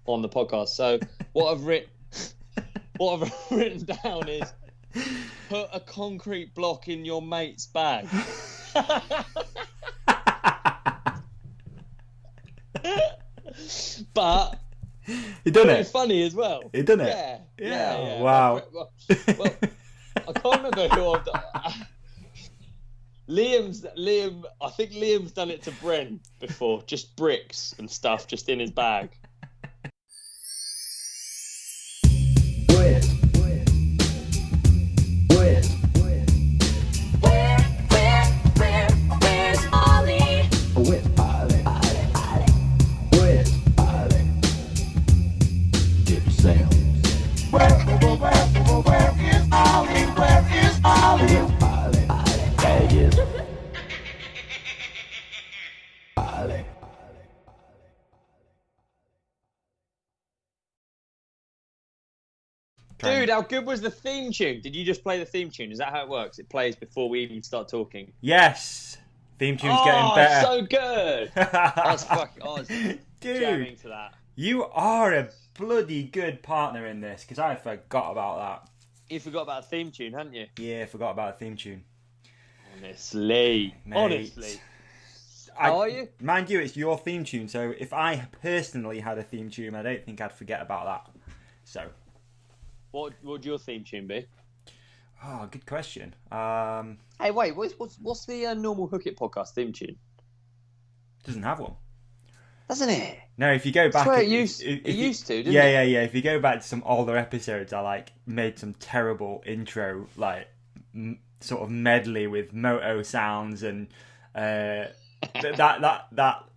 on the podcast. So what I've written down is put a concrete block in your mate's bag. But you done it. It's funny as well. You done it. Yeah. Wow. Well, I can't remember who I've done. Liam. I think Liam's done it to Bren before. Just bricks and stuff, just in his bag. Where's Ollie? Where's Ollie? Where's Ollie? Dip Sam. Where is Ollie? Where is Ollie? Ollie. There he is. Ollie. Dude, how good was the theme tune? Did you just play the theme tune? Is that how it works? It plays before we even start talking. Yes. Theme tune's getting better. So good. I was jamming to that. You are a bloody good partner in this, because I forgot about that. You forgot about the theme tune, hadn't you? Yeah, I forgot about the theme tune. Honestly. Mate. Honestly. How are you? Mind you, it's your theme tune, so if I personally had a theme tune, I don't think I'd forget about that. So. What would your theme tune be? Oh, good question. Hey, wait, what's the normal Hook It podcast theme tune? Doesn't have one. Doesn't it? No, if you go back... It used to, didn't it? Yeah. If you go back to some older episodes, I made some terrible intro, sort of medley with moto sounds and that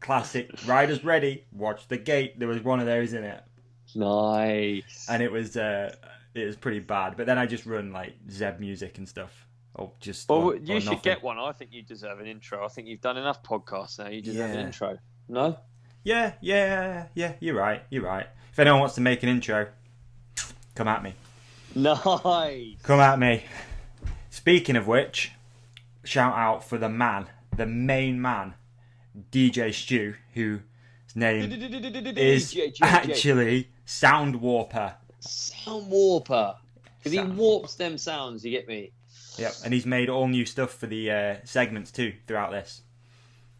classic "Riders Ready, Watch the Gate." There was one of those in it. Nice. And it was pretty bad. But then I just run Zeb music and stuff. Or you should get one. I think you deserve an intro. I think you've done enough podcasts now. You deserve an intro. No? Yeah. You're right. If anyone wants to make an intro, come at me. Nice. Come at me. Speaking of which, shout out for the main man, DJ Stu, whose name is actually Sound Warper. Sound Warper. Because he warps them sounds, you get me? Yep, and he's made all new stuff for the segments too throughout this.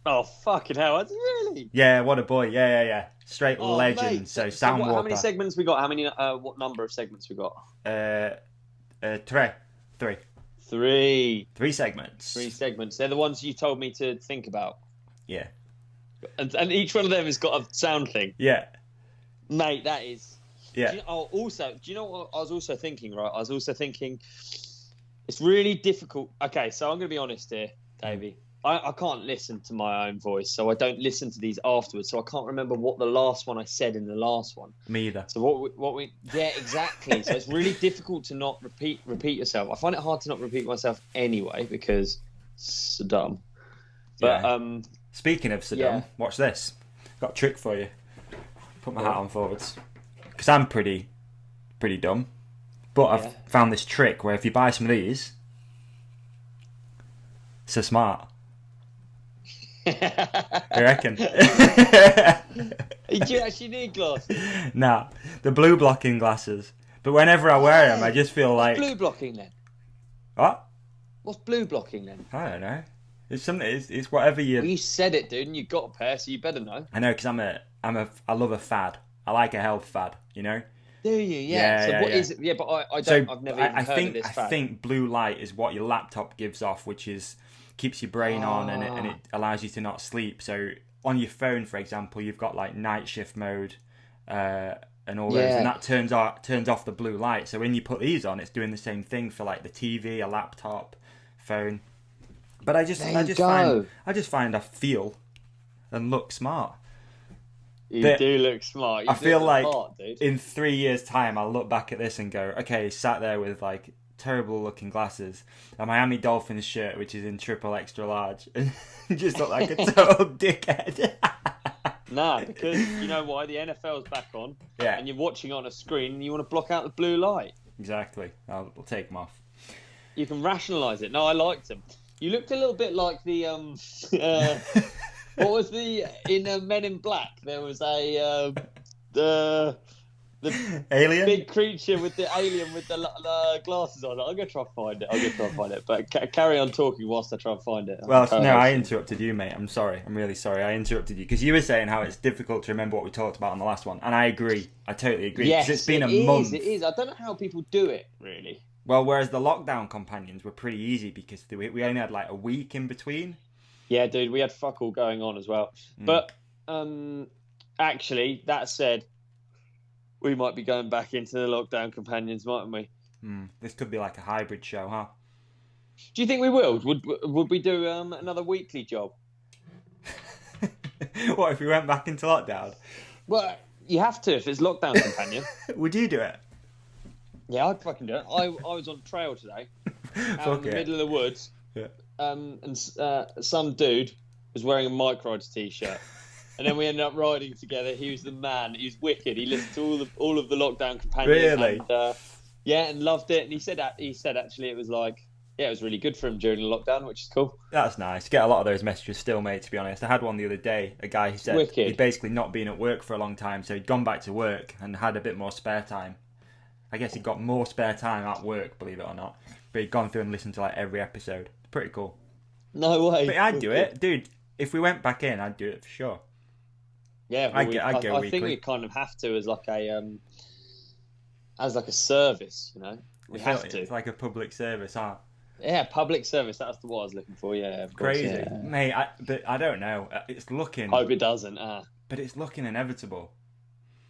Oh, fucking hell, that's really? Yeah, what a boy. Yeah. Straight legend. Mate. So Sound Warper. How many segments we got? What number of segments we got? Three. Three segments. 3 segments. They're the ones you told me to think about. Yeah. And each one of them has got a sound thing. Yeah. Mate, that is... Yeah. Do you know what I was also thinking, right? I was also thinking it's really difficult. Okay, so I'm going to be honest here, Davey. I can't listen to my own voice, so I don't listen to these afterwards. So I can't remember what the last one I said in the last one. Me either. So what we yeah, exactly. So it's really difficult to not repeat yourself. I find it hard to not repeat myself anyway because it's so dumb. But yeah. Speaking of Saddam, watch this. Got a trick for you. Put my hat on forwards because I'm pretty dumb. But I've found this trick where if you buy some of these, so smart. I reckon. Do you actually need glasses? Nah, the blue blocking glasses. But whenever I wear them, I just feel like... What's blue blocking then? What? What's blue blocking then? I don't know. It's something. It's whatever you. Well, you said it, dude, and you got a pair, so you better know. I know, because I love a fad. I like a health fad. You know. Do you? Yeah. So what is it? Yeah, but I don't. I've never even heard of this fad. I think blue light is what your laptop gives off, which is keeps your brain on and it allows you to not sleep. So on your phone, for example, you've got night shift mode and all those, and that turns off the blue light. So when you put these on, it's doing the same thing for the TV, a laptop, phone. But I just find I feel and look smart. You do look smart. I feel like in 3 years' time, I'll look back at this and go, okay, sat there with terrible looking glasses, a Miami Dolphins shirt, which is in triple extra large, and just look like a total dickhead. Nah, because you know why? The NFL's back on, and you're watching on a screen, and you want to block out the blue light. Exactly. I'll take them off. You can rationalise it. No, I liked them. You looked a little bit like the what was in Men in Black? There was a the Alien? big creature with the alien with the glasses on. I'm gonna try and find it. But carry on talking whilst I try and find it. Well, no, I interrupted you, mate. I'm sorry. I'm really sorry. I interrupted you because you were saying how it's difficult to remember what we talked about on the last one, and I agree. I totally agree. Yes, it's been a month. It is. I don't know how people do it, really. Well, whereas the lockdown companions were pretty easy because we only had like a week in between. Yeah, dude, we had fuck all going on as well. But actually, that said, we might be going back into the lockdown companions, mightn't we? This could be like a hybrid show, huh? Do you think we will? Would we do another weekly job? What if we went back into lockdown? Well, you have to if it's lockdown companion. Would you do it? Yeah, I'd fucking do it. I was on trail today, out in the middle of the woods, and some dude was wearing a Mike Rides t-shirt. And then we ended up riding together. He was the man. He was wicked. He listened to all of the lockdown companions. Really? And, and loved it. And he said actually it was like, it was really good for him during the lockdown, which is cool. That's nice. Get a lot of those messages still, mate, to be honest. I had one the other day. A guy who said Wicked. he'd basically not been at work for a long time, so he'd gone back to work and had a bit more spare time. I guess he got more spare time at work, believe it or not. But he'd gone through and listened to like every episode. Pretty cool. No way. But I'd do it. Dude, if we went back in, I'd do it for sure. Yeah, I'd go I weekly. think we kind of have to as like a service, you know. We have to. It's like a public service, huh? Yeah, public service. That's the what I was looking for. Yeah, of course, Crazy, yeah. mate. But I don't know. It's looking. Hope it doesn't. But it's looking inevitable.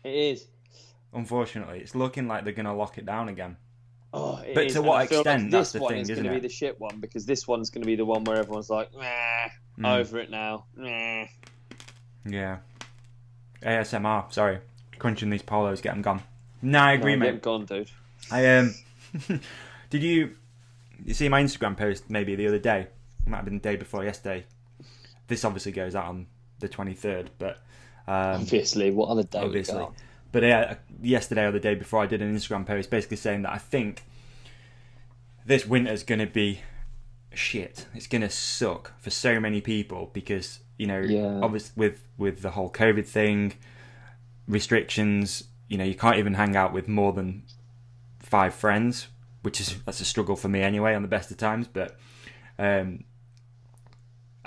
It is. Unfortunately, it's looking like they're going to lock it down again. Oh, but to what extent? That's the thing, isn't it? This one is going to be the shit one because this one's going to be the one where everyone's like, over it now. Yeah. ASMR. Sorry, crunching these polos. Get them gone. No, I agree, mate. Get them gone, dude. Did you see my Instagram post maybe the other day? It might have been the day before yesterday. This obviously goes out on the 23rd, but obviously, what other day? Obviously, but yesterday or the day before, I did an Instagram post basically saying that I think this winter's going to be shit. It's going to suck for so many people because obviously with the whole COVID thing, restrictions. You can't even hang out with more than 5 friends, that's a struggle for me anyway on the best of times. But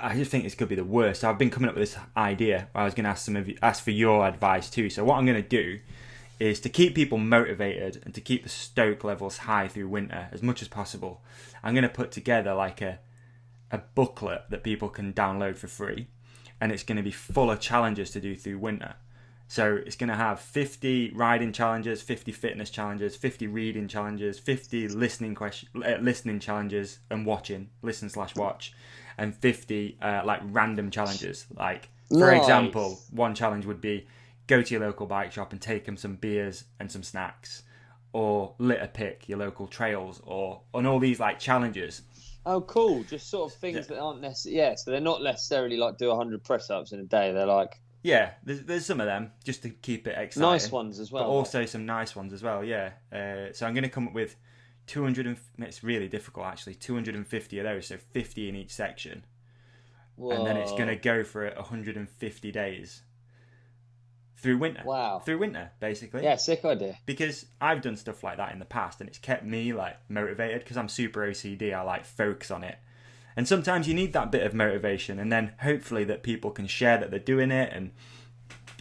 I just think this could be the worst. So I've been coming up with this idea where I was going to ask for your advice too. So what I'm going to do is to keep people motivated and to keep the stoke levels high through winter as much as possible. I'm going to put together like a booklet that people can download for free, and it's going to be full of challenges to do through winter. So it's going to have 50 riding challenges, 50 fitness challenges, 50 reading challenges, 50 listening challenges and listen/watch, and 50 like random challenges. Like, for example, one challenge would be go to your local bike shop and take them some beers and some snacks, or litter pick your local trails, on all these like challenges. Oh, cool. Just sort of things that aren't necessarily... Yeah, so they're not necessarily like do 100 press-ups in a day. They're like... Yeah, there's some of them, just to keep it exciting. Nice ones as well. But also some nice ones as well, yeah. So I'm going to come up with 200... It's really difficult, actually. 250 of those, so 50 in each section. Whoa. And then it's going to go for 150 days. Through winter. Wow. Through winter, basically. Yeah, sick idea. Because I've done stuff like that in the past, and it's kept me, motivated, because I'm super OCD. I, focus on it. And sometimes you need that bit of motivation, and then hopefully that people can share that they're doing it, and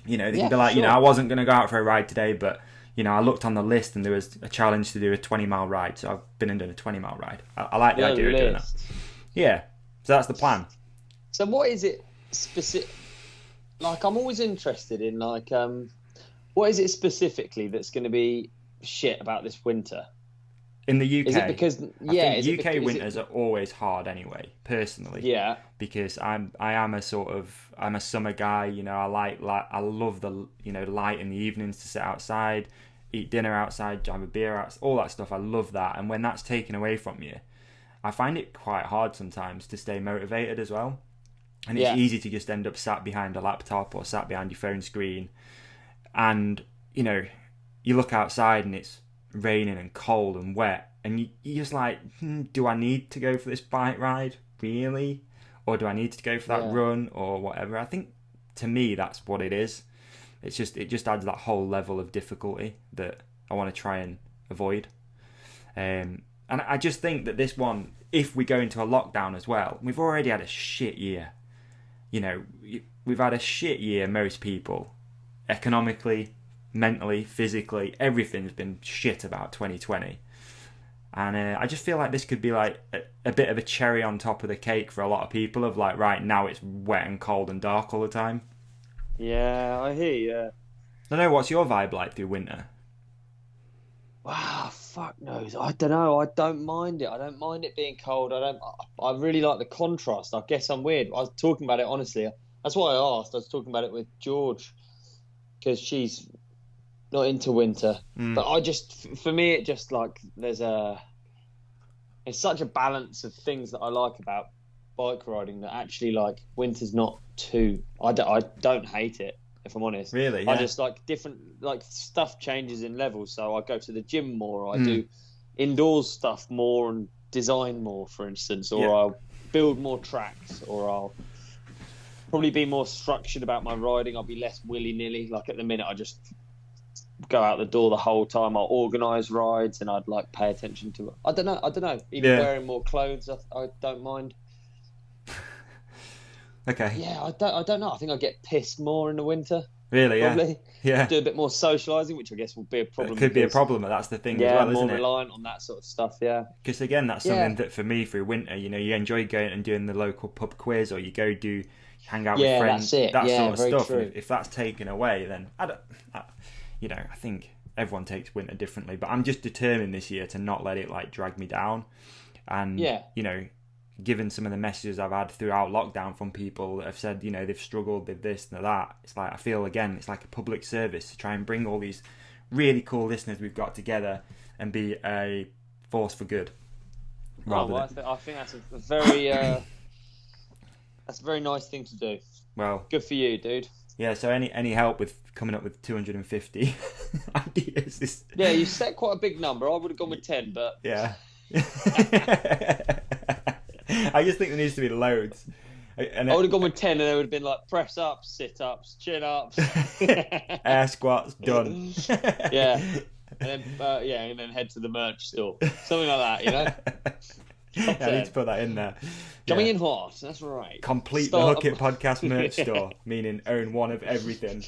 they can be like, sure. I wasn't going to go out for a ride today, but I looked on the list and there was a challenge to do a 20-mile ride, so I've been and done a 20-mile ride. I like the idea of doing that. Yeah, so that's the plan. So what is it specific? I'm always interested in what is it specifically that's going to be shit about this winter? In the UK, is it because UK winters are always hard anyway. Personally, yeah, because I am a summer guy. I love the light in the evenings to sit outside, eat dinner outside, have a beer outside, all that stuff. I love that, and when that's taken away from you, I find it quite hard sometimes to stay motivated as well. And it's easy to just end up sat behind a laptop or sat behind your phone screen, and you look outside and it's raining and cold and wet, and you're just like, do I need to go for this bike ride really, or do I need to go for that run or whatever? I think to me that's what it is. it just adds that whole level of difficulty that I want to try and avoid. And I just think that this one, if we go into a lockdown as well, we've already had a shit year. You know, we've had a shit year, most people. Economically, mentally, physically, everything's been shit about 2020. And I just feel like this could be like a bit of a cherry on top of the cake for a lot of people of like, right, now it's wet and cold and dark all the time. Yeah, I hear you. I don't know, what's your vibe like through winter? Wow, fuck knows. I don't know. I don't mind it. I don't mind it being cold. I really like the contrast. I guess I'm weird. I was talking about it honestly. That's why I asked. I was talking about it with George because she's not into winter. But for me, it just like there's such a balance of things that I like about bike riding that actually like winter's not too. I don't hate it, if I'm honest. Really? Yeah. I just like different, like stuff changes in levels. So I go to the gym more. I do indoors stuff more and design more, for instance, or I'll build more tracks, or I'll probably be more structured about my riding. I'll be less willy-nilly. Like at the minute, I just go out the door the whole time. I'll organise rides and I'd like pay attention to it. I don't know. Even wearing more clothes, I don't mind. Okay. Yeah, I don't know. I think I get pissed more in the winter. Really? Probably. Yeah. Do a bit more socialising, which I guess will be a problem. It could be a problem, but that's the thing as well, isn't more it? reliant on that sort of stuff, yeah. Because again, that's something that for me through winter, you know, you enjoy going and doing the local pub quiz, or you go hang out with friends, that's it. that sort of very stuff. True. If that's taken away, then I think everyone takes winter differently, but I'm just determined this year to not let it like drag me down. And you know, given some of the messages I've had throughout lockdown from people that have said, you know, they've struggled with this and that, it's like I feel again it's like a public service to try and bring all these really cool listeners we've got together and be a force for good. I think that's a very that's a very nice thing to do. Well, good for you, dude. Yeah, so any help with coming up with 250 ideas? Yeah, you set quite a big number. I would have gone with 10, but yeah. I just think there needs to be loads. And I would have gone with 10, and there would have been like press ups, sit ups, chin ups, air squats, done. Yeah, and then head to the merch store, something like that, you know. I need to put that in there. Coming in hot, that's right. Complete the Hook It podcast merch store, meaning own one of everything.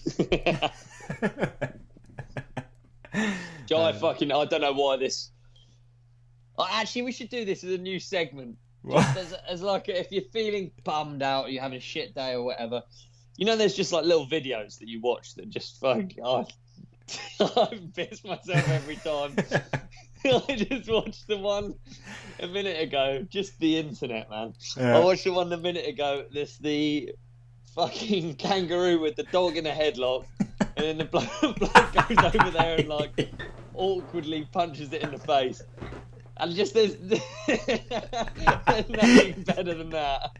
I don't know why this. Actually, we should do this as a new segment. As like if you're feeling bummed out, or you're having a shit day or whatever, you know, there's just like little videos that you watch that just I piss myself every time. I just watched the one a minute ago, just the internet, man. Yeah. I watched the one a minute ago. There's the fucking kangaroo with the dog in a headlock, and then the bloke goes over there and like awkwardly punches it in the face. And just there's nothing better than that.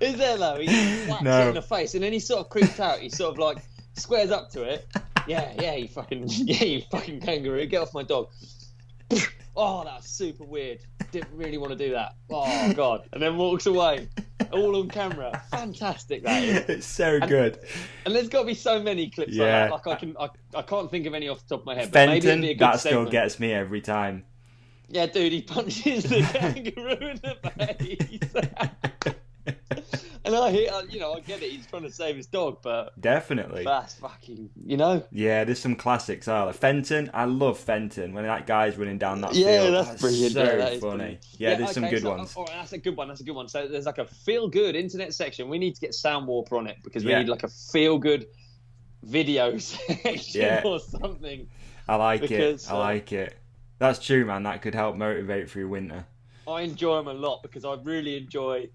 Is there though? He slaps it in the face, and then he sort of creeps out. He sort of like squares up to it. Yeah, you fucking kangaroo, get off my dog. Oh, that's super weird. Didn't really want to do that. Oh god, and then walks away, all on camera. Fantastic, that is. It's so good. And there's got to be so many clips like that. Like I can't think of any off the top of my head. Fenton, but maybe it'd be a good that segment. still gets me every time. Yeah, dude, he punches the kangaroo in the face. And I get it. He's trying to save his dog, but definitely, that's fucking, you know. Yeah, there's some classics. Fenton, I love Fenton when that guy's running down that field. That's brilliant. So that funny. Brilliant. Yeah, there's some good ones. All right, that's a good one. So there's like a feel good internet section. We need to get Sound Warper on it because we need like a feel good video section or something. I like it. That's true, man. That could help motivate through winter. I enjoy them a lot because I really enjoy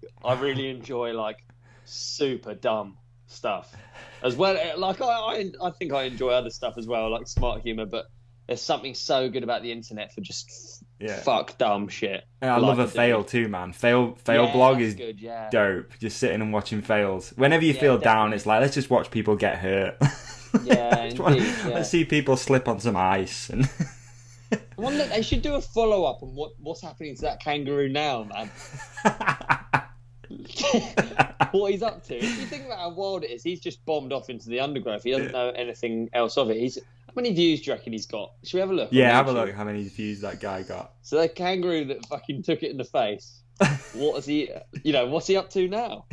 like super dumb stuff as well. Like I think I enjoy other stuff as well, like smart humor. But there's something so good about the internet for just fuck dumb shit. Yeah, I love a fail too, man. Fail blog is good, dope. Just sitting and watching fails. Whenever you feel down, it's like let's just watch people get hurt. Yeah, indeed. Let's see people slip on some ice and. Well, look, they should do a follow-up on what's happening to that kangaroo now, man. what he's up to. If you think about how wild it is, he's just bombed off into the undergrowth. He doesn't know anything else of it. How many views do you reckon he's got? Should we have a look? Yeah, have a look how many views that guy got. So that kangaroo that fucking took it in the face. What is he? What's he up to now?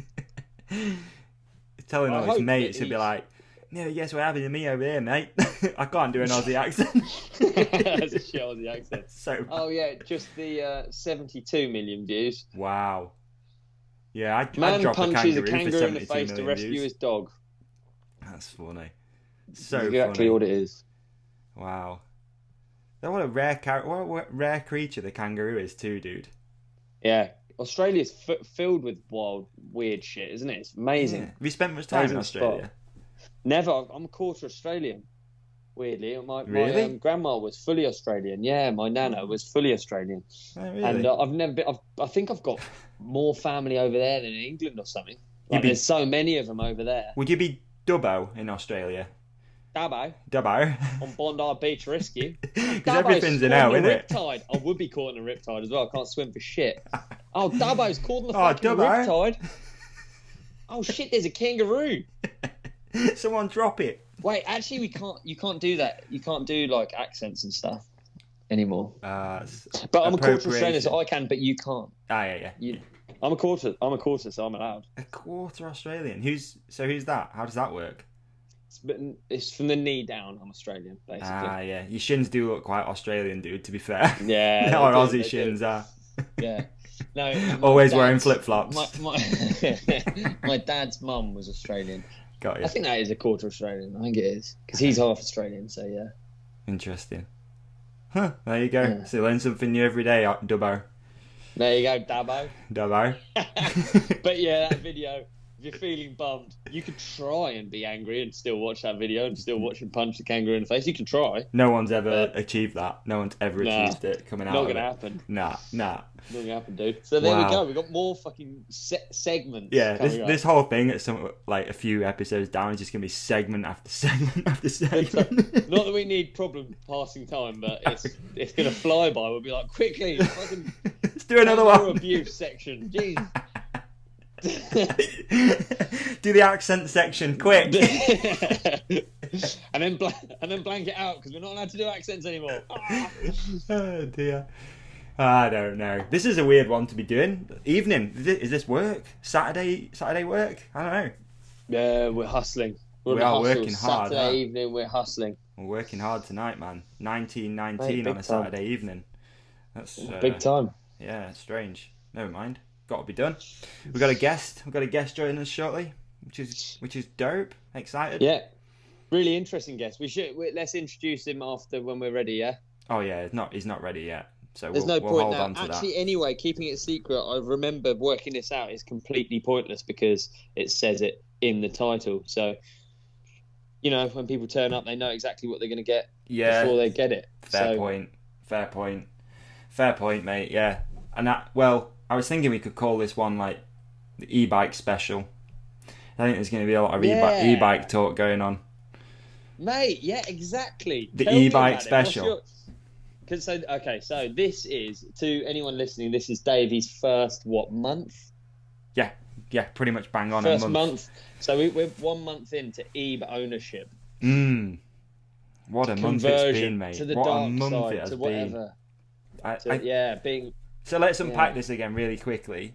Telling all his mates, he'd be like, "No, guess what happened to me over here, mate? I can't do an Aussie accent." That's a shit Aussie accent. So bad. Oh yeah, just the 72 million views. Wow. Yeah, I'd Man drop punches a a kangaroo kangaroo for in the 72 face to million rescue views. his dog. That's funny. So Exactly funny. what it is. Wow. What a rare creature the kangaroo is too, dude. Yeah, Australia's filled with wild, weird shit, isn't it? It's amazing. Yeah. Have you spent much time in Amazing Australia? spot. Never. I'm a quarter Australian. Weirdly, my Really? grandma was fully Australian. Yeah, my nana was fully Australian. Oh, really? And I've never been. I think I've got more family over there than in England or something. There's so many of them over there. Would you be Dubbo in Australia? Dabo Dubbo? on Bondi Beach Rescue. Because everything's an L, isn't it? Riptide. I would be caught in a riptide as well. I can't swim for shit. Oh, Dabo's caught in the Oh, fucking Dubbo. riptide. Oh shit! There's a kangaroo. Someone drop it. Wait, actually, we can't. You can't do that. You can't do like accents and stuff anymore. But I'm a quarter Australian, so I can, but you can't. Yeah. I'm a quarter, so I'm allowed. A quarter Australian. Who's that? How does that work? It's from the knee down. I'm Australian, basically. Yeah. Your shins do look quite Australian, dude. To be fair. Yeah. Or they Aussie do. shins are. Yeah. No. my Always wearing dad's- flip-flops. My dad's mum was Australian. Got you. I think that is a quarter Australian. I think it is because he's half Australian. So yeah. Interesting. Huh. There you go. Yeah. So you learn something new every day, Dubbo. There you go, Dabo. Dubbo. But yeah, that video. If you're feeling bummed, you could try and be angry and still watch that video and still watch him punch the kangaroo in the face. You can try. No one's ever achieved that. No one's ever achieved it coming out Not of gonna it. happen. Nah. Not gonna happen, dude. So there Wow. we go. We got more fucking segments. Yeah, coming up. this whole thing at some like a few episodes down is just gonna be segment after segment after segment. Not that we need problem passing time, but it's gonna fly by. We'll be like, quickly, fucking Let's do another kangaroo one. abuse section. Jeez. Do the accent section quick. and then blank it out because we're not allowed to do accents anymore. Oh dear. I don't know. This is a weird one to be doing. Evening. Is this work? Saturday work? I don't know. Yeah, we're hustling. We are working hard, Saturday huh? evening, we're hustling. We're working hard tonight, man. 19:19 Mate, on big a time. Saturday evening. That's Big time. Yeah, strange. Never mind. Got to be done. We've got a guest. We've got a guest joining us shortly, which is dope. Excited. Yeah, really interesting guest. Let's introduce him after when we're ready. Yeah. Oh yeah, he's not ready yet. So There's we'll no point hold now. on to Actually, anyway, keeping it secret, I remember working this out is completely pointless because it says it in the title. So, when people turn up, they know exactly what they're going to get before they get it. Fair point, mate. Yeah, and I was thinking we could call this one like the e-bike special. I think there's going to be a lot of e-bike talk going on. Mate, yeah, exactly. The Tell me e-bike about it. special. So this is, to anyone listening, this is Davey's first, month? Yeah, pretty much bang on First a month. So we're 1 month into ownership. What a month it's Conversion been, mate. to the What a dark month side, it has to been. whatever. Being... So let's unpack Yeah. this again really quickly.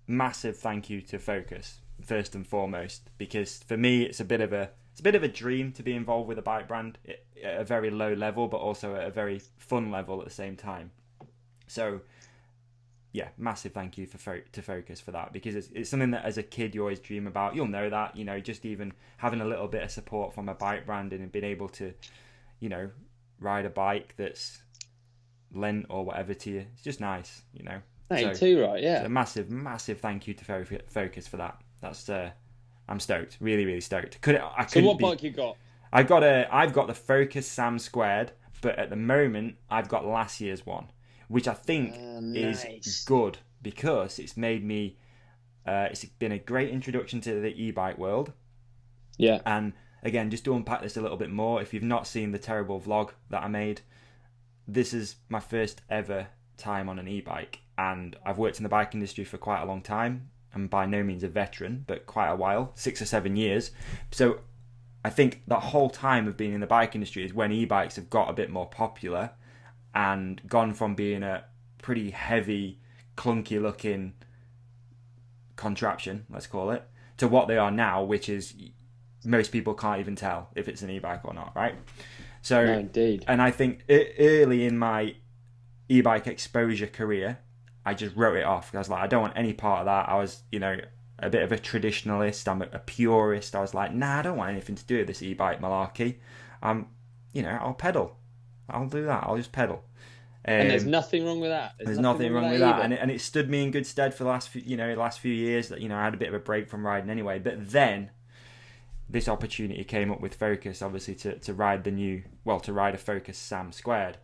Massive thank you to Focus first and foremost, because for me it's a bit of a dream to be involved with a bike brand at a very low level, but also at a very fun level at the same time. So yeah, massive thank you to Focus for that, because it's something that as a kid you always dream about. You'll know that, just even having a little bit of support from a bike brand and being able to, ride a bike that's lent or whatever to you. It's just nice, Hey, too right, yeah. So a massive thank you to Focus for that. That's I'm stoked, really, really stoked. So what bike you got? I've got the Focus SAM², but at the moment I've got last year's one, which I think nice. is good because it's made me. It's been a great introduction to the e-bike world. Yeah. And again, just to unpack this a little bit more, if you've not seen the terrible vlog that I made, this is my first ever time on an e-bike, and I've worked in the bike industry for quite a long time, I'm by no means a veteran, but quite a while, 6 or 7 years. So I think the whole time of being in the bike industry is when e-bikes have got a bit more popular and gone from being a pretty heavy, clunky looking contraption, let's call it, to what they are now, which is most people can't even tell if it's an e-bike or not, right? So, No, indeed. And I think early in my e-bike exposure career, I just wrote it off. I was like, I don't want any part of that. I was, a bit of a traditionalist. I'm a purist. I was like, nah, I don't want anything to do with this e-bike malarkey. I'll pedal. I'll do that. I'll just pedal. And there's nothing wrong with that. There's nothing wrong with that. And it stood me in good stead for the last few years. That I had a bit of a break from riding anyway. But then this opportunity came up with Focus, obviously to ride to ride a Focus SAM².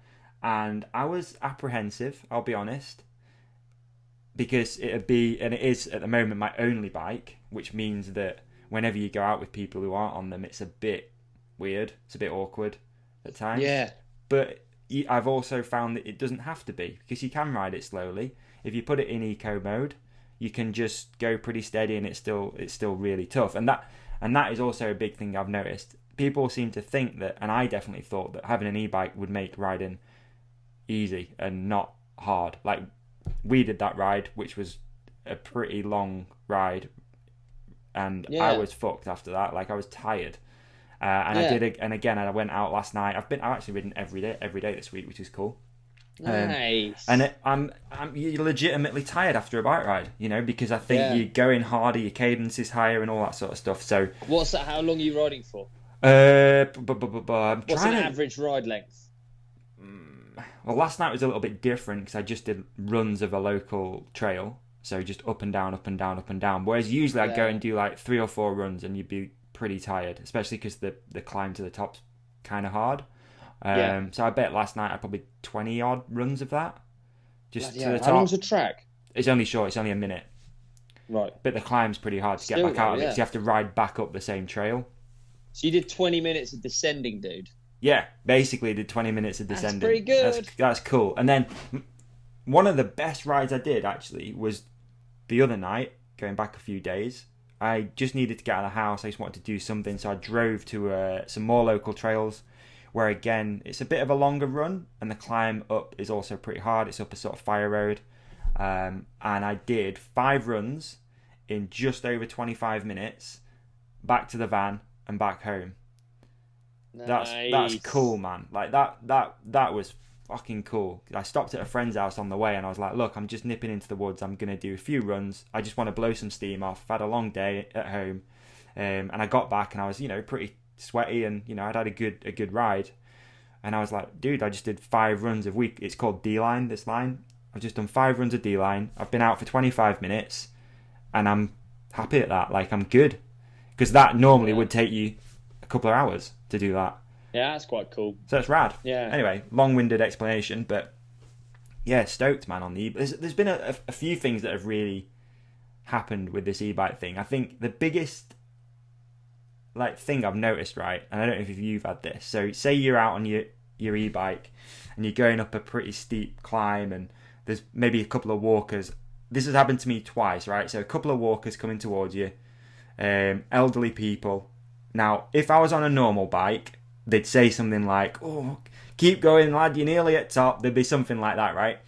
And I was apprehensive, I'll be honest, because it is at the moment my only bike, which means that whenever you go out with people who aren't on them, it's a bit weird, it's a bit awkward at times. Yeah. But I've also found that it doesn't have to be, because you can ride it slowly. If you put it in eco mode, you can just go pretty steady, and it's still really tough. And that is also a big thing I've noticed. People seem to think that, and I definitely thought that having an e-bike would make riding easy and not hard. Like, we did that ride, which was a pretty long ride, and I was fucked after that. Like, I was tired. I did it, and again, I went out last night. I've actually ridden every day this week, which is cool. Nice. And you're legitimately tired after a bike ride, because I think you're going harder, your cadence is higher, and all that sort of stuff. So what's that? How long are you riding for? What's an average ride length? Well, last night was a little bit different because I just did runs of a local trail, so just up and down, up and down, up and down. Whereas usually I'd go and do like 3 or 4 runs, and you'd be pretty tired, especially because the climb to the top's kind of hard. So I bet last night I probably 20 odd runs of that, just to the top. How long's the track? It's only short. It's only a minute. Right. But the climb's pretty hard to get back out of it. So you have to ride back up the same trail. So you did 20 minutes of descending, dude. Yeah, basically did 20 minutes of descending. That's pretty good. That's cool. And then one of the best rides I did actually was the other night, going back a few days. I just needed to get out of the house. I just wanted to do something, so I drove to some more local trails, where again it's a bit of a longer run, and the climb up is also pretty hard. It's up a sort of fire road, and I did 5 runs in just over 25 minutes, back to the van and back home. Nice. That's cool, man. Like that was fucking cool. I stopped at a friend's house on the way, and I was like, look, I'm just nipping into the woods. I'm gonna do a few runs. I just want to blow some steam off. I've had a long day at home, and I got back and I was pretty sweaty, and I'd had a good ride, and I was like, dude, I just did 5 runs of week. It's called D-line. This line. I've just done 5 runs of D-line. I've been out for 25 minutes, and I'm happy at that. Like, I'm good, because that normally would take you a couple of hours to do that. Yeah, that's quite cool. So it's rad. Yeah. Anyway, long-winded explanation, but yeah, stoked, man, on the there's been a few things that have really happened with this e-bike thing. I think the biggest thing I've noticed, right, and I don't know if you've had this. So say you're out on your e-bike and you're going up a pretty steep climb, and there's maybe a couple of walkers. This has happened to me twice, right? So a couple of walkers coming towards you, elderly people. Now, if I was on a normal bike, they'd say something like, oh, keep going, lad, you're nearly at top. There'd be something like that, right?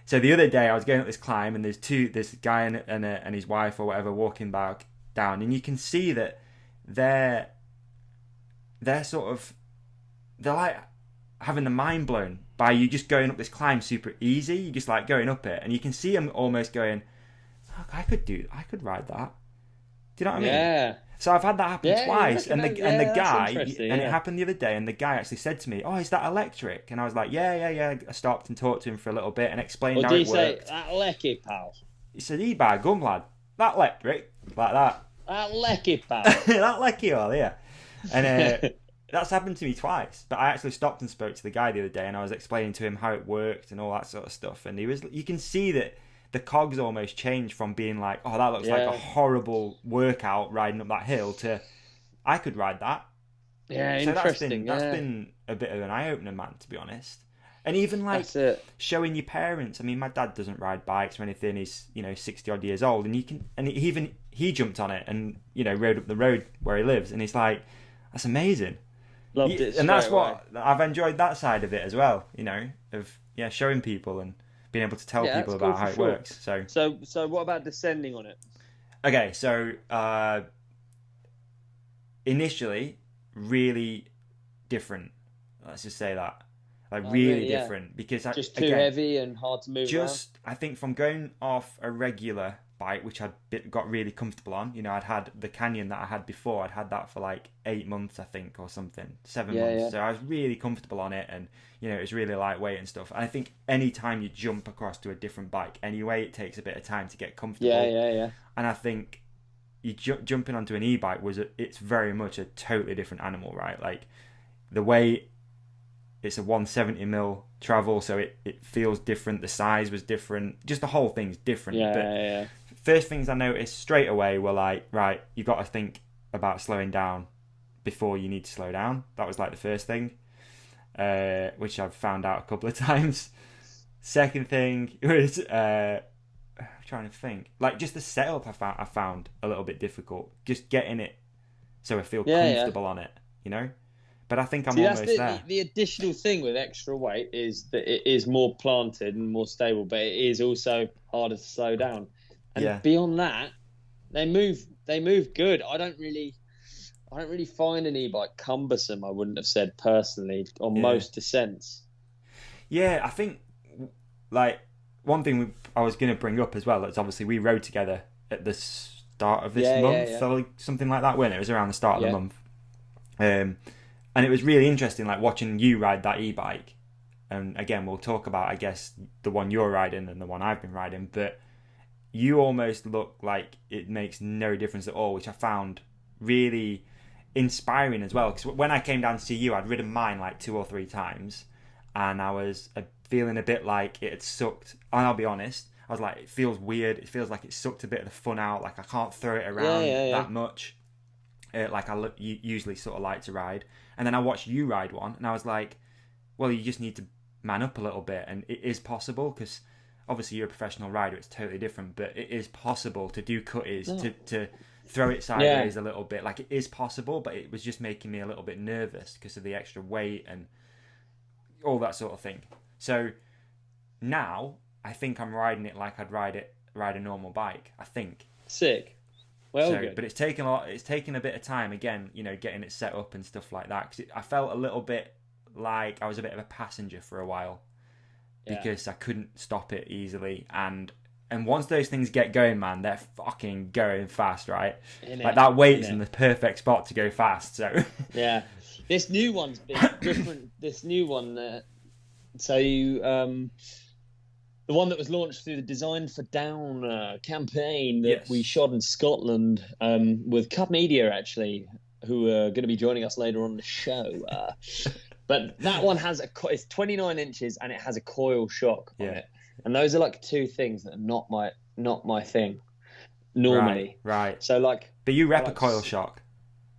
So the other day I was going up this climb, and there's this guy and his wife or whatever walking back down, and you can see that they're like having the mind blown by you just going up this climb super easy. You just like going up it, and you can see them almost going, oh, I could ride that. Do you know what I mean? Yeah. So I've had that happen twice, and the guy, and it happened the other day, and the guy actually said to me, "Oh, is that electric?" And I was like, "Yeah." I stopped and talked to him for a little bit and explained how it worked. Or do you say that lecky, pal? He said, "E-bag, gum lad, that electric, like that." That lecky, pal. That lecky, all yeah. And that's happened to me twice. But I actually stopped and spoke to the guy the other day, and I was explaining to him how it worked and all that sort of stuff. And you can see that the cogs almost changed from being like, oh, that looks like a horrible workout riding up that hill, to I could ride that. Yeah, so interesting. That's been a bit of an eye-opener, man, to be honest. And even like That's it. showing your parents. I mean, my dad doesn't ride bikes or anything. He's 60 odd years old, and he jumped on it and rode up the road where he lives, and he's like, that's amazing. Loved it. And that's straight away. what I've enjoyed, that side of it as well. Of showing people and being able to tell Yeah, people that's cool about for how it sure. works. So what about descending on it? Okay, so initially, really different. Let's just say that. Like, really yeah. different. Because Just too heavy and hard to move around? I think from going off a regular bike, which I'd got really comfortable on, I'd had the Canyon that I had before, I'd had that for like 8 months, I think, or something, 7 months. Yeah. So I was really comfortable on it, and, it was really lightweight and stuff. And I think any time you jump across to a different bike anyway, it takes a bit of time to get comfortable. Yeah. And I think jumping onto an e-bike it's very much a totally different animal, right? Like, the way it's a 170mm travel, so it feels different. The size was different. Just the whole thing's different. Yeah. First things I noticed straight away were like, right, you've got to think about slowing down before you need to slow down. That was like the first thing, which I've found out a couple of times. Second thing was, I'm trying to think, like, just the setup I found a little bit difficult. Just getting it so I feel comfortable on it, But I think I'm almost there. The additional thing with extra weight is that it is more planted and more stable, but it is also harder to slow down. And beyond that, they move good. I don't really find an e-bike cumbersome. I wouldn't have said personally on most descents. Yeah, I think like one thing I was going to bring up as well is obviously we rode together at the start of this month, or something like that. When it was around the start of the month. And it was really interesting, like, watching you ride that e-bike. And again, we'll talk about, I guess, the one you're riding and the one I've been riding. But you almost look like it makes no difference at all, which I found really inspiring as well. Because when I came down to see you, I'd ridden mine like 2 or 3 times. And I was feeling a bit like it had sucked. And I'll be honest, I was like, it feels weird. It feels like it sucked a bit of the fun out. Like, I can't throw it around that much. Like I usually sort of like to ride. And then I watched you ride one, and I was like, well, you just need to man up a little bit. And it is possible, because obviously you're a professional rider, it's totally different, but it is possible to do cutties, to throw it sideways a little bit. Like, it is possible, but it was just making me a little bit nervous because of the extra weight and all that sort of thing. So now I think I'm riding it like I'd ride a normal bike, I think. Sick. Well, good. But it's taken a bit of time, again, getting it set up and stuff like that. Because I felt a little bit like I was a bit of a passenger for a while, because I couldn't stop it easily. And once those things get going, man, they're fucking going fast, right? Like, that weight's in the perfect spot to go fast. So yeah, this new one's been different. This new one, so you the one that was launched through the Design for Down campaign that we shot in Scotland with Cub Media, actually, who are going to be joining us later on the show. But that one it's 29 inches and it has a coil shock on it. And those are like 2 things that are not my thing normally. Right. So like, but you rep a coil shock.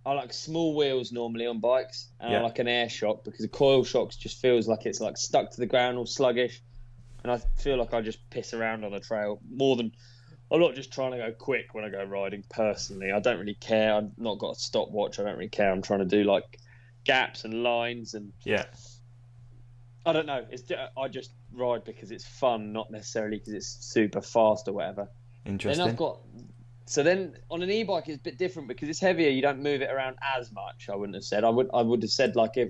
I like small wheels normally on bikes, and I like an air shock, because a coil shock just feels like it's like stuck to the ground, all sluggish. And I feel like I just piss around on a trail more than... I'm not just trying to go quick when I go riding, personally. I don't really care. I've not got a stopwatch. I don't really care. I'm trying to do, like, gaps and lines and... Yeah. I don't know. I just ride because it's fun, not necessarily because it's super fast or whatever. Interesting. So then on an e-bike, it's a bit different because it's heavier. You don't move it around as much, I wouldn't have said. I would have said, like, if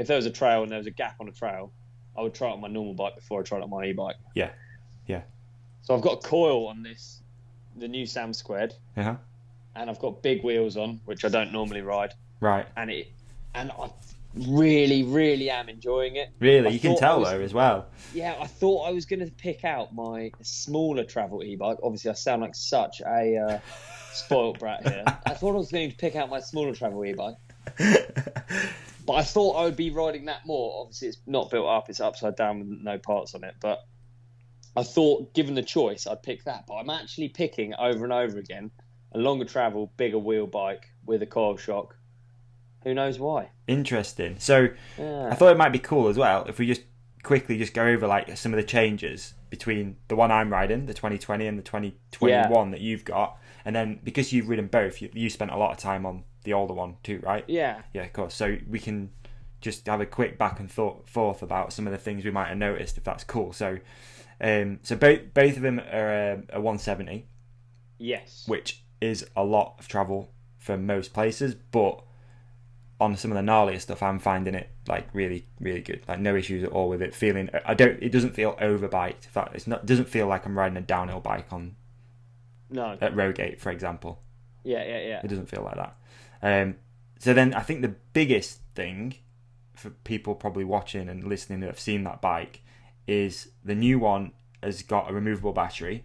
there was a trail and there was a gap on a trail, I would try it on my normal bike before I tried it on my e-bike. Yeah. So I've got a coil on the new SAM², and I've got big wheels on, which I don't normally ride. Right. And I really, really am enjoying it. Really, you can tell though as well. Yeah, I thought I was going to pick out my smaller travel e-bike. Obviously, I sound like such a spoilt brat here. I thought I was going to pick out my smaller travel e-bike. But I thought I would be riding that more. Obviously, it's not built up. It's upside down with no parts on it. But I thought, given the choice, I'd pick that. But I'm actually picking over and over again a longer travel, bigger wheel bike with a coil shock. Who knows why? Interesting. So I thought it might be cool as well if we just quickly just go over like some of the changes between the one I'm riding, the 2020, and the 2021 that you've got, and then because you've ridden both, you spent a lot of time on the older one too, right? Yeah. Yeah, of course. So we can just have a quick back and forth about some of the things we might have noticed, if that's cool. So, both of them are a 170. Yes. Which is a lot of travel for most places, but on some of the gnarlier stuff, I'm finding it like really, really good. Like no issues at all with it. It doesn't feel overbiked. In fact, it doesn't feel like I'm riding a downhill bike at Rowgate, for example. Yeah. It doesn't feel like that. So then I think the biggest thing for people probably watching and listening who have seen that bike is the new one has got a removable battery.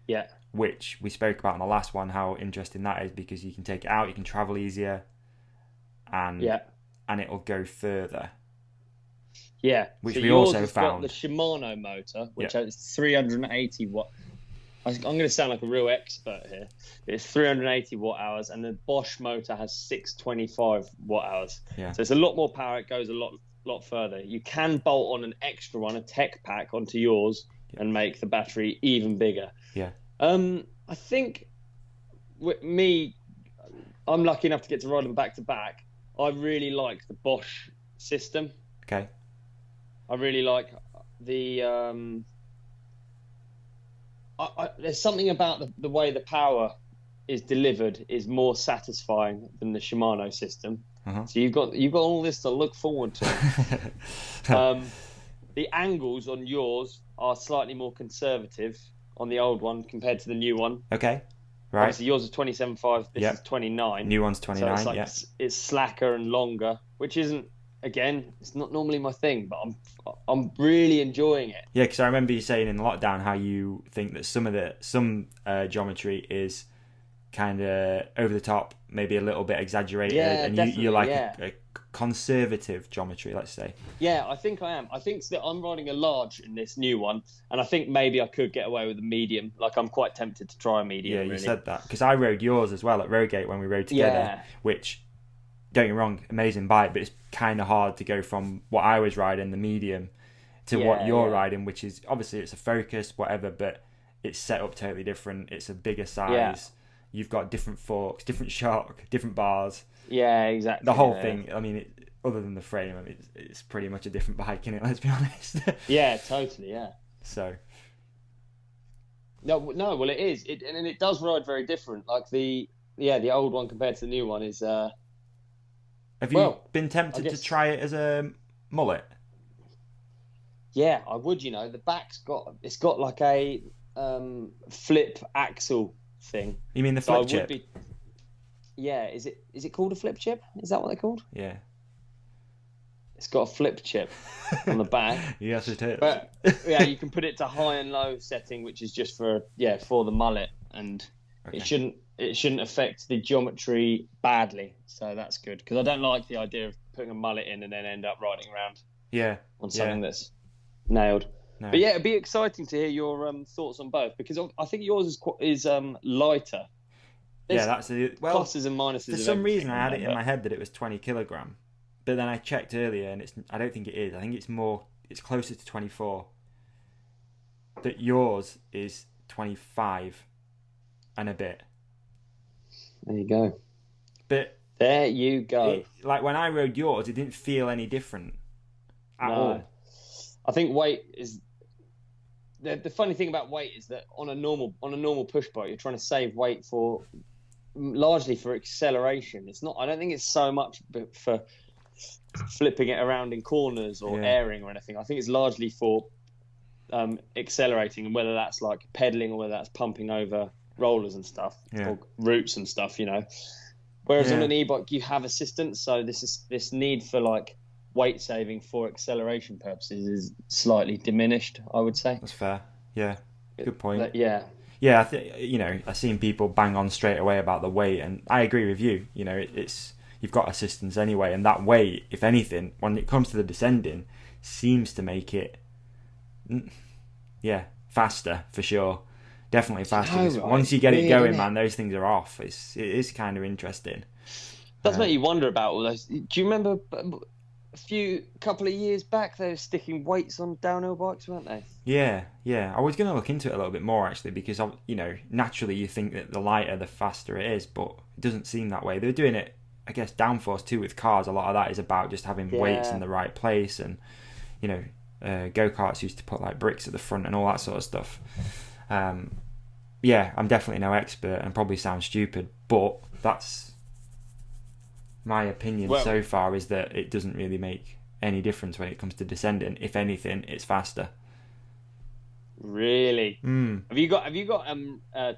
Yeah. Which we spoke about in the last one, how interesting that is, because you can take it out, you can travel easier, and it'll go further. Yeah, which so we yours also has found. got the Shimano motor, which has 380 watt. I'm going to sound like a real expert here. It's 380 watt hours, and the Bosch motor has 625 watt hours. Yeah. So it's a lot more power. It goes a lot further. You can bolt on an extra one, a tech pack, onto yours and make the battery even bigger. Yeah. I think with me, I'm lucky enough to get to ride them back to back. I really like the Bosch system. Okay. I really like the. There's something about the way the power is delivered is more satisfying than the Shimano system. Uh-huh. So you've got all this to look forward to. The angles on yours are slightly more conservative on the old one compared to the new one. Okay, right. Obviously, yours is 27.5. This is 29. New one's 29. So it's like it's slacker and longer, which isn't. Again, it's not normally my thing, but I'm really enjoying it. Yeah, because I remember you saying in lockdown how you think that some geometry is kind of over the top, maybe a little bit exaggerated, and you like a conservative geometry, let's say. Yeah, I think I am. I think that I'm riding a large in this new one, and I think maybe I could get away with a medium. Like, I'm quite tempted to try a medium. Yeah, you really. said that. Because I rode yours as well at Rowgate when we rode together, which, don't get me wrong, amazing bike, but it's kind of hard to go from what I was riding, the medium, to what you're riding, which is, obviously, it's a Focus, whatever, but it's set up totally different. It's a bigger size. Yeah. You've got different forks, different shock, different bars. Yeah, exactly. The whole thing, I mean, other than the frame, I mean, it's pretty much a different bike, innit? Let's be honest. Yeah, totally, yeah. So. No, well, it is. And it does ride very different. Like, the old one compared to the new one is... Have you been tempted to try it as a mullet? Yeah, I would, The back's got like a flip axle thing. You mean the flip chip? Yeah, is it called a flip chip? Is that what they're called? Yeah. It's got a flip chip on the back. Yes, it is. But yeah, you can put it to high and low setting, which is just for the mullet, and it shouldn't affect the geometry badly. So that's good, because I don't like the idea of putting a mullet in and then end up riding around. Yeah. On something that's nailed. No. But yeah, it'd be exciting to hear your thoughts on both, because I think yours is lighter. There's that's pluses and minuses. For some reason, I had it in my head that it was 20 kilogram, but then I checked earlier, and I don't think it is. I think it's closer to 24. That yours is 25 and a bit. There you go. But there you go. Like when I rode yours, it didn't feel any different at all. I think weight is. The funny thing about weight is that on a normal push bike, you're trying to save weight largely for acceleration. It's not. I don't think it's so much for flipping it around in corners or airing or anything. I think it's largely for accelerating, and whether that's like pedaling or whether that's pumping over rollers and stuff or routes and stuff. Whereas on an e-bike, you have assistance, so this need for like weight saving for acceleration purposes is slightly diminished, I would say. That's fair. Yeah, good point. Yeah, I think I've seen people bang on straight away about the weight, and I agree with you. It's you've got assistance anyway, and that weight, if anything, when it comes to the descending, seems to make it faster for sure. Definitely faster. Once you get it going, man, those things are off. It is kind of interesting. Does make you wonder about all those. Do you remember couple of years back, they were sticking weights on downhill bikes, weren't they? Yeah. I was going to look into it a little bit more actually, because naturally you think that the lighter, the faster it is, but it doesn't seem that way. They're doing it, I guess, downforce too with cars. A lot of that is about just having weights in the right place, and go-karts used to put like bricks at the front and all that sort of stuff. I'm definitely no expert and probably sound stupid, but that's my opinion so far, is that it doesn't really make any difference when it comes to descending. If anything, it's faster. Really? Have you got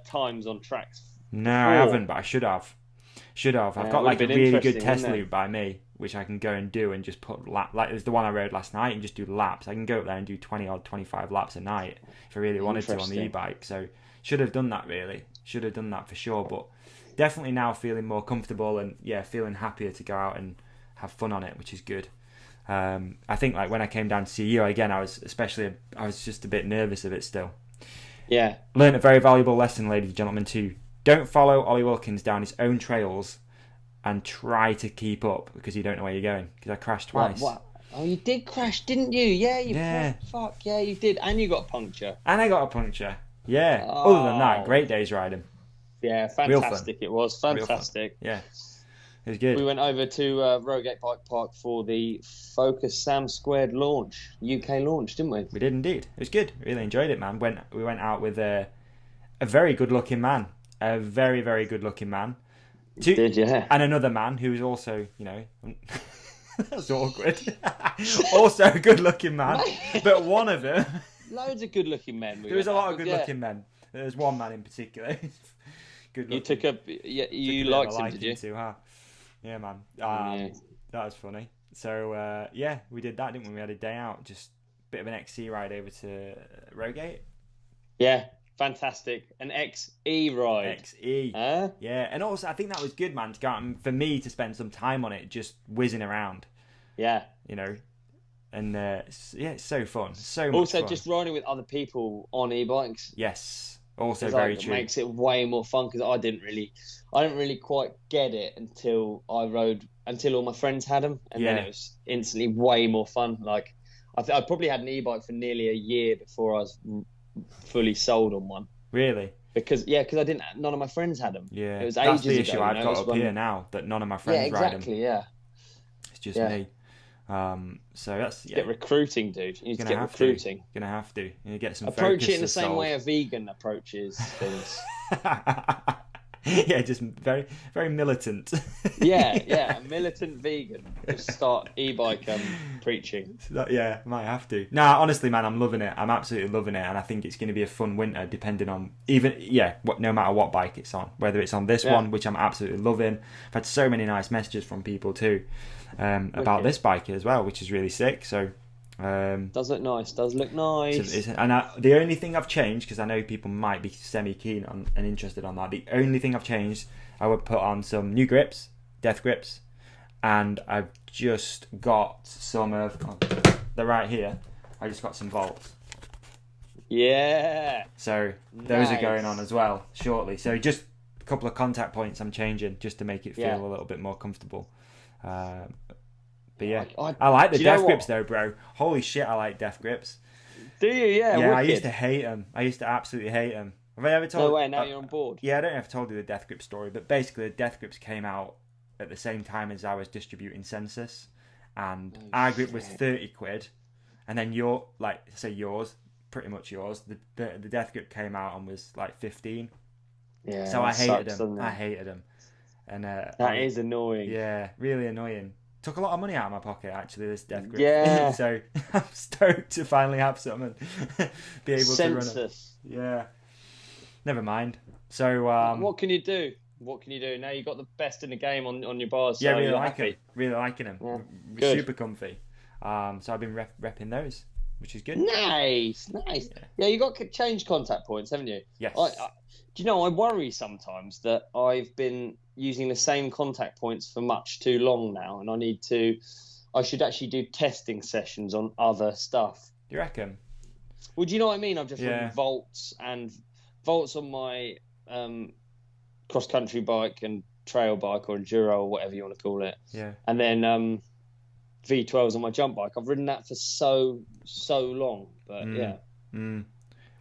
times on tracks? No, I haven't, but I should have. I've got like a really good test loop by me, which I can go and do and just put like there's the one I rode last night, and just do laps. I can go up there and do 20 or 25 laps a night if I really wanted to on the e-bike. So should have done that, really. Should have done that for sure, but definitely now feeling more comfortable and feeling happier to go out and have fun on it, which is good. I think like when I came down to see you again, I was just a bit nervous of it still. Yeah. Learned a very valuable lesson, ladies and gentlemen, too. Don't follow Ollie Wilkins down his own trails and try to keep up, because you don't know where you're going. Because I crashed twice. What? Oh, you did crash, didn't you? Yeah, fuck, yeah, you did. And you got a puncture. And I got a puncture. Yeah. Oh. Other than that, great days riding. Yeah, fantastic. It was fantastic. Yeah, it was good. We went over to Rogate Bike Park for the Focus SAM² launch, UK launch, didn't we? We did indeed. It was good. Really enjoyed it, man. We went out with a very good-looking man. A very, very good-looking man. Did, yeah. And another man who was also, that's awkward. Also a good-looking man. But one of them... Loads of good-looking men. There was a lot of good-looking men. There was one man in particular. Good looking. You liked him, did you? Too, huh? Yeah, man. That was funny. So, we did that, didn't we? We had a day out, just a bit of an XC ride over to Rogate. Yeah, fantastic. An XE ride. XE. Yeah, and also I think that was good, man, to go out and for me to spend some time on it, just whizzing around. Yeah. And it's so fun. So much also, fun. just riding with other people on e-bikes. Yes. Also very true. It makes it way more fun, because I didn't really quite get it until all my friends had them, and then it was instantly way more fun. Like I probably had an e-bike for nearly a year before I was fully sold on one. Really? Because none of my friends had them. Yeah, it was that's ages the issue ago, I've got up here now, that none of my friends ride them. Yeah. It's just me. So that's get recruiting, dude. You need to get recruiting. Gonna have to. You need to get some. Approach it in the same way a vegan approaches things. Yeah, just very, very militant. yeah, a militant vegan. Just start e-bike preaching. Might have to. Nah, honestly, man, I'm loving it. I'm absolutely loving it, and I think it's going to be a fun winter, depending on no matter what bike it's on. Whether it's on this one, which I'm absolutely loving. I've had so many nice messages from people too about this bike as well, which is really sick. So. Does look nice. The only thing I've changed, because I know people might be semi-keen on and interested on that, the only thing I've changed, I would put on some new grips, death grips, and I've just got some of, they're right here, I just got some volts. Yeah. So those are going on as well shortly. So just a couple of contact points I'm changing just to make it feel a little bit more comfortable. But yeah, I like the death grips though, bro. Holy shit, I like death grips. Do you? Yeah. Yeah, wicked. I used to hate them. I used to absolutely hate them. Have I ever told? No way. Now you're on board. Yeah, I don't know if I told you the death grip story, but basically the death grips came out at the same time as I was distributing Census, and our grip was 30 quid, and then yours, pretty much yours. The death grip came out and was like 15. Yeah. So I hated them. And that is annoying. Yeah, really annoying. Took a lot of money out of my pocket, actually, this death grip. Yeah. So I'm stoked to finally have some and be able to run it. Yeah. Never mind. So what can you do? Now you've got the best in the game on your bars. Yeah, so really you're like happy. them. Really liking them. Yeah. Super comfy. So I've been repping those, which is good. Nice. Yeah, you got to change contact points, haven't you? Yes. Do you know, I worry sometimes that I've been using the same contact points for much too long now, and I should actually do testing sessions on other stuff. Do you reckon? Well, do you know what I mean? I've just ridden volts on my cross-country bike and trail bike or enduro or whatever you want to call it. Yeah. And then V12s on my jump bike. I've ridden that for so long, but yeah.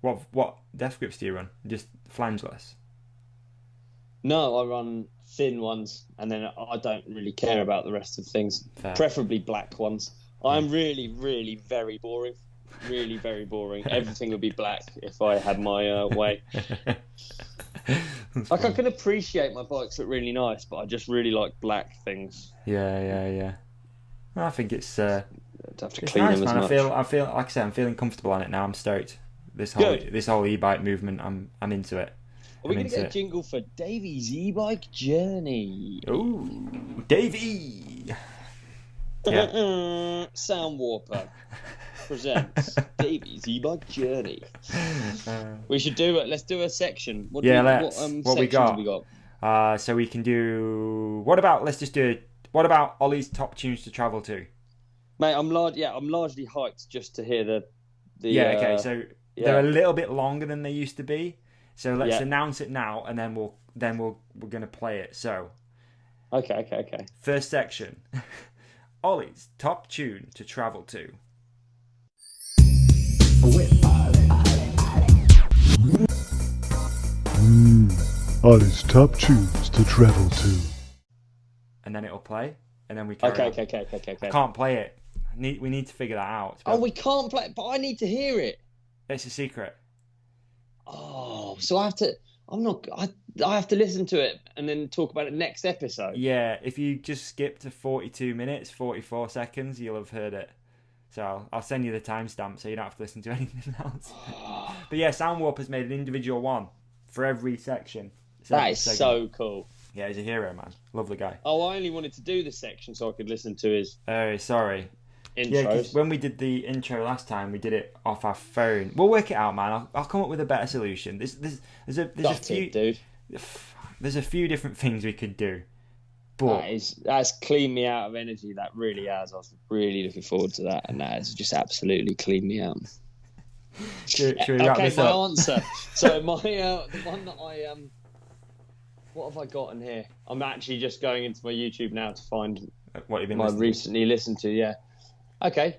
What depth grips do you run? Just flangeless? No, I run thin ones, and then I don't really care about the rest of things. Fair. Preferably black ones. I'm really, really very boring. Really very boring. Everything would be black if I had my way. Like, I can appreciate my bikes look really nice, but I just really like black things. Yeah. I think it's I'd have to it's clean nice, them man. as much. I feel like I say, I'm feeling comfortable on it now. I'm stoked. This whole e-bike movement, I'm into it. Are we going to get a jingle for Davy's e-bike journey? Ooh, Davy. Yeah. Sound Warper presents Davy's e-bike journey. We should do it. Let's do a section. What we got? So we can do. What about? Let's just do. What about Ollie's top tunes to travel to? Mate, I'm largely hyped just to hear the. Okay. So they're a little bit longer than they used to be. So let's announce it now, and then we're gonna play it. So. Okay. First section. Ollie's top tune to travel to. Ollie's top tunes to travel to. And then it'll play, and then we carry on. Okay. I can't play it. We need to figure that out. Oh, we can't play it, but I need to hear it. It's a secret. Oh, so I have to. I have to listen to it and then talk about it next episode. Yeah, if you just skip to 42 minutes, 44 seconds, you'll have heard it. So I'll send you the timestamp so you don't have to listen to anything else. But yeah, Sound Warper's made an individual one for every section. That is so cool. Yeah, he's a hero, man. Lovely guy. Oh, I only wanted to do this section so I could listen to his sorry. intros. Yeah, 'cause when we did the intro last time, we did it off our phone. We'll work it out, man. I'll come up with a better solution. There's a few, dude. There's a few different things we could do. But That's cleaned me out of energy. That really has. I was really looking forward to that, and that has just absolutely cleaned me out. Should we wrap this up? My answer. So my the one that I what have I got in here? I'm actually just going into my YouTube now to find what you've been my listening recently listened to. Yeah. Okay.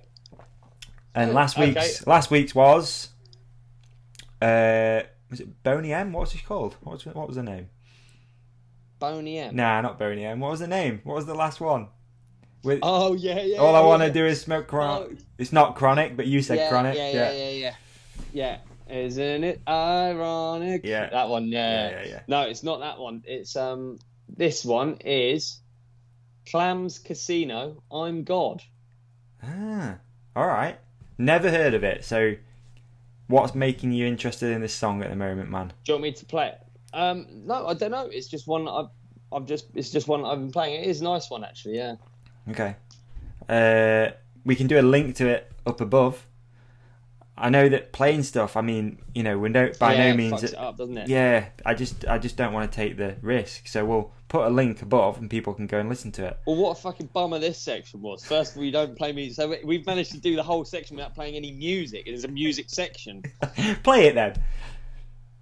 And last week's was it Boney M? What was he called? What was the name? Boney M. Nah, not Boney M. What was the name? What was the last one? All I want to do is smoke chronic. Oh. It's not chronic, but you said chronic. Yeah. Isn't it ironic? Yeah. That one. Yeah. No, it's not that one. It's this one is Clams Casino. I'm God. Ah, all right. Never heard of it. So, what's making you interested in this song at the moment, man? Do you want me to play it? No, I don't know. It's just one that it's just one that I've been playing. It is a nice one, actually. Yeah. Okay. We can do a link to it up above. I know that playing stuff. I mean, we don't by no means. Fucks it up, doesn't it? Yeah. I just don't want to take the risk. So we'll put a link above, and people can go and listen to it. Well, what a fucking bummer this section was. First of all, you don't play music, so we've managed to do the whole section without playing any music. There's a music section. Play it then.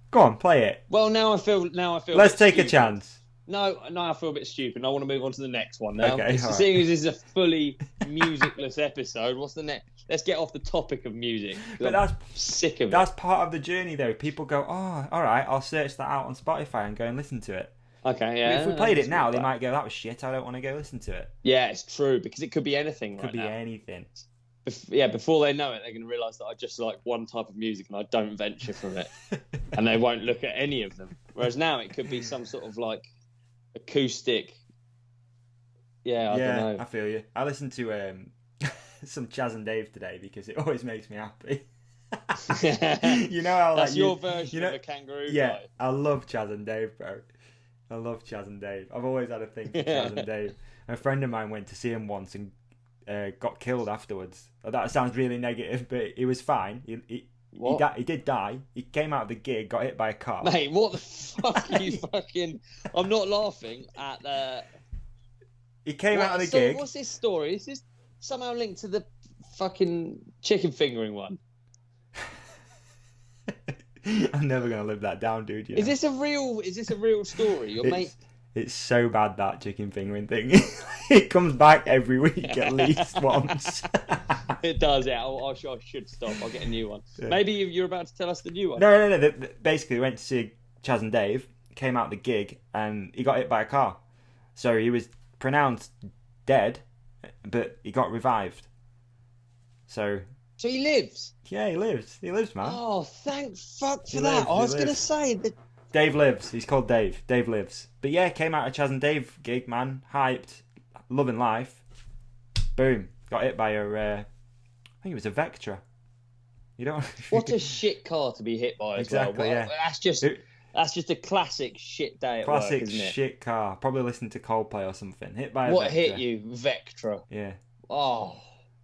Go on, play it. Well, now I feel. Let's take a chance. No, I feel a bit stupid. I want to move on to the next one now. Okay, seeing as this is a fully musicless episode, what's the next? Let's get off the topic of music. But I'm sick of it. That's part of the journey, though. People go, oh, all right, I'll search that out on Spotify and go and listen to it. Okay, yeah. If we played it now, they might go, that was shit. I don't want to go listen to it. Yeah, it's true, because it could be anything. Could be anything. Before they know it, they're going to realise that I just like one type of music and I don't venture from it. And they won't look at any of them. Whereas now it could be some sort of like acoustic. I don't know. I feel you. I listened to some Chaz and Dave today because it always makes me happy. You know how that's your version of a kangaroo guy. I love Chaz and Dave, bro. I love Chaz and Dave. I've always had a thing for Chaz and Dave. A friend of mine went to see him once and got killed afterwards. That sounds really negative, but he was fine. He did die. He came out of the gig, got hit by a car. Mate, what the fuck are you fucking... I'm not laughing at the... He came out of the gig. What's this story? Is this somehow linked to the fucking chicken fingering one? I'm never gonna live that down, dude. Is this a real story? Your mate... It's so bad, that chicken fingering thing. It comes back every week at least once. It does, yeah. I should stop. I'll get a new one. Yeah. Maybe you're about to tell us the new one. No. Basically, we went to see Chaz and Dave, came out the gig, and he got hit by a car. So he was pronounced dead, but he got revived. So he lives? Yeah, he lives. He lives, man. Oh, thank fuck for He that. lives, I he was going to lives. say that. Dave lives. He's called Dave. Dave lives. But yeah, came out a Chaz and Dave gig, man. Hyped. Loving life. Boom. Got hit by a, I think it was a Vectra. You don't... What a shit car to be hit by as Exactly, well. yeah. That's just a classic shit day at Classic work, isn't it? shit car. Probably listening to Coldplay or something. Hit by a What Vectra. hit you? Vectra. Yeah. Oh.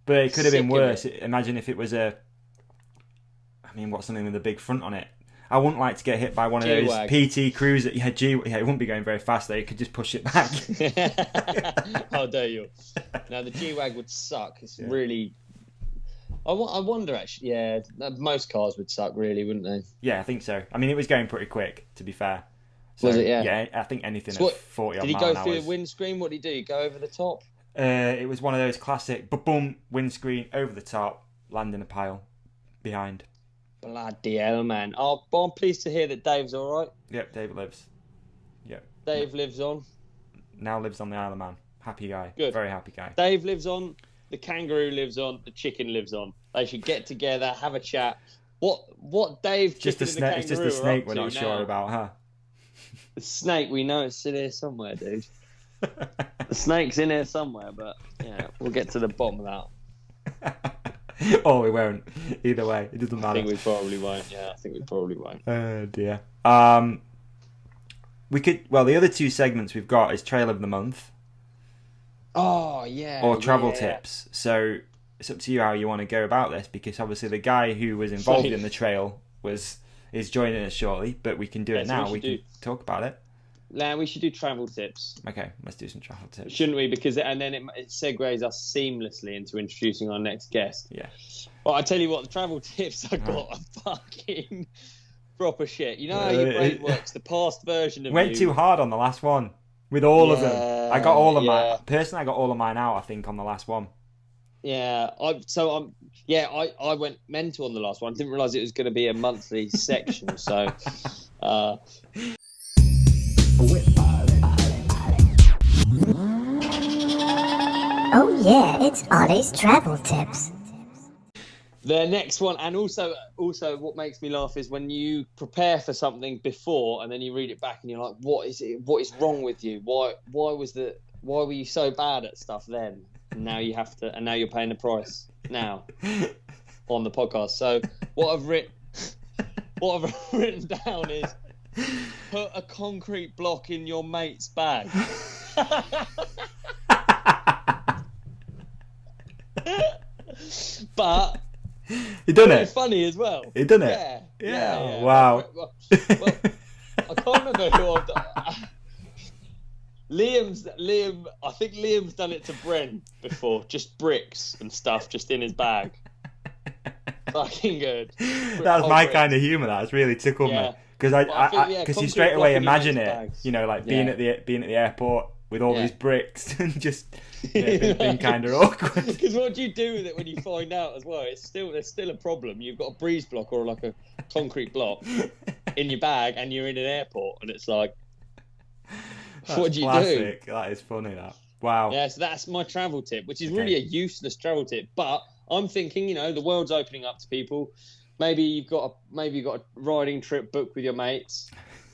But it could have been Sick of worse. it. Imagine if it was a... I mean, what's something with a big front on it? I wouldn't like to get hit by one of those G-Wag. PT Cruiser. Yeah, it wouldn't be going very fast though. You could just push it back. How dare you? No, the G-Wag would suck. It's really... I wonder, actually. Yeah, most cars would suck, really, wouldn't they? Yeah, I think so. I mean, it was going pretty quick, to be fair. So, Was it, yeah? Yeah, I think anything So at 40 Did on he mile go an hour through is- the windscreen? What did he do? He go over the top? It was one of those classic boom windscreen over the top, land in a pile behind. Bloody hell, man. Oh, but I'm pleased to hear that Dave's all right. Yep, Dave lives. Yep. Dave lives on. Now lives on the Isle of Man. Happy guy. Good. Very happy guy. Dave lives on. The kangaroo lives on. The chicken lives on. They should get together, have a chat. What Dave? Just a Chicken and snake. It's just kangaroo a are snake up we're to not now. sure about, huh? The snake, we know it's still here somewhere, dude. The snake's in here somewhere, but yeah, we'll get to the bottom of that. Oh, we won't. Either way, it doesn't I matter. think we probably won't. Yeah, I think we probably won't. Oh dear. We could. Well, the other two segments we've got is Trail of the Month Oh yeah. or Travel yeah. Tips. So it's up to you how you want to go about this, because obviously the guy who was involved Right. in the trail is joining us shortly, but we can do Yeah, it so now. we We should can talk about it. Now we should do travel tips, Okay, let's do some travel tips. shouldn't we? Because and then it segues us seamlessly into introducing our next guest. Yeah. Well, I tell you what, the travel tips I got are fucking proper shit. You know how your brain works. The past version of Went you. too hard on the last one with all of them. I got all of Yeah. I got all of mine out, I think, on the last one. Yeah, I went mental on the last one. I didn't realise it was going to be a monthly section. So, Oh yeah, it's Olly's Travel Tips. the next one, and also what makes me laugh is when you prepare for something before and then you read it back and you're like, what is it? What is wrong with you? Why were you so bad at stuff then? And now you have to, and now you're paying the price now on the podcast. So what I've written down is put a concrete block in your mate's bag. But You done very it? funny as well. You done it? Yeah. Yeah. Wow. Well, I can't remember who I've done. Liam. I think Liam's done it to Bren before. Just bricks and stuff, just in his bag. Fucking good. That's my kind of humour. That's really tickled Yeah. me, because But I think, because you concrete straight away block in your imagine mate's it. bags. You know, like Yeah. being at the airport with all Yeah. these bricks and just being kind of awkward. Because what do you do with it when you find out as well? There's still a problem. You've got a breeze block or like a concrete block in your bag, and you're in an airport, and it's like, what do you do? Classic. That is funny. That. Wow. Yeah, so that's my travel tip, which is really a useless travel tip. But I'm thinking, the world's opening up to people. Maybe you've got a riding trip booked with your mates.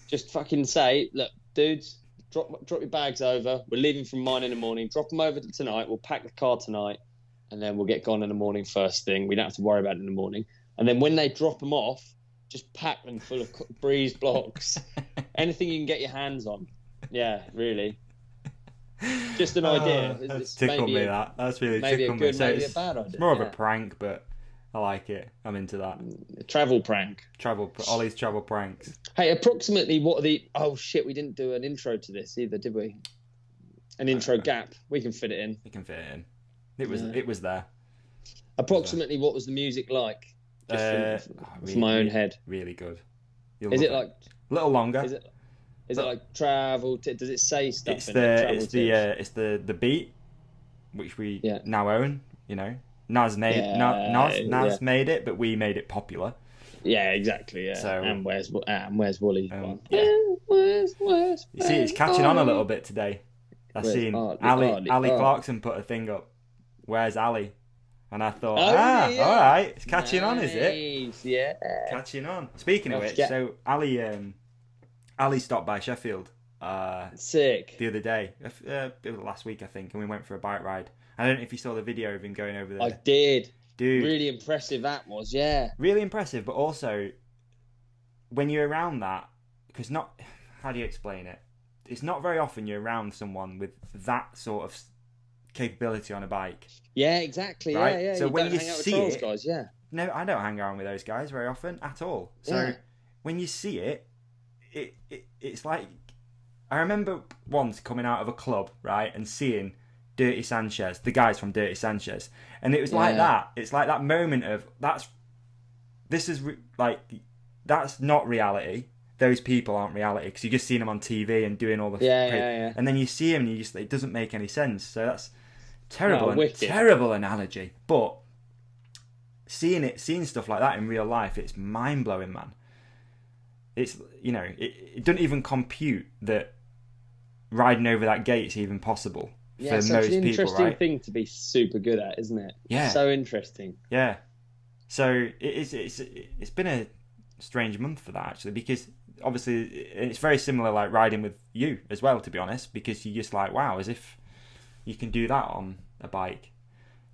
Just fucking say, look, dudes, drop your bags over. We're leaving from mine in the morning. Drop them over tonight. We'll pack the car tonight, and then we'll get gone in the morning first thing. We don't have to worry about it in the morning. And then when they drop them off, just pack them full of breeze blocks. Anything you can get your hands on. Yeah, really. Just an idea. That's tickled me. That's really maybe a tickled good, me. So maybe a it's bad idea. it's more of a yeah. prank, but I like it. I'm into that. A travel prank. Ollie's travel pranks. Hey, approximately what are the... Oh, shit, we didn't do an intro to this either, did we? An intro gap. We can fit it in. You can fit it in. It was there. Approximately what was the music like? Just Really- from my own head. Really good. Is it like... a little longer? Is it like travel... Does it say stuff It's in it? Travel it's tips? the beat, which we Yeah. now own. You know, Naz made Naz made it, but we made it popular. Yeah, exactly. Yeah. So- and where's Woolly's one? yeah. Where's You see, it's catching on a little bit today. I've Where's seen Ollie? Ali Ollie? Oh. Clarkson put a thing up. Where's Ali? And I thought, Oh, yeah. all right, it's catching on, is it? Nice, yeah. Catching on. Speaking of which, so Ali stopped by Sheffield Sick. the other day, last week I think, and we went for a bike ride. I don't know if you saw the video of him going over there. I did. Dude, Really impressive that was, yeah. really impressive, but also when you're around that, because how do you explain it? It's not very often you're around someone with that sort of capability on a bike. Yeah, exactly. Right? Yeah. So you when don't you hang out with see trolls it- guys, yeah. No, I don't hang around with those guys very often at all. So Yeah. when you see it, it's like, I remember once coming out of a club, right, and seeing Dirty Sanchez, the guys from Dirty Sanchez, and it was like Yeah. that. It's like that moment of that's not reality. Those people aren't reality because you just seen them on TV and doing all the Yeah. and then you see them and it doesn't make any sense. So that's terrible, wicked. terrible analogy. But seeing stuff like that in real life, it's mind blowing, man. It's it doesn't even compute that riding over that gate's even possible Yeah, for such most an people, interesting right? thing to be super good at, isn't it? Yeah. So interesting. Yeah. So it's been a strange month for that actually, because obviously it's very similar like riding with you as well, to be honest, because you're just like, wow, as if you can do that on a bike.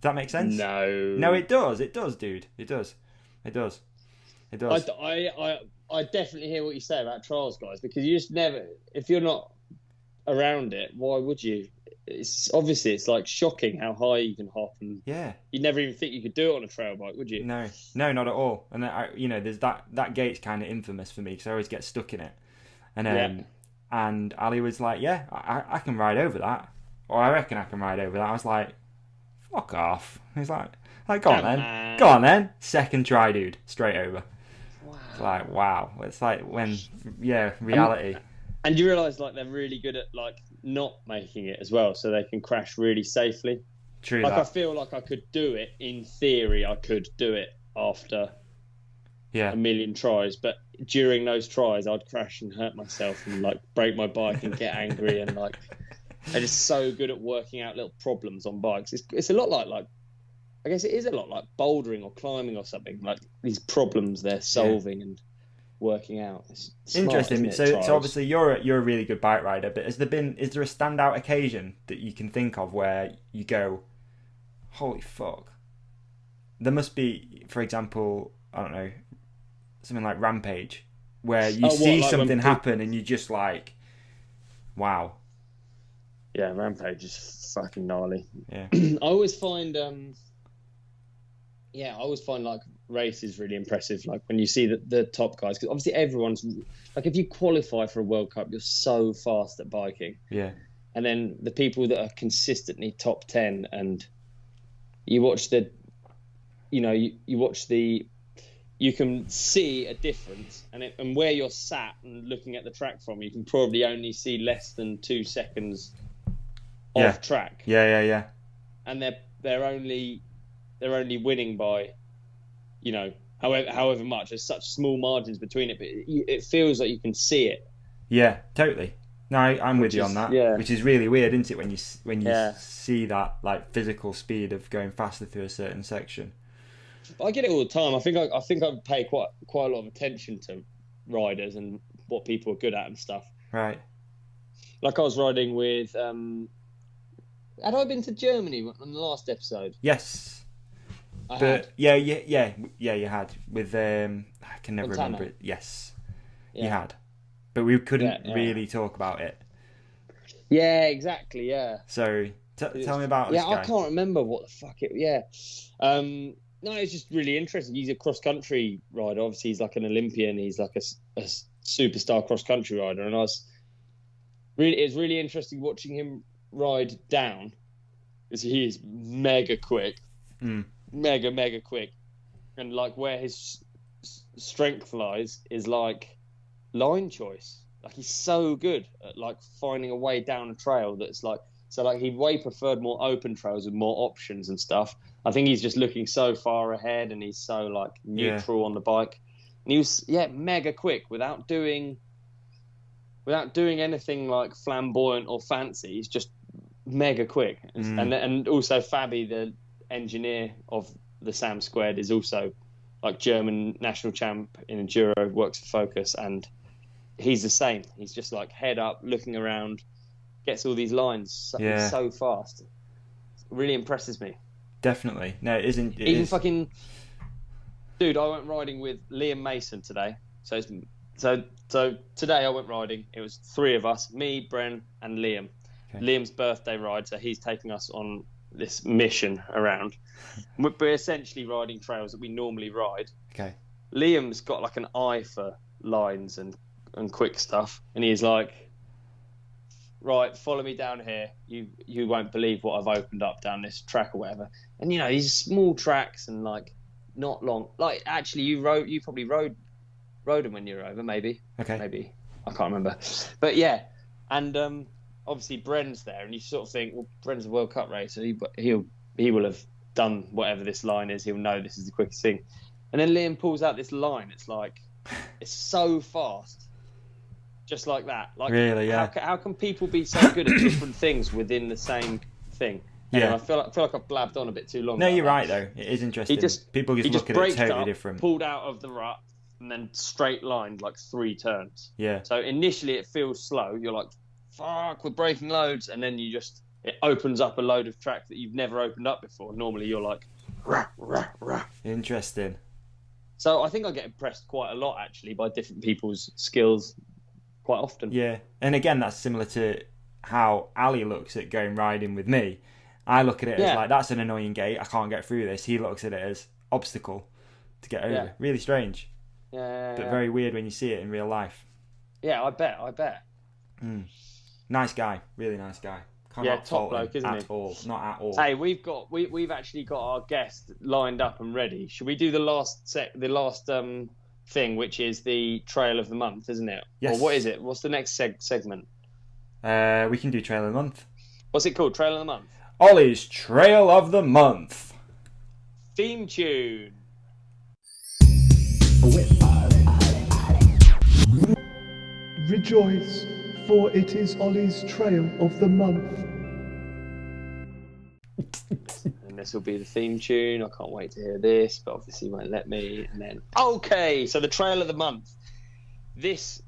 Does that make sense? No, it does, dude. It does. I definitely hear what you say about trials, guys, because you just never, if you're not around it, why would you? It's like shocking how high you can hop, and Yeah. you'd never even think you could do it on a trail bike, would you? No, not at all. And there's that gate's kind of infamous for me because I always get stuck in it. And and Ali was like, yeah, I can ride over that, or I reckon I can ride over that. I was like, fuck off. He's like, go on then. Second try, dude, straight over. Wow. It's like, wow. It's like when, reality. And you realise like they're really good at like not making it as well, so they can crash really safely. True. Like that. I feel like I could do it in theory. I could do it after Yeah. a million tries, but during those tries, I'd crash and hurt myself and like break my bike and get angry and like they're just so good at working out little problems on bikes. It's a lot like I guess it is a lot like bouldering or climbing or something, like these problems they're solving and working out. It's smart, Interesting. isn't it, So obviously you're a really good bike rider, but is there a standout occasion that you can think of where you go, holy fuck? There must be, for example, I don't know, something like Rampage, where you see something happen and you're just like, wow. Yeah, Rampage is fucking gnarly. Yeah. I always find like races really impressive, like when you see the top guys, because obviously everyone's like, if you qualify for a World Cup, you're so fast at biking, Yeah. and then the people that are consistently top 10, and you watch you can see a difference, and where you're sat and looking at the track from, you can probably only see less than 2 seconds off track. Yeah. And they're only winning by, however much. There's such small margins between it, but it feels like you can see it. Yeah, totally. No, I'm with you on that. Yeah. Which is really weird, isn't it? When you see that like physical speed of going faster through a certain section. I get it all the time. I think I pay quite a lot of attention to riders and what people are good at and stuff. Right. Like I was riding with. Had I been to Germany on the last episode? Yes. I But had. yeah, you had with I can never Montana. remember it. Yes, Yeah. you had, but we couldn't really talk about it. Yeah, exactly. Yeah. So tell me about this guy. I can't remember what the fuck it. Yeah. No, it's just really interesting. He's a cross country rider. Obviously, he's like an Olympian. He's like a superstar cross country rider, and it's really interesting watching him ride down, because he is mega quick, mega quick, and like where his strength lies is like line choice. Like he's so good at like finding a way down a trail that's like So like he way preferred more open trails with more options and stuff. I think he's just looking so far ahead and he's so like neutral on the bike. And he was mega quick without doing anything like flamboyant or fancy. He's just mega quick. And also Fabi, the engineer of the SAM², is also like German national champ in enduro, works for Focus, and he's the same. He's just like head up, looking around, gets all these lines so fast. It really impresses me. Definitely. No, it isn't. Fucking dude, I went riding with Liam Mason today. So today I went riding. It was 3 of us, me, Bren, and Liam. Okay. Liam's birthday ride, so he's taking us on this mission around. We're essentially riding trails that we normally ride. Okay. Liam's got like an eye for lines and quick stuff, and he's like, right, follow me down here. You won't believe what I've opened up down this track or whatever. And these small tracks and like not long. Like actually, you probably rode them when you were over, maybe. Okay. Maybe I can't remember, but yeah, and obviously Bren's there, and you sort of think, well, Bren's a World Cup racer. He will have done whatever this line is. He'll know this is the quickest thing. And then Liam pulls out this line. It's like, it's so fast, just like that. Like, really, yeah. How can people be so good at different things within the same thing? Yeah, I feel like I've blabbed on a bit too long. No, you're right though. It is interesting. People just look at it totally different. Pulled out of the rut, and then straight lined like 3 turns. Yeah. So initially it feels slow. You're like, fuck, we're breaking loads, and then it opens up a load of track that you've never opened up before. Normally you're like, rah, rah, rah. Interesting. So I think I get impressed quite a lot actually by different people's skills quite often. Yeah, and again that's similar to how Ali looks at going riding with me. I look at it as like, that's an annoying gate, I can't get through this. He looks at it as obstacle to get over. Really strange. Yeah. But very weird when you see it in real life. Yeah, I bet. Nice guy, really nice guy. Top bloke, isn't he? At all, not at all. Hey, we've actually got our guest lined up and ready. Should we do the last thing, which is the trail of the month, isn't it? Yes. Or what is it? What's the next segment? We can do trail of the month. What's it called? Trail of the month. Olly's trail of the month. Theme tune. Rejoice, for it is Olly's trail of the month. And this will be the theme tune. I can't wait to hear this, but obviously you won't let me. And then, okay, so the trail of the month. This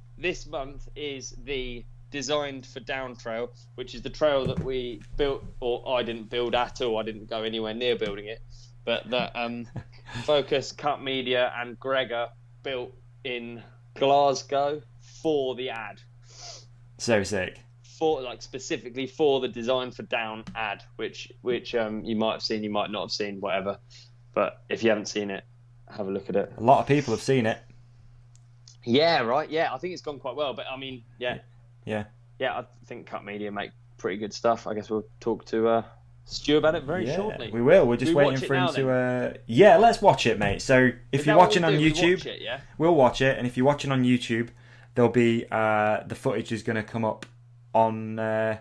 month is the Designed for Down trail, which is the trail that we built, or I didn't build at all. I didn't go anywhere near building it, but that Focus, Cut Media, and Gregor built in Glasgow for the ad. So sick. Specifically for the Design for Down ad, which you might have seen, you might not have seen, whatever. But if you haven't seen it, have a look at it. A lot of people have seen it. Yeah, right. Yeah, I think it's gone quite well. But I mean, yeah. I think Cut Media make pretty good stuff. I guess we'll talk to Stu about it very shortly. We will. We're just waiting for him to. Yeah, let's watch it, mate. So if you're watching on YouTube, we'll watch it. And if you're watching on YouTube, there'll be the footage is going to come up on the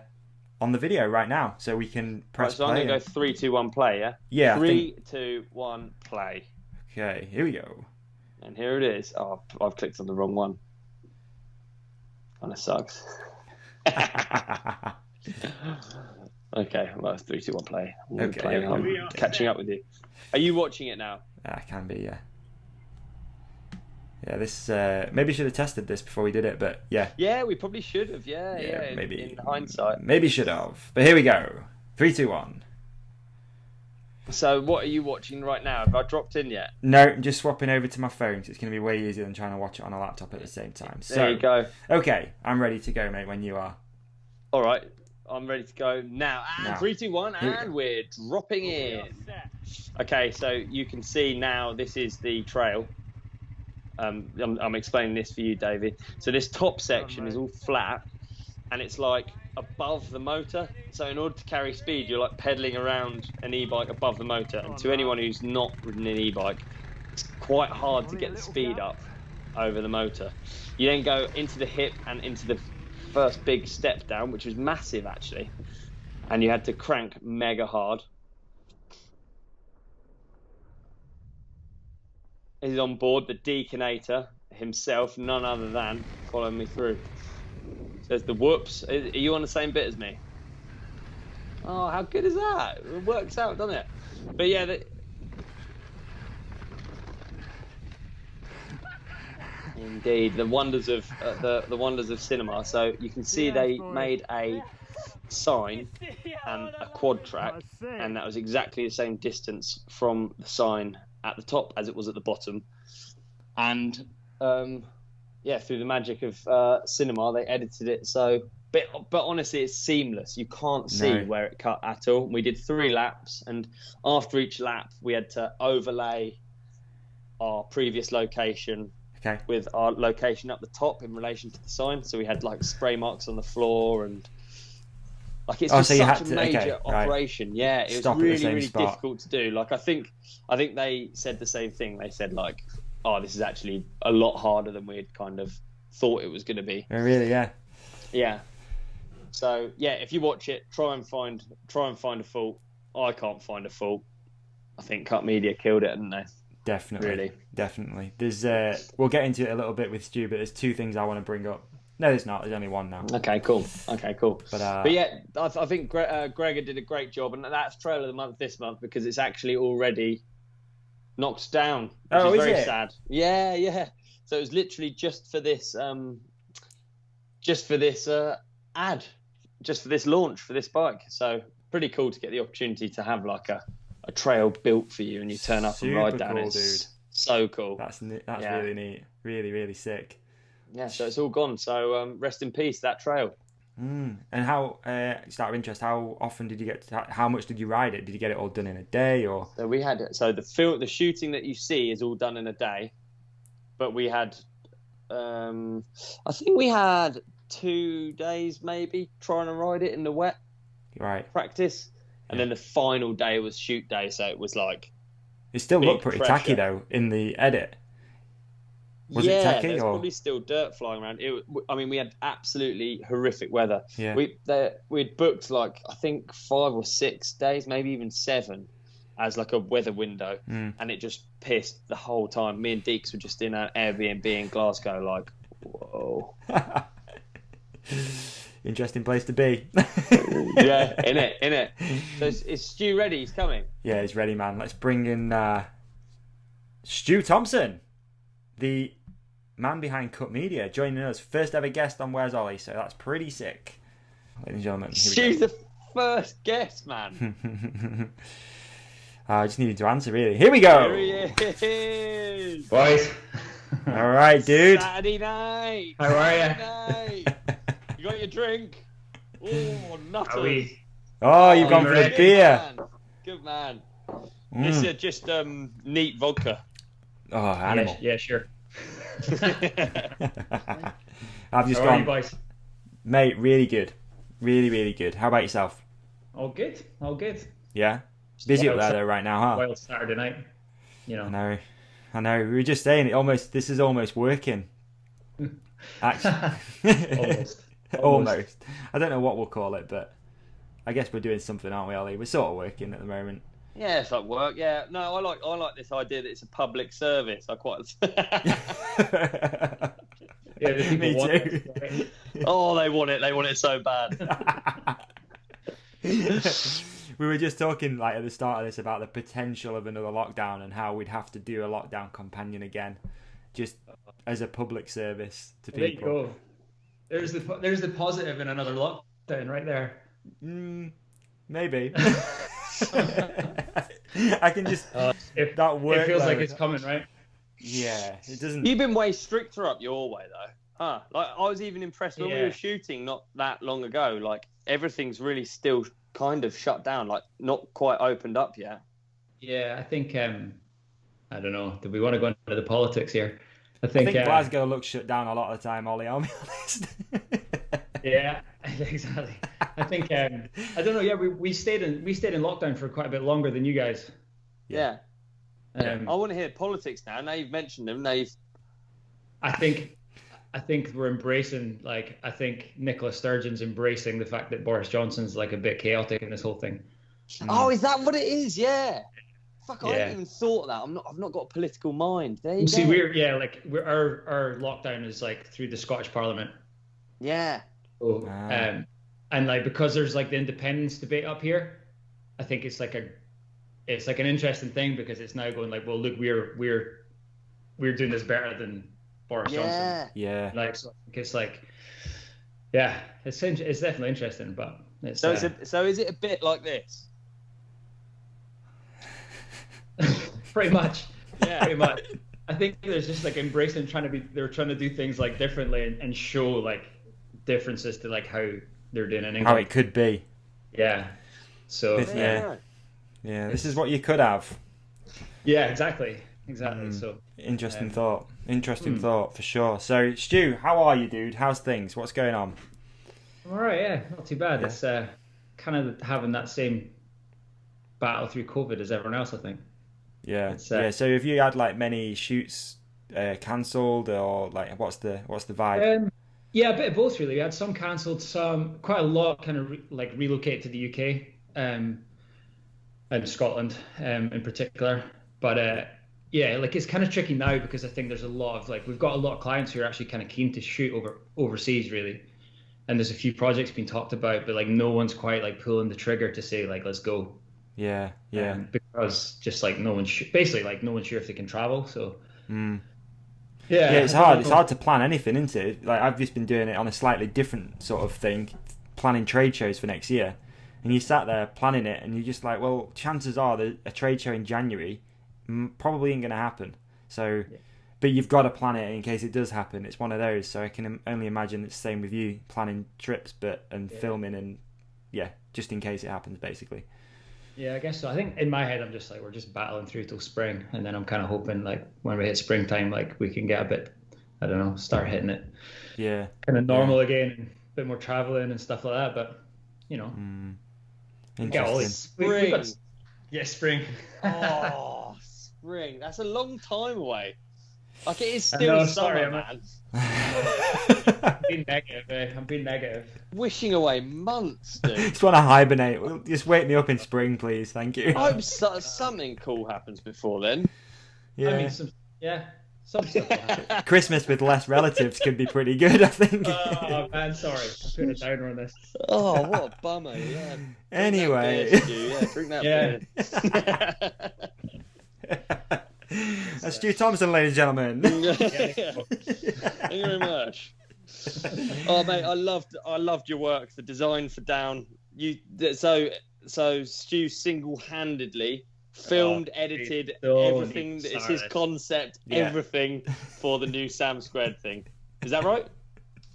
video right now, so we can press play. So I'm going to go 3, 2, 1, play. Yeah. Yeah. 3, 2, 1, play. Okay. Here we go. And here it is. Oh, I've clicked on the wrong one. Kind of sucks. Okay, well, 3, 2, 1, play. Okay, I'm catching up with you. Are you watching it now? I can be, yeah. Yeah, this maybe should have tested this before we did it, but yeah. Yeah, we probably should have. Yeah. Maybe in hindsight. Maybe should have. But here we go. 3, 2, 1. So, what are you watching right now? Have I dropped in yet? No, I'm just swapping over to my phone, so it's going to be way easier than trying to watch it on a laptop at the same time. There you go. Okay, I'm ready to go, mate, when you are. All right, I'm ready to go now. And 3, 2, 1, and we're dropping in. Okay, so you can see now this is the trail. I'm explaining this for you, David. So this top section is all flat, and it's like above the motor. So in order to carry speed, you're like pedaling around an e-bike above the motor. And to anyone who's not ridden an e-bike, it's quite hard to get the speed up over the motor. You then go into the hip and into the first big step down, which was massive actually. and you had to crank mega hard. He's on board, the deaconator himself, none other than, follow me through. Says the whoops. Are you on the same bit as me? Oh, how good is that? It works out, doesn't it? But yeah, indeed, the wonders of the wonders of cinema. So you can see they made a sign and a quad track, and that was exactly the same distance from the sign at the top as it was at the bottom. And yeah, through the magic of cinema, they edited it so. But honestly, it's seamless. You can't see where it cut at all. We did 3 laps, and after each lap, we had to overlay our previous location with our location up the top in relation to the sign. So we had like spray marks on the floor, and like it's just such a major operation. Right. Yeah, it was really difficult to do. Like I think they said the same thing. They said like, oh, this is actually a lot harder than we had kind of thought it was going to be. Oh, really? Yeah. Yeah. So yeah, if you watch it, try and find a fault. I can't find a fault. I think Cut Media killed it, didn't they? Definitely. There's we'll get into it a little bit with Stu, but there's 2 things I want to bring up. No, there's not. There's only one now. Okay, cool. But yeah, I think Gregor did a great job, and that's Trail of the Month this month because it's actually already knocked down, which is very sad. Yeah. So it was literally just for this ad. Just for this launch for this bike. So pretty cool to get the opportunity to have like a trail built for you, and you turn up and ride down it. Dude. So cool. That's really neat. Really sick. Yeah, so it's all gone. So rest in peace, that trail. And how, just out of interest, how often did you how much did you ride it? Did you get it all done in a day, or? So we had the shooting that you see is all done in a day, but we had, I think we had 2 days maybe trying to ride it in the wet practice, and then the final day was shoot day, so it was like it still looked pretty tacky though in the edit. Was it tacky, there's or probably still dirt flying around. We had absolutely horrific weather. We'd booked like I think 5 or 6 days, maybe even 7 as like a weather window, and it just pissed the whole time. Me and Deeks were just in an Airbnb in Glasgow like, whoa. Interesting place to be. Yeah, in it. So is Stu ready? He's coming. Yeah, he's ready, man. Let's bring in Stu Thomson, the man behind Cut Media, joining us. First ever guest on Where's Ollie, so that's pretty sick. Ladies and gentlemen, Stu's the first guest, man. I just needed to answer, really. Here we go. Here he is. Boys. All right, dude. Saturday night. How are you? You got your drink? Oh, nutters. Oh, you've gone for the beer. Good man. This is just neat vodka. Oh, animal. Yeah, sure. I've just gone, boys? Mate, really good. Really good. How about yourself? All good. Yeah? Busy up there though right now, huh? Wild Saturday night. You know. I know. We were just saying this is almost working. Actually. Almost. I don't know what we'll call it, but I guess we're doing something, aren't we, Ollie? We're sort of working at the moment. Yeah, it's like work. Yeah, no, I like this idea that it's a public service. I quite. Yeah, the people Me want too. it, right? Oh, they want it. They want it so bad. We were just talking like at the start of this about the potential of another lockdown and how we'd have to do a lockdown companion again, just as a public service to people. There you go. There's the positive in another lockdown right there. Maybe. I can just If that work. It feels like it's coming, right? Yeah, it doesn't. You've been way stricter up your way though, huh? Like I was even impressed when we were shooting not that long ago. Like everything's really still kind of shut down, like not quite opened up yet. Yeah, I think I don't know. Do we want to go into the politics here? I think Glasgow looks shut down a lot of the time, Ollie. I'll be honest. Yeah, exactly. I think I don't know. Yeah, we stayed in lockdown for quite a bit longer than you guys. Yeah. I want to hear politics now. Now you've mentioned them. I think I think we're embracing, like, I think Nicola Sturgeon's embracing the fact that Boris Johnson's like a bit chaotic in this whole thing. Oh, is that what it is? Yeah. Fuck, I Yeah. hadn't even thought of that. I've not got a political mind. There you See, go. our lockdown is like through the Scottish Parliament. Yeah. So, and like because there's like the independence debate up here, I think it's like an interesting thing because it's now going like, well, look, we're doing this better than Boris Johnson. Yeah. Like, so I think it's like, yeah, it's definitely interesting, but it's So is it a bit like this? pretty much. Yeah. Pretty much. I think there's just like embracing they're trying to do things like differently and show like differences to like how they're doing in England. How it could be. Yeah. So Yeah. This is what you could have. yeah, exactly. So Interesting thought for sure. So Stu, how are you, dude? How's things? What's going on? I'm all right. Yeah, not too bad. Yeah. It's kind of having that same battle through COVID as everyone else, I think. Yeah. So have you had like many shoots cancelled, or like what's the vibe? Yeah, a bit of both really. We had some cancelled, some quite a lot kind of relocate to the UK and Scotland in particular. But yeah, like it's kind of tricky now because I think there's a lot of we've got a lot of clients who are actually kind of keen to shoot overseas really, and there's a few projects being talked about, but like no one's quite like pulling the trigger to say like let's go. Yeah. Because just like no one's sure if they can travel. So Yeah, yeah, it's hard. It's hard to plan anything, isn't it? Like I've just been doing it on a slightly different sort of thing, planning trade shows for next year. And you sat there planning it, and you're just like, well, chances are that a trade show in January probably ain't going to happen. So, but you've got to plan it in case it does happen. It's one of those. So I can only imagine it's the same with you planning trips, and filming, and just in case it happens, basically. Yeah, I guess so. I think in my head, I'm just like, we're just battling through till spring. And then I'm kind of hoping like when we hit springtime, like we can get a bit, I don't know, start hitting it. Yeah. Kind of normal again, and a bit more traveling and stuff like that. But, you know. Interesting. Spring. Oh, spring. That's a long time away. Like it is still know, summer, sorry, man. I'm being negative. I'm being negative. Wishing away months, dude. Just want to hibernate. Just wake me up in spring, please. Thank you. I hope something cool happens before then. Yeah. I mean, some stuff will happen. Christmas with less relatives could be pretty good, I think. Oh, man, sorry. I'm putting a downer on this. Oh, what a bummer. Yeah. Anyway. Drink that beer. That's Stu Thomson, ladies and gentlemen. Thank you very much. Oh, mate, I loved your work. The design for Down. So Stu single-handedly filmed, edited everything. It's his concept, everything for the new SAM² thing. Is that right?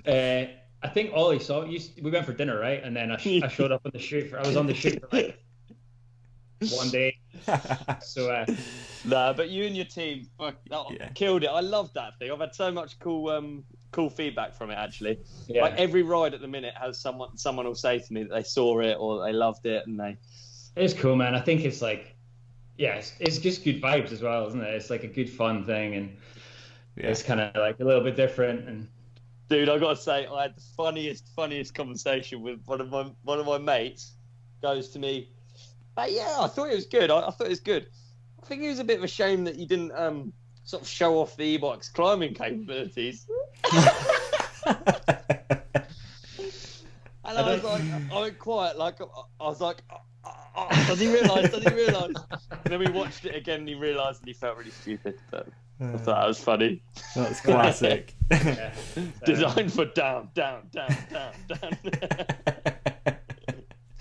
I think Ollie saw it. We went for dinner, right? And then I showed up on the shoot. I was on the shoot for like one day. So nah, but you and your team killed it. I loved that thing. I've had so much cool feedback from it actually. Yeah. Like every ride at the minute has someone will say to me that they saw it or they loved it, and it's cool, man. I think it's like it's just good vibes as well, isn't it? It's like a good fun thing, and it's kind of like a little bit different. And dude, I gotta say, I had the funniest conversation with one of my mates. Goes to me, yeah, I thought it was good. I thought it was good. I think it was a bit of a shame that you didn't sort of show off the e-bike's climbing capabilities. And I was like, I went quiet, like I was like, does he realise? And then we watched it again, and he realised, and he felt really stupid. But I thought that was funny. That's classic. Designed for down.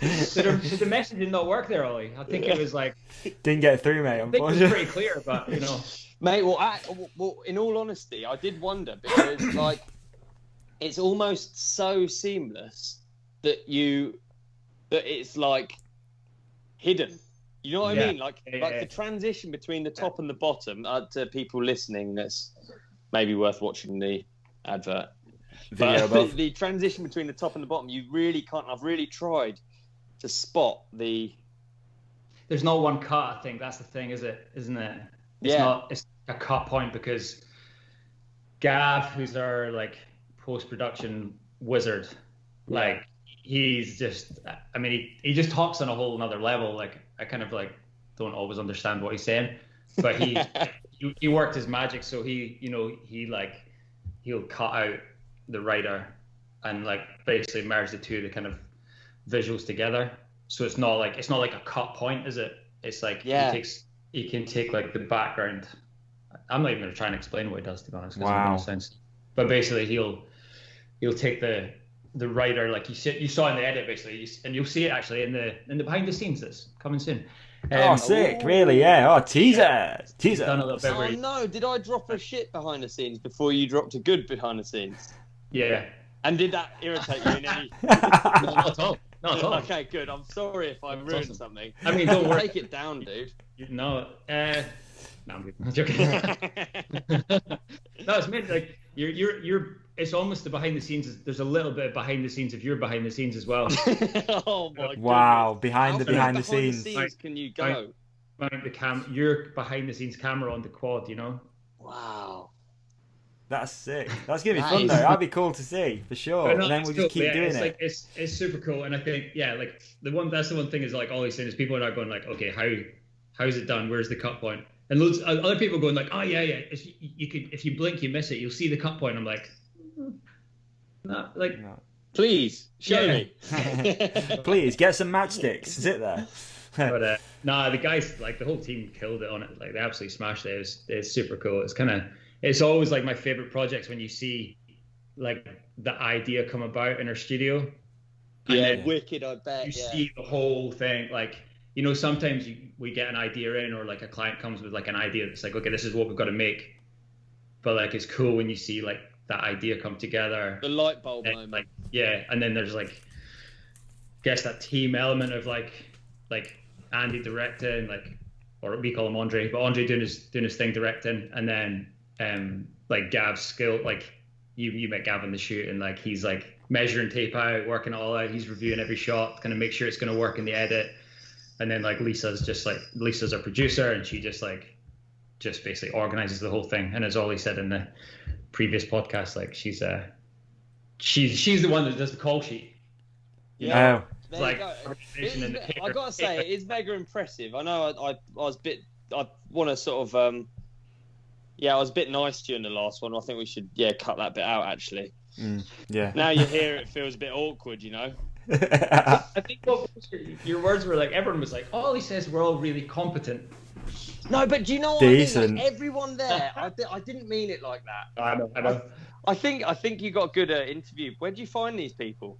So the message did not work there, Ollie. I think it was like didn't get through, mate. I think it was pretty clear, but you know, mate. Well, in all honesty, I did wonder because like it's almost so seamless that it's like hidden. You know what I mean? Like the transition between the top and the bottom. To people listening, that's maybe worth watching the advert. But the transition between the top and the bottom, you really can't. I've really tried to spot the. There's no one cut. I think that's the thing, isn't it? It's a cut point because Gav, who's our like post-production wizard. Like, he's just, I mean, he just talks on a whole another level. Like, I kind of like don't always understand what he's saying, but he worked his magic. So he'll cut out the writer and like basically merge the two, the kind of visuals together. So it's not like a cut point, is it? It's like he can take like the background. I'm not even going to try and explain what he does, to be honest. Wow. No sense. But basically, he'll take the writer, like you saw in the edit, basically, and you'll see it actually in the behind the scenes that's coming soon. Sick! Really? Yeah. Oh, teaser. Done a little bit where no! Did I drop a shit behind the scenes before you dropped a good behind the scenes? Yeah. And did that irritate you in any? Not at all. Not at all. Okay, good. I'm sorry if I ruined something. I mean, don't worry. Take it down, dude. No. No, I'm good. I'm joking. No, it's meant like you're. It's almost the behind the scenes. There's a little bit of behind the scenes of your behind the scenes as well. Oh my god! Wow, behind How the behind scenes. the scenes can you go? Your behind the scenes camera on the quad, you know. Wow. That's sick. That's gonna be fun though. That'd be cool to see for sure. And then we'll just keep doing it. Like, it's super cool, and I think like that's the one thing is like all he's saying is people are not going like, okay, how's it done? Where's the cut point? And loads other people going like, oh yeah, if you blink you miss it, you'll see the cut point. I'm like, no, like, No. Please show me. Please get some matchsticks. Sit there. But the guys, like the whole team killed it on it. Like they absolutely smashed it. It's super cool. It's always like my favorite projects when you see like the idea come about in our studio. Yeah, wicked. I bet. You see the whole thing. Like, you know, sometimes we get an idea in, or like a client comes with like an idea that's like, okay, this is what we've got to make. But like, it's cool when you see like that idea come together. The light bulb moment. Like, yeah, and then there's like, I guess that team element of like Andy directing, like, or we call him Andre, but Andre doing his thing directing, and then like Gav's skill, like you met Gav in the shoot, and like he's like measuring tape out, working it all out, he's reviewing every shot, kind of make sure it's going to work in the edit. And then like Lisa's our producer, and she just basically organizes the whole thing. And as Ollie said in the previous podcast, like she's the one that does the call sheet. Yeah. There like, you go. I gotta say, it is mega impressive. I know I was a bit. I want to sort of. I was a bit nice to you in the last one. I think we should cut that bit out actually. Yeah. Now you hear it, feels a bit awkward, you know. I think your words were like, everyone was like, all he says we're all really competent. No, but do you know what Decent. I mean? Like, everyone there, I didn't mean it like that. I know. I think you got good at interview. Where do you find these people?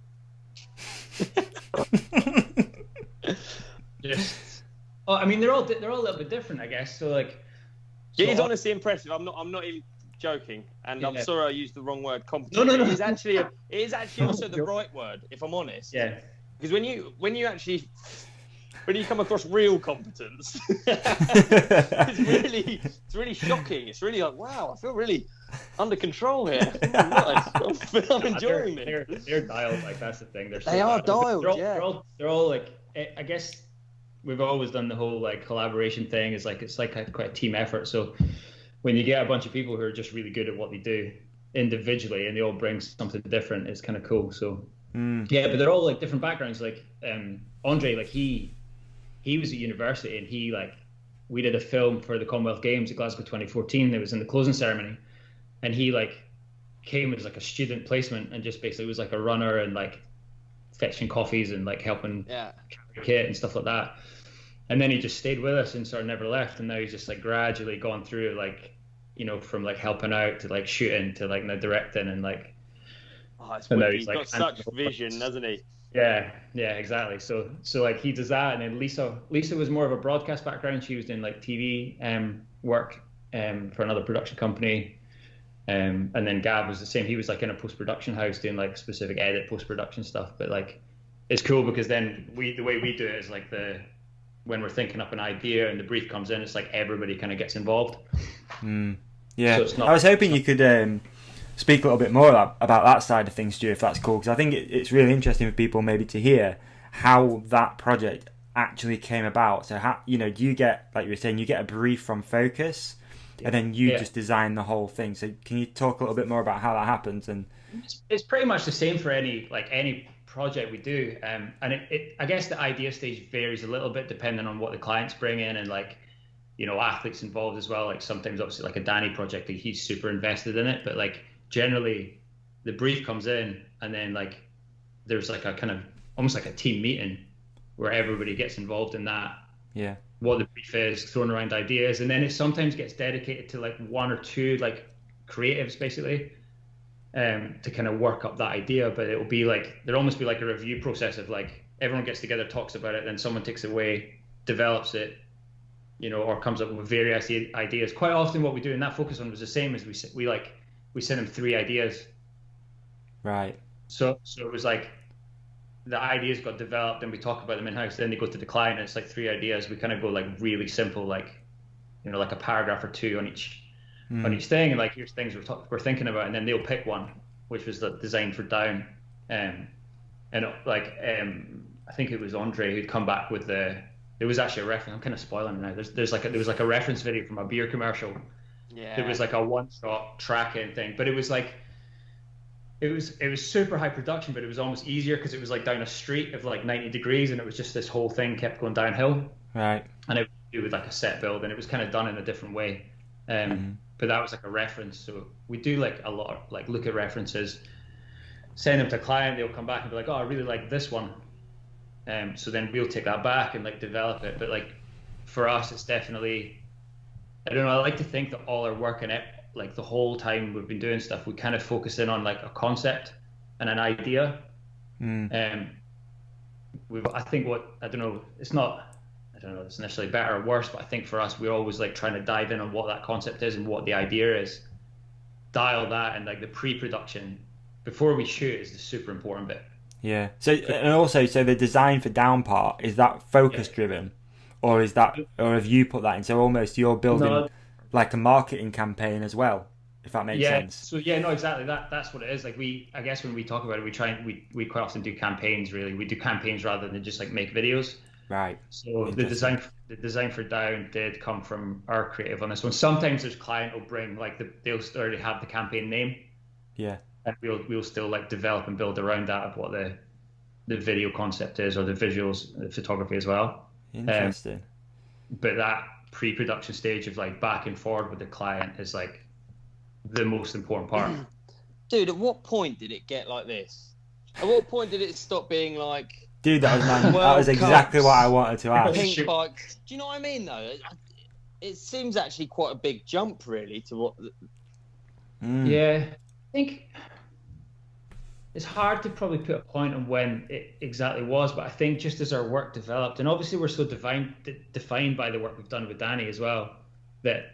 I mean, they're all a little bit different, I guess. So like, It is honestly impressive. I'm not even joking, and I'm sorry I used the wrong word. Competent. No. It is actually also the right word, if I'm honest. Yeah. Because when you come across real competence, it's really shocking. It's really like, wow, I feel really under control here. I'm enjoying it. They're dialed, like that's the thing. They are dialed. They're all like, I guess we've always done the whole like collaboration thing. It's like quite a team effort. So when you get a bunch of people who are just really good at what they do individually, and they all bring something different, it's kind of cool. So yeah, but they're all like different backgrounds. Like Andre, like he was at university, and we did a film for the Commonwealth Games at Glasgow 2014. It was in the closing ceremony, and he like came as like a student placement, and just basically was like a runner and like fetching coffees and like helping carry kit and stuff like that. And then he just stayed with us and sort of never left. And now he's just like gradually gone through, like, you know, from like helping out to like shooting to like now directing, and like. Oh, it's weird. He's got such vision, doesn't he? Yeah, exactly. So like he does that, and then Lisa was more of a broadcast background. She was doing like TV work for another production company, and then Gav was the same. He was like in a post-production house doing like specific edit post-production stuff. But like, it's cool because then the way we do it is like when we're thinking up an idea and the brief comes in, it's like everybody kind of gets involved. Yeah, so I was hoping you could speak a little bit more about that side of things, Stu, if that's cool, because I think it's really interesting for people maybe to hear how that project actually came about. So how, you know, do you get, like you were saying, you get a brief from Focus, and then you just design the whole thing. So can you talk a little bit more about how that happens? And it's pretty much the same for any project we do, and I guess the idea stage varies a little bit depending on what the clients bring in, and like, you know, athletes involved as well. Like sometimes obviously like a Danny project, like he's super invested in it, but like generally the brief comes in and then like there's like a kind of almost like a team meeting where everybody gets involved in that. Yeah. What the brief is, throwing around ideas, and then it sometimes gets dedicated to like one or two like creatives basically, to kind of work up that idea. But it'll be like there'll almost be like a review process of like everyone gets together, talks about it, then someone takes it away, develops it, you know, or comes up with various ideas. Quite often what we do in that focus one was the same as we sent them 3 ideas. Right. So it was like the ideas got developed and we talk about them in house. Then they go to the client and it's like 3 ideas. We kind of go like really simple, like, you know, like a paragraph or 2 on each thing, and like here's things we're thinking about, and then they'll pick one, which was the design for down, and like I think it was Andre who'd come back with there was actually a reference. I'm kind of spoiling it now. There was like a reference video from a beer commercial. Yeah. There was like a one-shot tracking thing, but it was like it was super high production, but it was almost easier because it was like down a street of like 90 degrees, and it was just this whole thing kept going downhill. Right. And it would do with like a set build, and it was kind of done in a different way. But that was like a reference. So we do like a lot of like look at references, send them to client. They'll come back and be like, oh, I really like this one. So then we'll take that back and like develop it. But like for us, it's definitely, I don't know. I like to think that all our work in it, like the whole time we've been doing stuff, we kind of focus in on like a concept and an idea. I think I don't know if it's necessarily better or worse, but I think for us, we're always like trying to dive in on what that concept is and what the idea is, dial that, and like the pre-production before we shoot is the super important bit. Yeah. So and also, so the design for down part, is that focus driven, or have you put that in? So almost you're building like a marketing campaign as well, if that makes sense. So no, exactly. That's what it is. Like I guess when we talk about it, we quite often do campaigns. Really, we do campaigns rather than just like make videos. Right. So the design for down did come from our creative on this one. Sometimes there's client will bring like they'll already have the campaign name. Yeah. And we'll still like develop and build around that of what the video concept is, or the visuals, the photography as well. Interesting. But that pre-production stage of like back and forward with the client is like the most important part. Dude, at what point did it get like this? At what point did it stop being like, dude, that was exactly what I wanted to ask. Pink bikes. Do you know what I mean though? It seems actually quite a big jump really to what Yeah, I think it's hard to probably put a point on when it exactly was, but I think just as our work developed, and obviously we're so defined by the work we've done with Danny as well, that,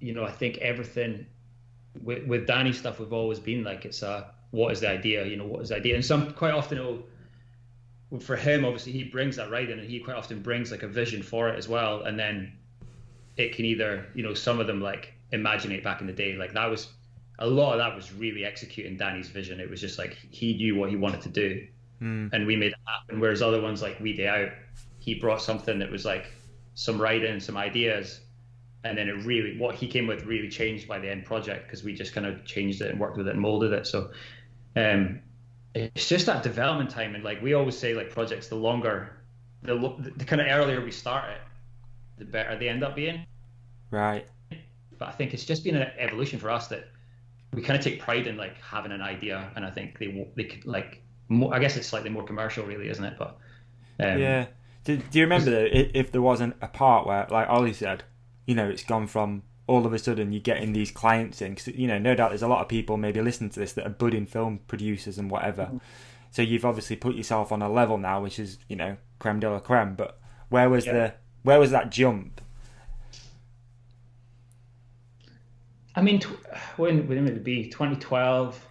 you know, I think everything with Danny stuff, we've always been like, it's what is the idea? You know, what is the idea? And quite often for him, obviously he brings that right in, and he quite often brings like a vision for it as well. And then it can either, you know, some of them like Imaginate back in the day, like that was, a lot of that was really executing Danny's vision. It was just like he knew what he wanted to do, and we made it happen. Whereas other ones like We Day Out, he brought something that was like some writing, some ideas, and then it really, what he came with really changed by the end project, because we just kind of changed it and worked with it and molded it. So it's just that development time, and like we always say, like projects, the longer, the kind of earlier we start it, the better they end up being. Right. But I think it's just been an evolution for us that we kind of take pride in like having an idea, and I think they could like more, I guess it's slightly more commercial really, isn't it? But yeah. Do you remember though, if there wasn't a part where, like Ollie said, you know, it's gone from all of a sudden you're getting these clients in, 'cause, you know, no doubt there's a lot of people maybe listening to this that are budding film producers and whatever. So you've obviously put yourself on a level now, which is, you know, creme de la creme. But where was that jump? I mean, when would it be? 2012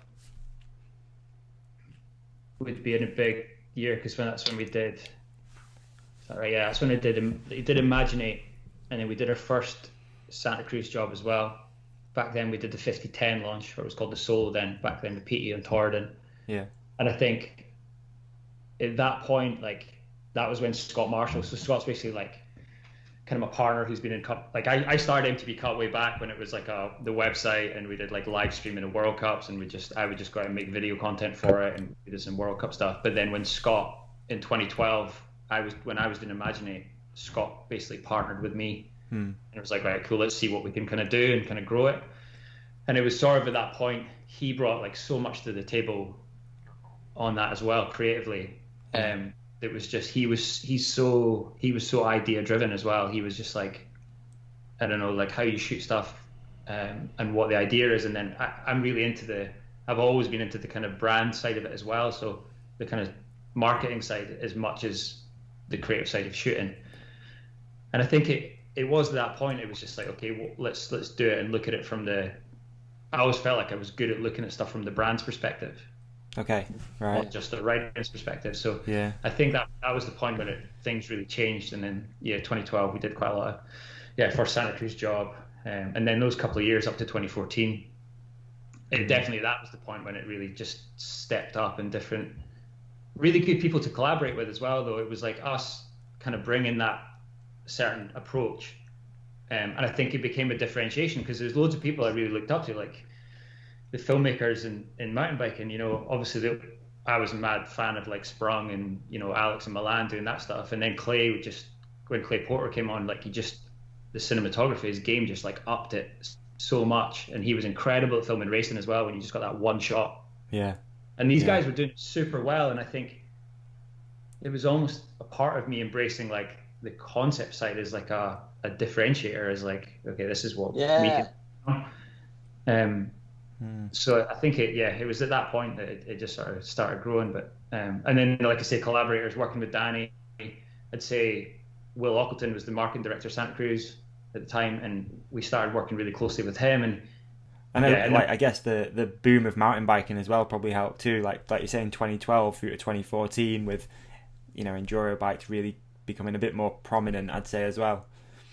would be in a big year, because that's when we did. Sorry, yeah, that's when I did Imaginate, and then we did our first Santa Cruz job as well. Back then we did the 5010 launch, or it was called the Solo then, back then with Petey and Torridon. Yeah. And I think at that point, like, that was when Scott Marshall, so Scott's basically like kind of my partner who's been in cup. Like I started MTB Cup way back when it was like the website, and we did like live streaming of World Cups, and I would just go out and make video content for it, and we did some World Cup stuff. But then when Scott in 2012, when I was doing Imaginate, Scott basically partnered with me, and it was like, right, cool, let's see what we can kind of do and kind of grow it. And it was sort of at that point he brought like so much to the table on that as well creatively. It was just he was so idea driven as well. He was just like, I don't know, like how you shoot stuff, and what the idea is. And then I'm really I've always been into the kind of brand side of it as well. So the kind of marketing side as much as the creative side of shooting. And I think it was at that point, it was just like, okay, well, let's do it and look at it from I always felt like I was good at looking at stuff from the brand's perspective. Okay, right. Not just the writing's perspective. So yeah, I think that was the point when things really changed. And then 2012 we did quite a lot of first Santa Cruz job, and then those couple of years up to 2014, it definitely, that was the point when it really just stepped up, and different really good people to collaborate with as well. Though it was like us kind of bringing that certain approach, and I think it became a differentiation because there's loads of people I really looked up to, like the filmmakers in mountain biking. Obviously I was a mad fan of like Sprung and Alex and Milan doing that stuff, and then Clay, when Clay Porter came on, like the cinematography, his game just like upped it so much, and he was incredible at filming racing as well when you just got that one shot. Yeah. And these guys were doing it super well, and I think it was almost a part of me embracing like the concept side as like a differentiator, as like, okay, this is what we can. So I think it was at that point that it just sort of started growing. But and then, like I say, collaborators working with Danny, I'd say Will Ockleton was the marketing director of Santa Cruz at the time, and we started working really closely with him. And I guess the boom of mountain biking as well probably helped too. Like you say, in 2012 through to 2014, with enduro bikes really becoming a bit more prominent, I'd say as well.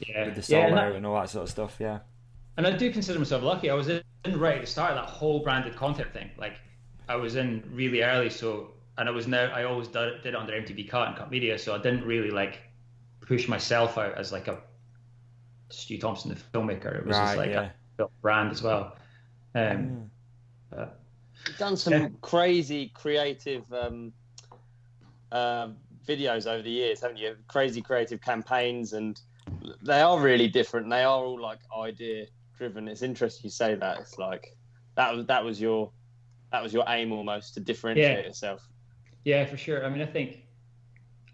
Yeah, with the solo and all that sort of stuff. Yeah. And I do consider myself lucky. I was in right at the start of that whole branded content thing. Like I was in really early, and I always did it under MTB Cut and Cut Media, so I didn't really like push myself out as like a Stu Thomson, the filmmaker. It was just like a brand as well. You've done some crazy creative videos over the years, haven't you? Crazy creative campaigns, and they are really different. They are all like idea driven. It's interesting you say that. It's like that was your aim almost, to differentiate yourself. Yeah, for sure. I mean, I think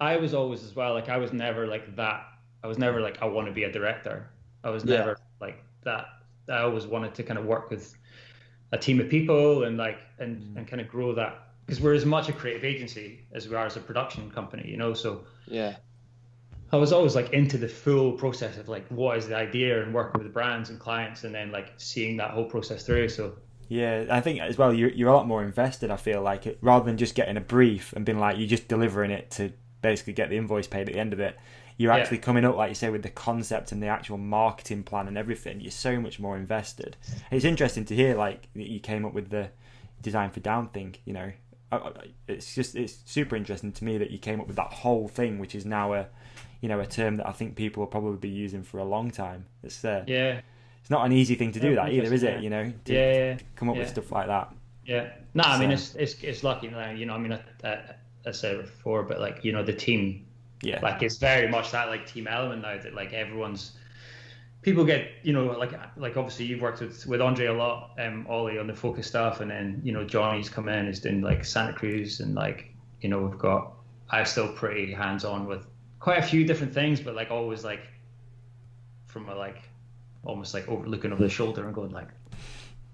I was always as well, like I was never like that. I was never like, I want to be a director. I was never like that. I always wanted to kind of work with a team of people and like and kind of grow that, because we're as much a creative agency as we are as a production company, so I was always like into the full process of like, what is the idea, and working with the brands and clients, and then like seeing that whole process through. So yeah, I think as well you're a lot more invested, I feel like, it, rather than just getting a brief and being like, you're just delivering it to basically get the invoice paid at the end of it. You're actually coming up, like you say, with the concept and the actual marketing plan and everything. You're so much more invested. It's interesting to hear like that you came up with the design for down thing. It's super interesting to me that you came up with that whole thing, which is now a term that I think people will probably be using for a long time. It's not an easy thing to do that either, is it? To come up with stuff like that. Yeah. No, I mean it's lucky. I mean, I said it before, but like the team. Yeah, like it's very much that like team element now, that like people get like obviously you've worked with Andre a lot, Ollie on the Focus stuff, and then Johnny's come in, is doing like Santa Cruz, and like I'm still pretty hands on with quite a few different things, but like always like from a like almost like looking over the shoulder and going like,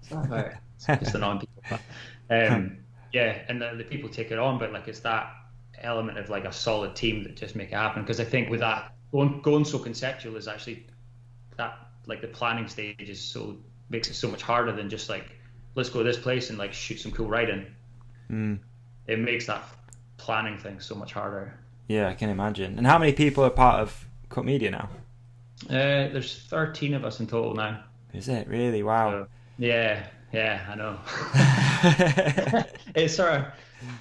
it's not about just the non-people. And the people take it on, but like it's that element of like a solid team that just make it happen. Because I think with that going so conceptual is actually that like the planning stage makes it so much harder than just like, let's go to this place and like shoot some cool riding. It makes that planning thing so much harder. Yeah, I can imagine. And how many people are part of Cut Media now? There's 13 of us in total now. Is it really? Wow. So, yeah, I know. It's sort of,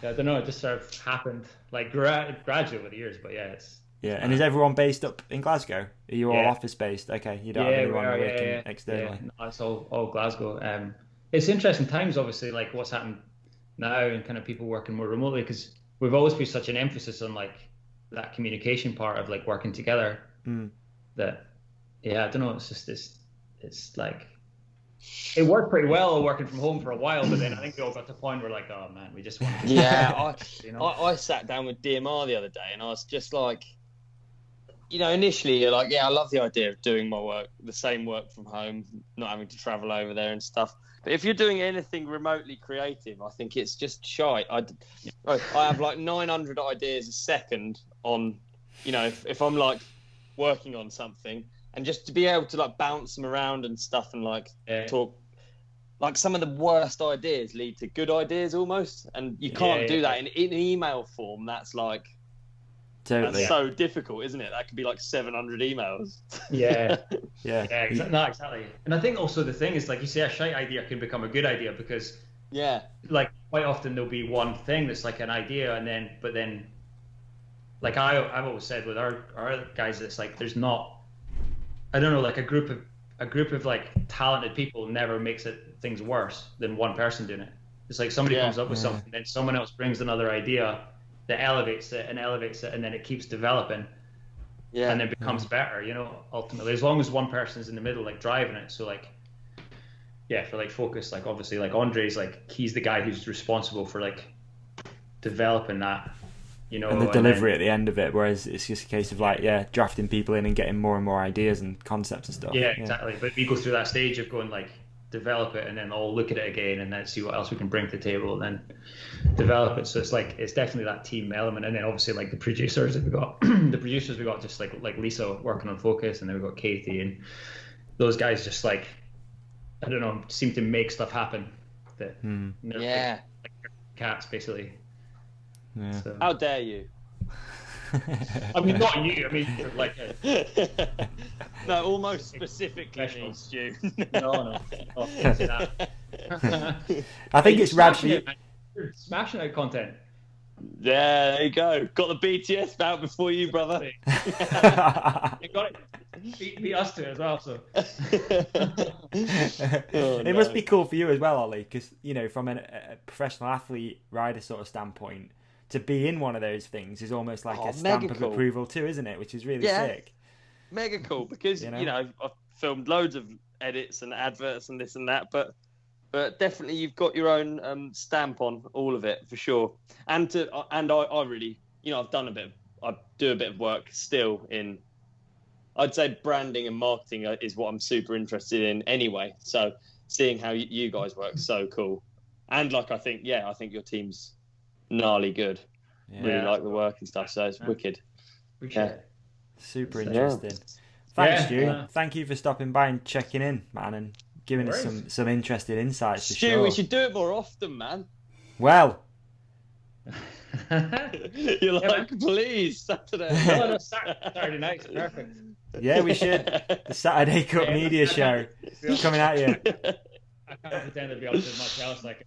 I don't know, it just sort of happened like gradually over the years, but yeah, Yeah, and is everyone based up in Glasgow? Are you all Yeah. office based? Okay, you don't have anyone working externally. Yeah, no, it's all Glasgow. It's interesting times, obviously, like what's happened now and kind of people working more remotely, because we've always put such an emphasis on like that communication part of like working together that, yeah, I don't know, it's just it's like, it worked pretty well working from home for a while, but then I think we all got to the point where like, oh man, we just want to I sat down with DMR the other day and I was just like, initially you're like, yeah, I love the idea of doing my work, the same work from home, not having to travel over there and stuff. But if you're doing anything remotely creative, I think it's just shite. I have like 900 ideas a second on, if I'm like working on something, and just to be able to like bounce them around and stuff and like talk, like some of the worst ideas lead to good ideas almost, and you can't do that in email form. That's like, that's so difficult, isn't it? That could be like 700 emails. Yeah, exactly. And I think also the thing is, like you say, a shite idea can become a good idea because, like quite often there'll be one thing that's like an idea, but then, like I've always said with our guys, it's like there's not, I don't know, like a group of like talented people never makes things worse than one person doing it. It's like somebody comes up with something, then someone else brings another idea that elevates it, and then it keeps developing, and then becomes better. Ultimately, as long as one person's in the middle, like driving it. So like, for like focus, like obviously, like Andre's like he's the guy who's responsible for like developing that. And the delivery at the end of it, whereas it's just a case of like, drafting people in and getting more and more ideas and concepts and stuff. Yeah, exactly. But we go through that stage of going like, develop it, and then I'll look at it again and then see what else we can bring to the table and then develop it. So it's like, it's definitely that team element. And then obviously like the producers that we got, just like Lisa working on focus, and then we've got Katie, and those guys just like, I don't know, seem to make stuff happen. Like cats basically. Yeah. So. How dare you? I mean, not you. I mean, like no, almost specifically me, Stu. No, can't say that. I think it's rad for you. You're smashing out content. Yeah, there you go. Got the BTS out before you, brother. You got it. Beat us to it as well. So it must be cool for you as well, Ollie, because from a professional athlete rider sort of standpoint, to be in one of those things is almost like a stamp of approval too, isn't it? Which is really sick. Mega cool, because I've filmed loads of edits and adverts and this and that, but definitely you've got your own stamp on all of it for sure. And I really, I've done I do a bit of work still in, I'd say branding and marketing is what I'm super interested in anyway. So seeing how you guys work, so cool. And like I think your team's gnarly good. Really like the work and stuff, so it's wicked. Super interesting. Thanks, Stu. Thank you for stopping by and checking in, man, and giving us some interesting insights. For Stu, we should do it more often, man. Well, you're like, please, Saturday. No, Saturday night's perfect. Yeah, we should. The Saturday Cup media show coming at you. I can't pretend to be up to much else. Like,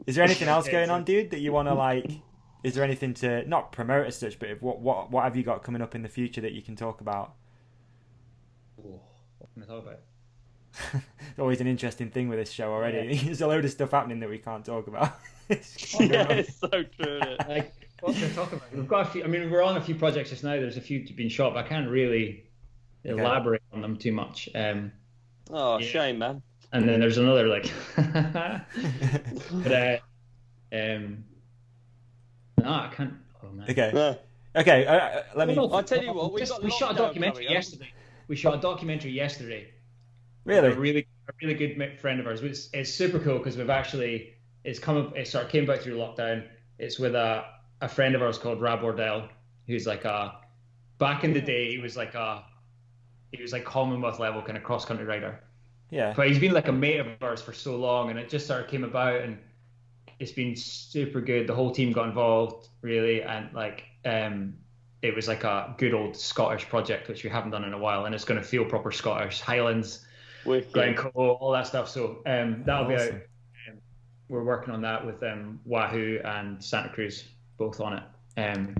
is there anything else going on, dude, that you want to like? Is there anything to not promote as such, but what have you got coming up in the future that you can talk about? What can I talk about? It's always an interesting thing with this show already. Yeah. There's a load of stuff happening that we can't talk about. It's so true. Like, what can I talk about? We've got a few. I mean, we're on a few projects just now. There's a few being shot, but I can't really elaborate on them too much. Shame, man. And then there's another like, but no, I can't. Oh man. Okay. Let me. I'll tell you what. We shot a documentary yesterday. We shot a documentary yesterday. Really? A really good friend of ours. It's super cool because we've actually it came back through lockdown. It's with a friend of ours called Rab Wardell, who's like back in the day he was like Commonwealth level kind of cross country rider. Yeah. But he's been like a mate of ours for so long, and it just sort of came about, and it's been super good. The whole team got involved really, and like it was like a good old Scottish project which we haven't done in a while, and it's going to feel proper Scottish, Highlands, Glencoe, all that stuff. So that'll be out. We're working on that with Wahoo and Santa Cruz both on it.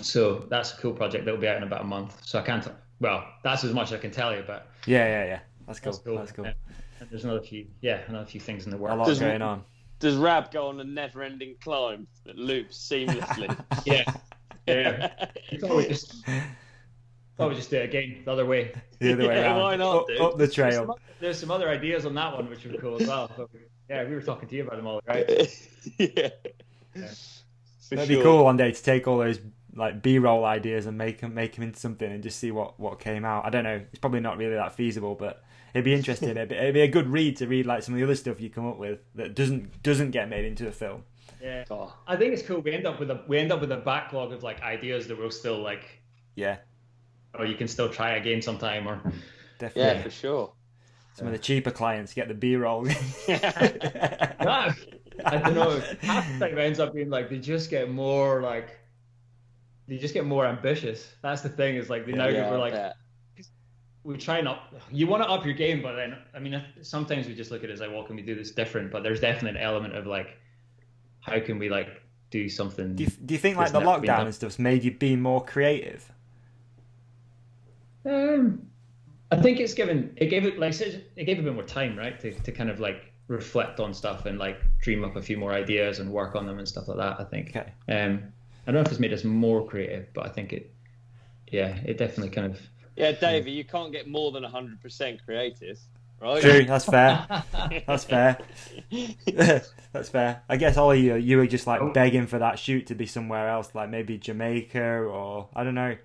So that's a cool project that will be out in about a month. So I can't. Well, that's as much as I can tell you, but Yeah. That's cool. That's cool. And there's another few things in the A works. lot going on. Does Rab go on a never-ending climb that loops seamlessly? Yeah. You probably just do it again the other way. The other way Yeah, around. why not, dude? Up the trail. There's some other ideas on that one which are cool as well. But yeah, we were talking to you about them all, right? Yeah. For That'd be sure. cool one day to take all those like B-roll ideas and make them into something and just see what came out. I don't know. It's probably not really that feasible, but it'd be interesting. It'd be a good read to read like some of the other stuff you come up with that doesn't get made into a film. Yeah. Oh. I think it's cool. We end up with a backlog of like ideas that we'll still like. Yeah, Or you can still try again sometime, or definitely. Yeah, for sure. Some of the cheaper clients get the B-roll. no, I don't know. Half the time it ends up being like they just get more ambitious. That's the thing. Is like we're like we try not. You want to up your game, but then I mean sometimes we just look at it as like, well, can we do this different? But there's definitely an element of like, how can we like do something? Do you think like that's the never been lockdown done? and stuff's made you be more creative? I think it gave it a bit more time, right, to kind of like reflect on stuff and like dream up a few more ideas and work on them and stuff like that. I think. Okay. I don't know if it's made us more creative, but I think it definitely kind of. Yeah, Davey, you can't get more than 100% creative, right? True, that's fair. That's fair. That's fair. I guess Ollie, you were just like begging for that shoot to be somewhere else, like maybe Jamaica or I don't know.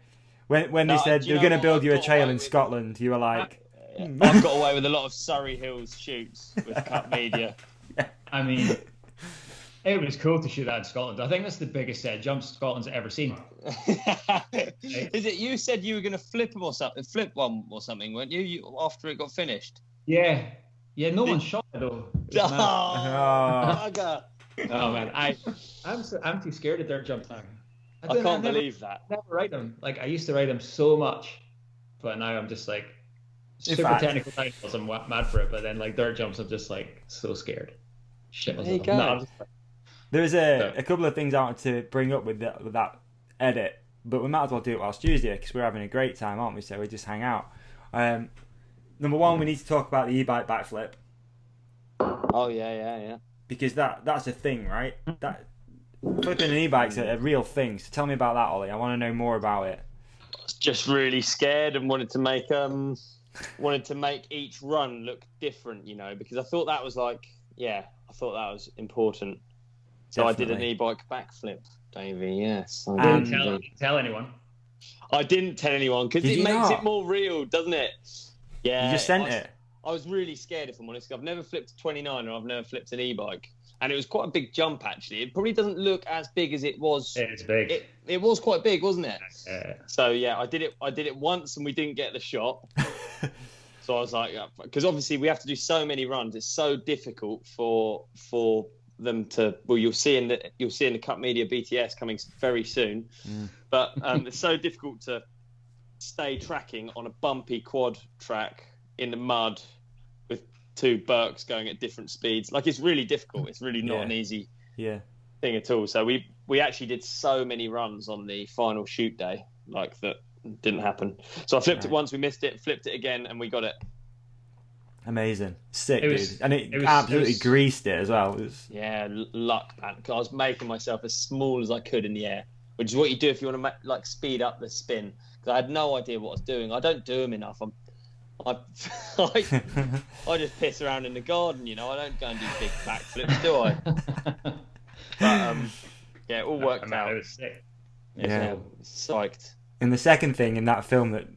When they No, said do they you were going to know build what? you a I've got trail away in with- Scotland, you were like, I've got away with a lot of Surrey Hills shoots with Cut Media. I mean, it was cool to shoot that in Scotland. I think that's the biggest set of jumps Scotland's ever seen. Is it you said you were going to flip one or something, weren't you after it got finished? Yeah. No one shot it though. It was mad. Oh, bugger. Oh man, I'm too scared of dirt jumps now. I can't believe that. Never ride them. Like I used to ride them so much, but now I'm just like In super fact- technical titles. I'm mad for it, but then like dirt jumps, I'm just like so scared. Shit. There you go. No, I'm just like, There's a couple of things I want to bring up with that edit, but we might as well do it whilst Tuesday because we're having a great time, aren't we? So we just hang out. Number one, we need to talk about the e-bike backflip Oh, yeah. because that's a thing, right? That flipping an e-bike's a real thing. So tell me about that, Ollie. I want to know more about it. Just really scared and wanted to make each run look different, because I thought that was important. So I did an Definitely. e-bike backflip, Davey. Yes, I And- did. didn't tell anyone. I didn't tell anyone because Did it you makes not? it more real, doesn't it? Yeah. You just sent it. I was really scared, if I'm honest. I've never flipped a 29 or I've never flipped an e-bike. And it was quite a big jump, actually. It probably doesn't look as big as it was. It's big. It was quite big, wasn't it? Yeah. So, yeah, I did it once and we didn't get the shot. So I was like, because obviously we have to do so many runs. It's so difficult for them to. Well, you'll see in the Cut Media BTS coming very soon. But it's so difficult to stay tracking on a bumpy quad track in the mud with two Berks going at different speeds. Like it's really difficult. It's really not Yeah. an easy Yeah. thing at all. So we actually did so many runs on the final shoot day, like that didn't happen. So I flipped it once, we missed it, flipped it again, and we got it. Amazing. Sick, It was- dude. And it it was- absolutely it was- greased it as well. It was... Yeah, luck, man. 'Cause I was making myself as small as I could in the air, which is what you do if you want to speed up the spin. Because I had no idea what I was doing. I don't do them enough. I just piss around in the garden, I don't go and do big backflips, do I? But yeah, it all worked Man, out. it was sick. Yeah. Psyched. And the second thing in that film that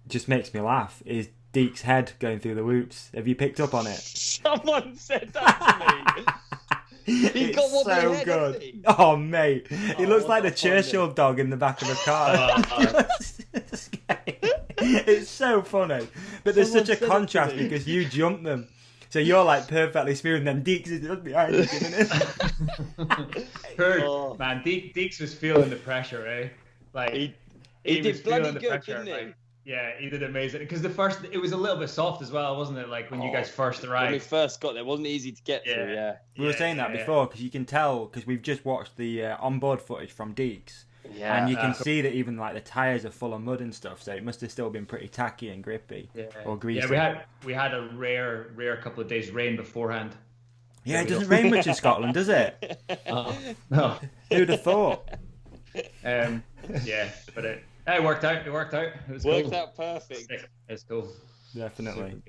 just makes me laugh is Deke's head going through the whoops. Have you picked up on it? Someone said that to me. He's It's got one so big head, good. hasn't he? Oh, mate. He looks what like the a funny. Churchill dog in the back of a car. It's so funny. But there's Someone such a said it to contrast me. because you jump them. So you're like perfectly smooth and then Deke's is just behind you giving it. Oh. Man, Deeks was feeling the pressure, eh? Like He was did bloody feeling the good, pressure, didn't he? like, yeah, he did amazing. Because it was a little bit soft as well, wasn't it? Like when you guys first When we arrived. first got there, it wasn't easy to get Yeah. through, yeah. We were saying that before because you can tell because we've just watched the onboard footage from Deke's Yeah. And you can see that even like the tires are full of mud and stuff, so it must have still been pretty tacky and grippy or greasy. Yeah, we had a rare couple of days rain beforehand. Yeah, it doesn't rain much in Scotland, does it? No. Who'd have thought? Yeah, but it worked out. It worked out. It was Worked cool. out perfect. It's cool. Definitely.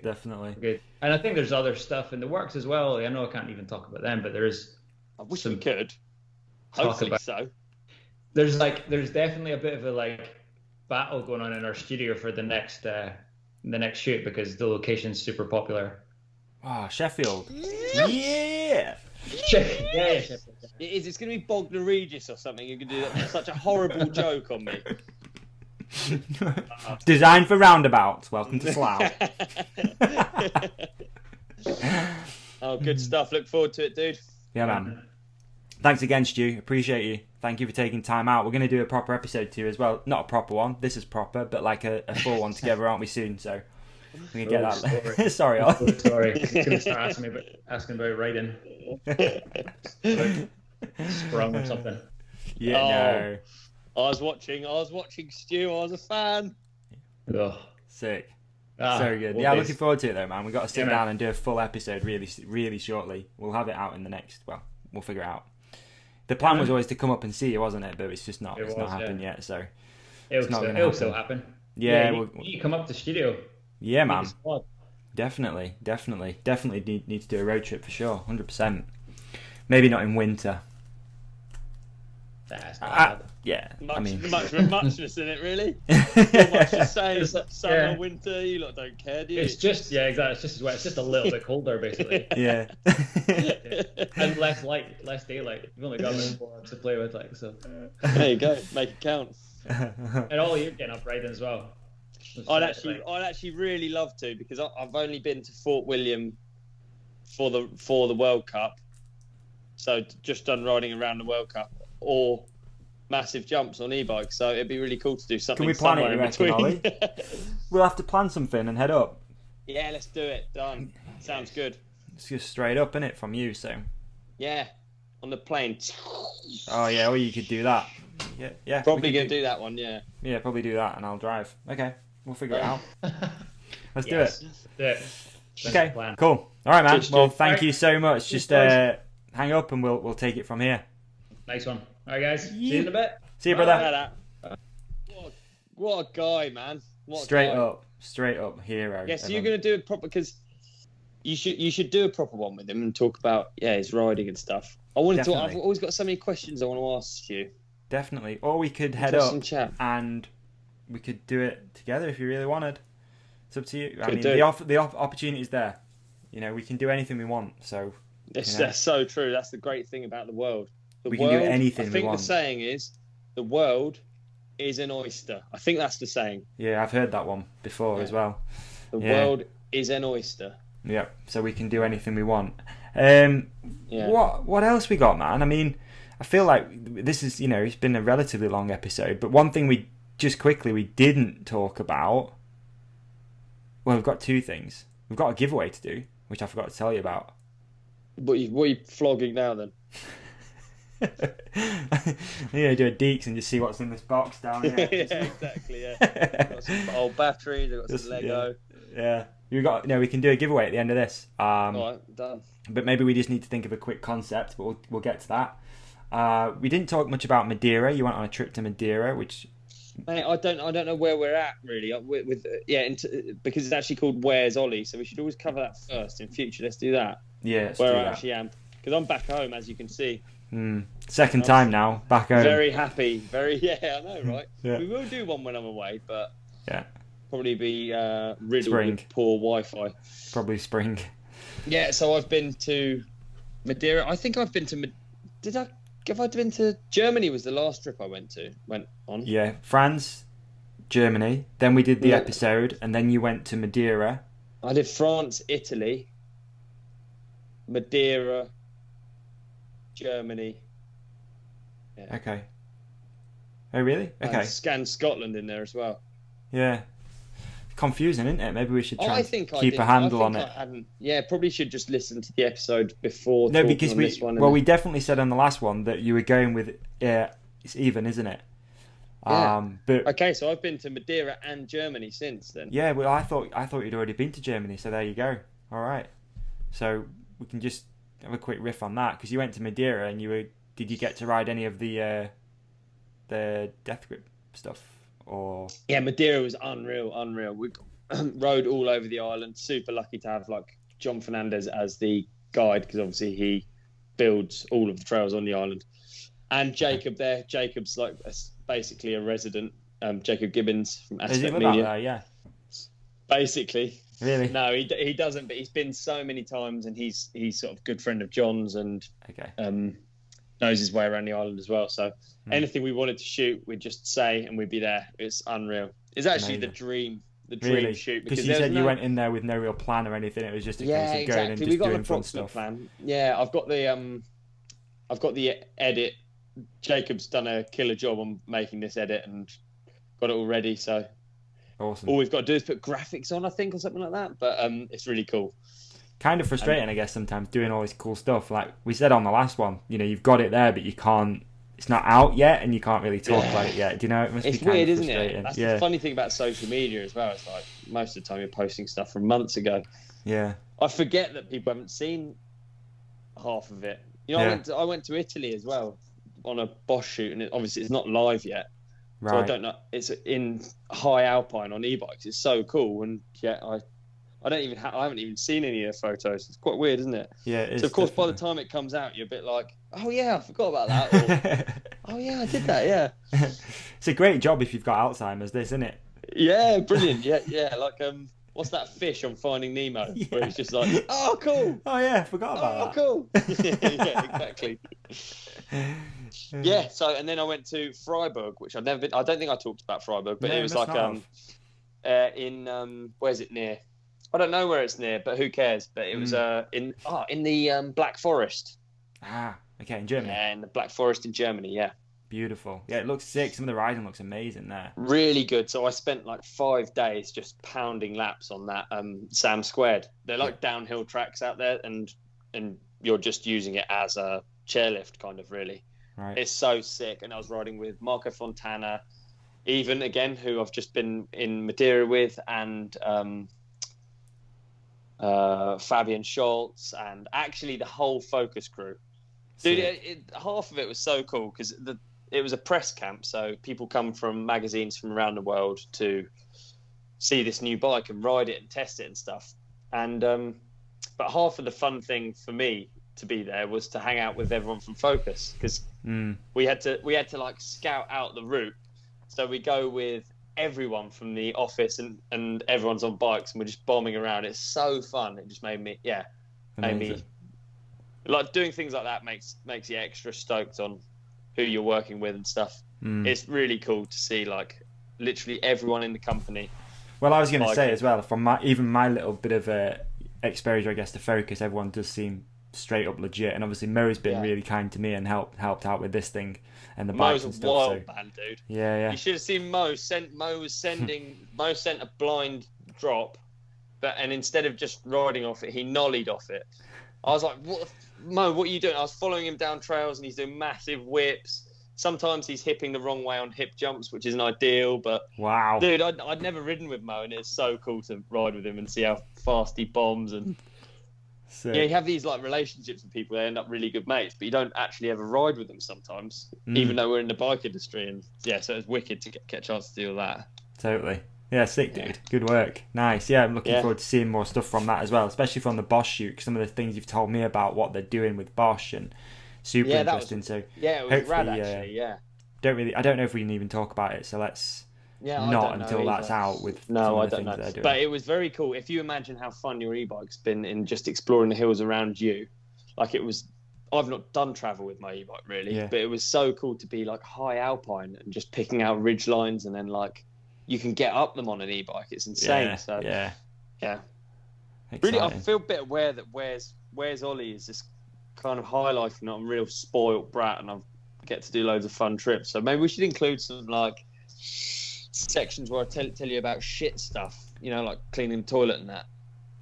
Good. And I think there's other stuff in the works as well. I know I can't even talk about them, but there is. I wish we could. Talk Hopefully about- so. There's definitely a bit of a battle going on in our studio for the next shoot because the location's super popular. Oh, Sheffield. Yeah. Yeah. It is. It's going to be Bognor Regis or something. You can do such a horrible joke on me. Designed for roundabouts. Welcome to Slough. Oh, good stuff. Look forward to it, dude. Yeah, man. Thanks again, Stu. Appreciate you. Thank you for taking time out. We're going to do a proper episode too as well. Not a proper one. This is proper, but like a full one together, aren't we, soon? So we can get that. Sorry, Ollie. Sorry. He's going to start asking about writing. Sprung or something. Yeah, no. I was watching Stu. I was a fan. Ugh. Sick. So good. Yeah, looking forward to it though, man. We've got to sit down and do a full episode really, really shortly. We'll have it out in the next. Well, we'll figure it out. The plan was always to come up and see you, wasn't it? But it's just not. It's not happened yet. So it'll still happen. Yeah, you come up to the studio. Yeah, man. Definitely need to do a road trip for sure. 100%. Maybe not in winter. That's not bad. Yeah, muchness in it, really. Not much to say. Summer, winter, you lot don't care, do you? It's just exactly. It's just as wet. It's just a little bit colder, basically. Yeah. And less light, less daylight. You've only got 4 hours to play with, so. There you go. Make it count. And all you're getting up riding as well. I'd actually really love to because I've only been to Fort William for the World Cup, so just done riding around the World Cup or massive jumps on e-bikes. So it'd be really cool to do something. Can we plan it, you in reckon, between. Ollie? We'll have to plan something and head up. Yeah, let's do it. Done. Sounds good. It's just straight up, innit, from you, so. Yeah, on the plane. Oh yeah, or you could do that. Yeah. Probably gonna do that one. Yeah. Yeah, probably do that, and I'll drive. Okay, we'll figure it out. Let's do Yes. it. Yeah. Okay, cool. All right, man. Cheers, Well, Stu. thank you so much. Just hang up, and we'll take it from here. Nice one. All right, guys. See you in a bit. See you, brother. What a guy, man. What a Straight guy. up hero. Yeah, so you're gonna do it proper because you should do a proper one with him and talk about his riding and stuff. I've always got so many questions I want to ask you. Definitely. Or we could head Interesting up chat. and we could do it together if you really wanted. It's up to you. I Could mean, do. the opportunity's there. You know, we can do anything we want. So That's so true. That's the great thing about the world. We can do anything we I think want. the saying is, the world is an oyster. I think that's the saying. yeah, I've heard that one before as well. The Yeah. world is an oyster. Yeah, so we can do anything we want. Yeah. What else we got, man? I mean, I feel like this is, it's been a relatively long episode, but one thing we didn't talk about. Well, we've got two things. We've got a giveaway to do, which I forgot to tell you about. What are you flogging now then? Do a deeks and just see what's in this box down here. Yeah, exactly. Yeah. Got some old batteries. I've got some Lego. Yeah. We can do a giveaway at the end of this. All right, done. But maybe we just need to think of a quick concept, but we'll get to that. We didn't talk much about Madeira. You went on a trip to Madeira, which... Mate, I don't know where we're at really because it's actually called Where's Ollie, so we should always cover that first in future. Let's do that. Yeah, let's where do I that. actually am, because I'm back home, as you can see. Second time now, back home. Very happy, I know, right? Yeah. We will do one when I'm away, but yeah, probably be riddled Spring. with poor Wi-Fi. Probably spring. Yeah, so I've been to Madeira. I think I've been to. Have I been to Germany? Was the last trip I went on? Yeah, France, Germany. Then we did the episode, and then you went to Madeira. I did France, Italy, Madeira, Germany. Yeah. Okay. Oh, really? Okay. And scanned Scotland in there as well. Yeah. Confusing, isn't it? Maybe we should try I and think keep a handle on it. Probably should just listen to the episode before. No, because on this one we definitely said on the last one that you were going with it's even, isn't it? Yeah. But Okay, so I've been to Madeira and Germany since then. yeah, well, I thought you'd already been to Germany, so there you go. All right, so we can just have a quick riff on that because you went to Madeira and did you get to ride any of the death grip stuff or? Yeah, Madeira was unreal. We rode all over the island. Super lucky to have like John Fernandez as the guide because obviously he builds all of the trails on the island. And Jacob there. Jacob's like basically a resident. Jacob Gibbons from Does he Aspect live out Media. there? Yeah. Basically. Really? No, he doesn't. But he's been so many times, and he's sort of good friend of John's, and knows his way around the island as well. So anything we wanted to shoot, we'd just say, and we'd be there. It's unreal. It's actually the dream Really? shoot Because you said you went in there with no real plan or anything. It was just a case of going and just we got doing an fun approximate stuff. plan. Yeah, I've got the edit. Jacob's done a killer job on making this edit and got it all ready. So Awesome. all we've got to do is put graphics on, I think, or something like that. But it's really cool. Kind of frustrating, I guess, sometimes doing all this cool stuff. Like we said on the last one, you've got it there, but you can't. It's not out yet, and you can't really talk about it yet. Do you know? It must It's be kind weird, of isn't frustrating. it? That's the funny thing about social media as well. It's like most of the time you're posting stuff from months ago. Yeah. I forget that people haven't seen half of it. I went to Italy as well on a Bosch shoot, and obviously it's not live yet. Right. So I don't know. It's in high alpine on e-bikes. It's so cool, and yet I haven't even seen any of the photos. It's quite weird, isn't it? Yeah. It is, so of course, definitely. by the time it comes out, you're a bit like, oh yeah, I forgot about that. Or, oh yeah, I did that. Yeah. It's a great job if you've got Alzheimer's, this, isn't it? Yeah, brilliant. Yeah. Like what's that fish on Finding Nemo? Yeah. Where it's just like, oh cool. Oh yeah, I forgot about that. Oh cool. Yeah, exactly. Yeah. So and then I went to Freiburg, which I've never been. I don't think I talked about Freiburg, but No, it was must like not have. in where's it near? I don't know where it's near, but who cares? But it was in the Black Forest. Ah, okay, in Germany. Yeah, in the Black Forest in Germany. Yeah. Beautiful. Yeah, it looks sick. Some of the riding looks amazing there. Really good. So I spent like 5 days just pounding laps on that SAM². They're like downhill tracks out there, and you're just using it as a chairlift, kind of, really. Right. It's so sick. And I was riding with Marco Fontana, even again, who I've just been in Madeira with, and Fabian Schultz, and actually the whole Focus crew. Dude, half of it was so cool because it was a press camp, so people come from magazines from around the world to see this new bike and ride it and test it and stuff. And but half of the fun thing for me to be there was to hang out with everyone from Focus because we had to like scout out the route. So we go with everyone from the office and everyone's on bikes and we're just bombing around. It's so fun. It just made me like doing things like that makes you extra stoked on who you're working with and stuff. It's really cool to see like literally everyone in the company. Well, I was going to say as well, from my little bit of exposure, I guess, to Focus, everyone does seem straight up legit, and obviously Mo's been really kind to me and helped out with this thing and the bikes and stuff. Mo's a wild man, dude. Yeah. You should have seen Mo. Mo sent a blind drop, and instead of just riding off it, he nollied off it. I was like, Mo, what are you doing? I was following him down trails and he's doing massive whips. Sometimes he's hipping the wrong way on hip jumps, which isn't ideal, but wow, dude, I'd never ridden with Mo, and it's so cool to ride with him and see how fast he bombs. And you have these like relationships with people, they end up really good mates, but you don't actually ever ride with them sometimes, even though we're in the bike industry. And so it's wicked to get a chance to do all that. Totally. Yeah, sick, dude. Good work. Nice. Yeah, I'm looking forward to seeing more stuff from that as well, especially from the Bosch shoot, because some of the things you've told me about what they're doing with Bosch and super interesting. It was rad, actually. I don't know if we can even talk about it, so let's not until that's out with some of the things they're doing. But it was very cool. If you imagine how fun your e-bike's been in just exploring the hills around you, like it was. I've not done travel with my e-bike really, but it was so cool to be like high alpine and just picking out ridge lines, and then like you can get up them on an e-bike. It's insane. Really, I feel a bit aware that where's Ollie is this kind of highlighting that I'm a real spoiled brat and I get to do loads of fun trips. So maybe we should include some like sections where I tell you about shit stuff, like cleaning the toilet and that.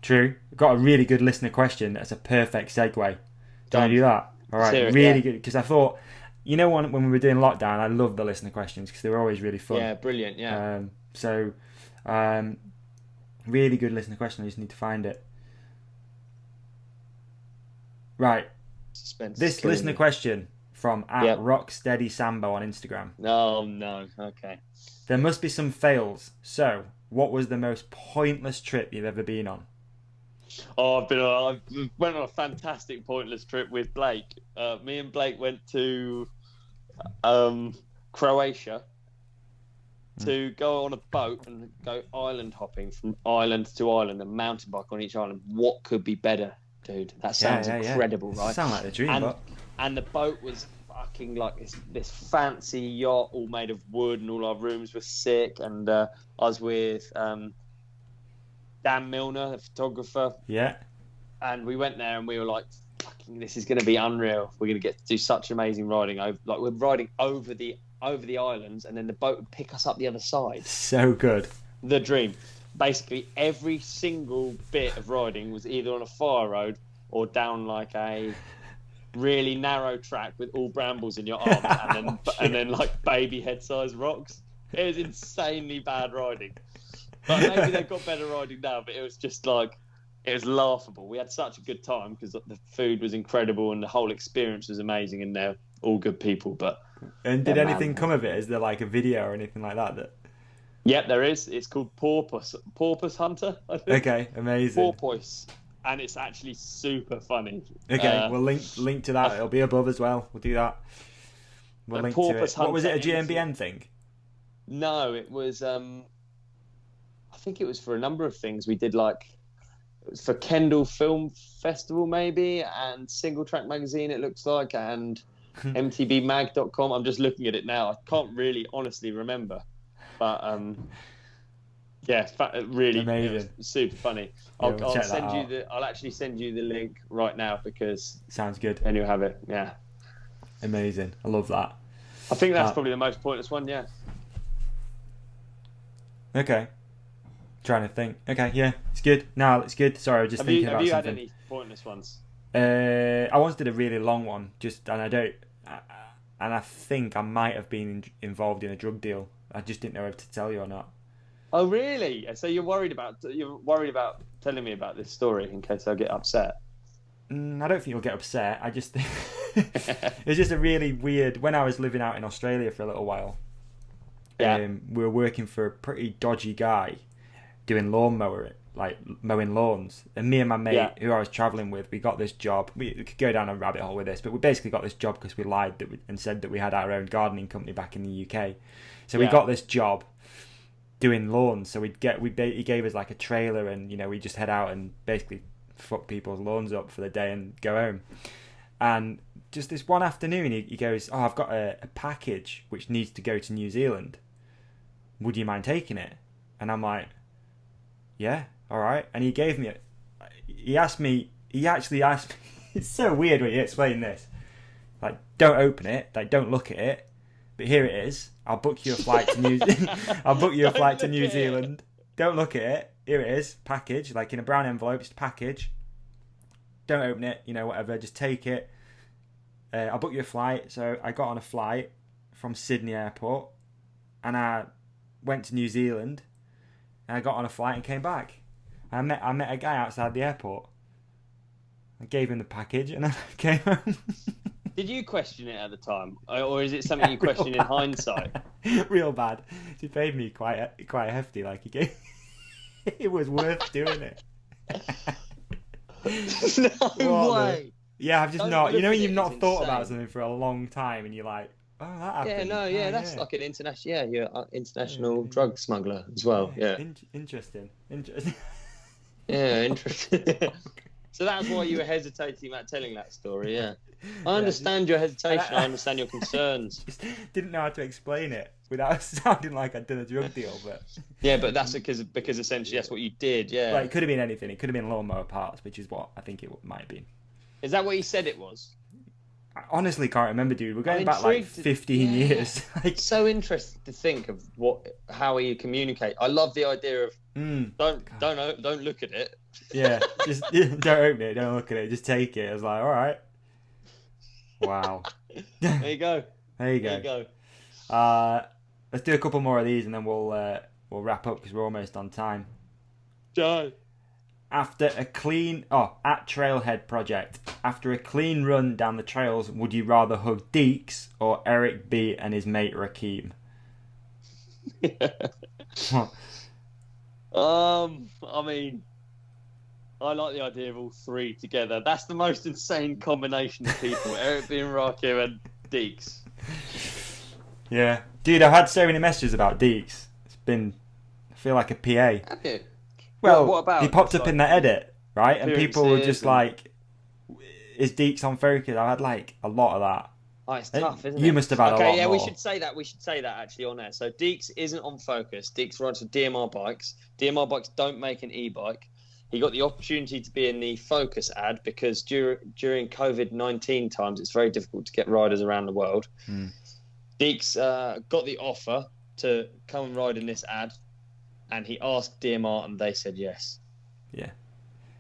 True. I've got a really good listener question. That's a perfect segue. Do you want to do that? All right. Really good. Because I thought you know, when we were doing lockdown, I loved the listener questions because they were always really fun. Yeah, brilliant. Yeah. Really good listener question. I just need to find it. Right. Suspense This listener question from @RockSteadySambo on Instagram. Oh no. Okay. There must be some fails. So, what was the most pointless trip you've ever been on? Oh, I went on a fantastic pointless trip with Blake. Me and Blake went to Croatia to go on a boat and go island hopping from island to island and mountain bike on each island. What could be better, dude? That sounds incredible, right? Sound like the dream, and the boat was fucking like this fancy yacht all made of wood, and all our rooms were sick. And I was with Dan Milner, the photographer. Yeah. And we went there and we were like, fucking, this is going to be unreal. We're going to get to do such amazing riding. We're riding over the islands, and then the boat would pick us up the other side. So good. The dream. Basically, every single bit of riding was either on a fire road or down like a really narrow track with all brambles in your arms and then like baby head-sized rocks. It was insanely bad riding. But maybe they've got better riding now, but it was just like, it was laughable. We had such a good time because the food was incredible and the whole experience was amazing, and they're all good people. And did anything come of it? Is there like a video or anything like that? Yep, there is. It's called Porpoise Hunter, I think. Okay, amazing. Porpoise. And it's actually super funny. Okay, we'll link to that. It'll be above as well. We'll do that. We'll link to it. What was it, a GMBN thing? No, it was... I think it was for a number of things. We did it was for Kendall Film Festival maybe, and Single Track Magazine it looks like, and mtbmag.com. I'm just looking at it now. I can't really honestly remember, but really amazing, super funny. I'll actually send you the link right now because sounds good. And you'll have it. Yeah, amazing. I love that. I think that's probably the most pointless one. Yeah. Okay. Trying to think. Okay, yeah, it's good. No, it's good. Sorry, I was just thinking about something. Have you had any pointless ones? I once did a really long one, and I think I might have been involved in a drug deal. I just didn't know if to tell you or not. Oh, really? So you're worried about telling me about this story in case I get upset? I don't think you'll get upset. I just think it was just a really weird. When I was living out in Australia for a little while, we were working for a pretty dodgy guy doing mowing lawns, and me and my mate who I was travelling with, we got this job. We could go down a rabbit hole with this, but we basically got this job because we lied and said that we had our own gardening company back in the UK. So we got this job doing lawns. So he gave us like a trailer, and we just head out and basically fuck people's lawns up for the day and go home. And just this one afternoon, he goes, "Oh, I've got a package which needs to go to New Zealand. Would you mind taking it?" And I'm like, yeah, all right. And he gave me he actually asked me, it's so weird when you explain this. Like, don't open it, don't look at it, but here it is. I'll book you a flight to New Zealand. Don't look at it. Here it is, package, like in a brown envelope, just a package. Don't open it, whatever, just take it. I'll book you a flight. So I got on a flight from Sydney Airport, and I went to New Zealand. And I got on a flight and came back. I met a guy outside the airport. I gave him the package and I came home. Did you question it at the time, or is it something you question in hindsight? Real bad. He paid me quite hefty. Like it was worth doing it. No way. Yeah, I've just not. You've not thought about something for a long time, and you're like, oh, that happened. That's like an international. Yeah, you're an international drug smuggler as well. Yeah. Interesting. Yeah, interesting. So that's why you were hesitating about telling that story. Yeah, I understand your hesitation. I understand your concerns. Just didn't know how to explain it without sounding like I'd done a drug deal, but yeah, but that's because essentially that's what you did. Yeah, like, it could have been anything. It could have been lawnmower parts, which is what I think it might have been. Is that what he said it was? I honestly can't remember, dude. We're going back like 15 years. So interested to think of how you communicate. I love the idea of don't look at it. Yeah, just don't open it, don't look at it, just take it. I was like, all right. Wow. There you go. There you There you go. go. Let's do a couple more of these and then we'll wrap up because we're almost on time. Joe. At Trailhead Project, after a clean run down the trails, would you rather hug Deeks or Eric B and his mate Rakeem? I mean, I like the idea of all three together. That's the most insane combination of people. Eric B and Rakim and Deeks. Yeah. Dude, I've had so many messages about Deeks. I feel like a PA. Have you? Well, what about he popped up in the edit, right? And people were just and... like, is Deeks on focus? I had like a lot of that. Oh, it's tough, isn't it? You must have had a lot Okay, yeah, more. we should say that actually on there. So Deeks isn't on focus. Deeks rides for DMR bikes. DMR bikes don't make an e-bike. He got the opportunity to be in the Focus ad because during COVID-19 times, it's very difficult to get riders around the world. Deeks got the offer to come and ride in this ad, and he asked DMR, and they said yes. Yeah.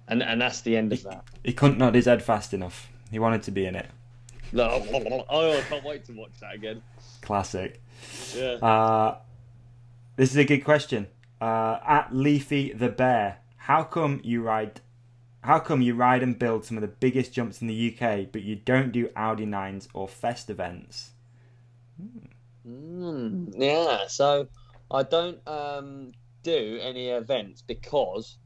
And that's the end of that. He couldn't nod his head fast enough. He wanted to be in it. No, I can't wait to watch that again. Classic. Yeah. This is a good question. At Leafy the Bear, how come you ride and build some of the biggest jumps in the UK, but you don't do Audi 9s or Fest events? Yeah, so I don't do any events because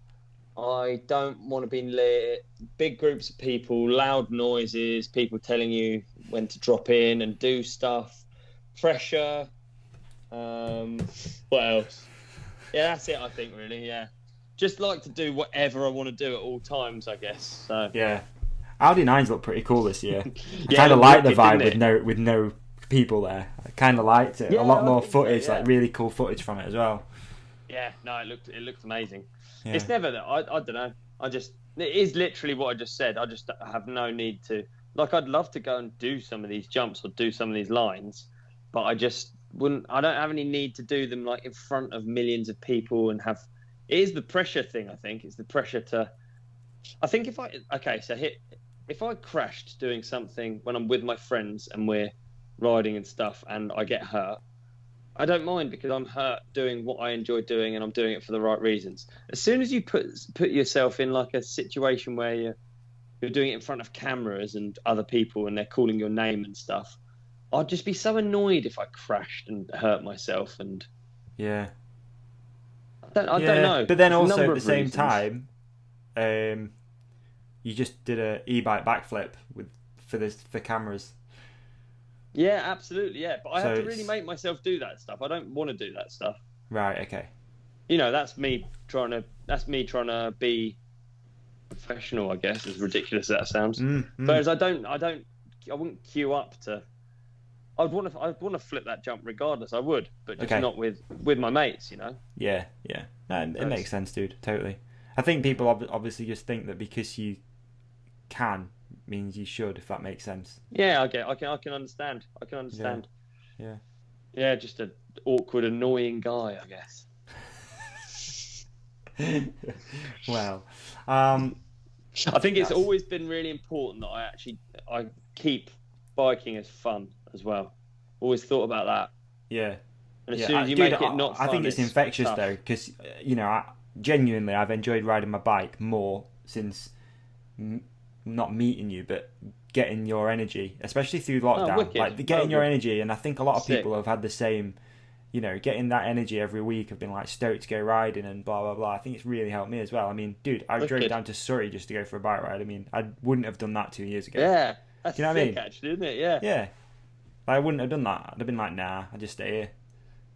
I don't want to be in big groups of people, loud noises, people telling you when to drop in and do stuff, pressure. What else? Yeah, that's it, I think, really, yeah. Just like to do whatever I want to do at all times, I guess. So Yeah. Audi 9s look pretty cool this year. I Yeah, kind of it like the looked wicked, vibe with no people there. I kind of liked it. Yeah, a lot I more think so, footage, yeah. like really cool footage from it as well. yeah, no, it looked amazing. Yeah. It's never that I don't know. It is literally what I just said. I just have no need to. Like, I'd love to go and do some of these jumps or do some of these lines, but I just wouldn't. I don't have any need to do them like in front of millions of people and have. It is the pressure thing. I think it's the pressure to. I think if I crashed doing something when I'm with my friends and we're riding and stuff and I get hurt, I don't mind because I'm hurt doing what I enjoy doing and I'm doing it for the right reasons. As soon as you put yourself in like a situation where you're doing it in front of cameras and other people and they're calling your name and stuff, I'd just be so annoyed if I crashed and hurt myself. And Yeah. I don't know. But then There's a also number at the of same reasons. time, you just did a e-bike backflip for cameras. Yeah, absolutely, yeah. But I have So to really it's- make myself do that stuff. I don't want to do that stuff. Right. Okay. You know, that's me trying to be professional, I guess, as ridiculous as that sounds. Whereas I wouldn't queue up to. I'd want to flip that jump regardless. I would, but just Okay. not with my mates. You know. Yeah. Yeah. No, it makes sense, dude. Totally. I think people obviously just think that because you can means you should, if that makes sense. Yeah, I can understand. I can understand. Yeah. Yeah, just an awkward, annoying guy, I guess. Well, I think it's always been really important that I keep biking as fun as well. Always thought about that. yeah. And as Yeah, soon as you dude, make it not fun, I think it's infectious tough. though, because genuinely, I've enjoyed riding my bike more since not meeting you, but getting your energy, especially through lockdown. wicked. Like getting your Good. energy, and I think a lot of Sick. people have had the same. Getting that energy every week. Have been like stoked to go riding and blah blah blah. I think it's really helped me as well. I mean, dude, I drove Wicked. down to Surrey just to go for a bike ride. I mean, I wouldn't have done that 2 years ago. Yeah, that's Do you know what I sick, mean? actually, isn't it? Yeah. Yeah. I wouldn't have done that. I'd have been like, nah, I just stay here.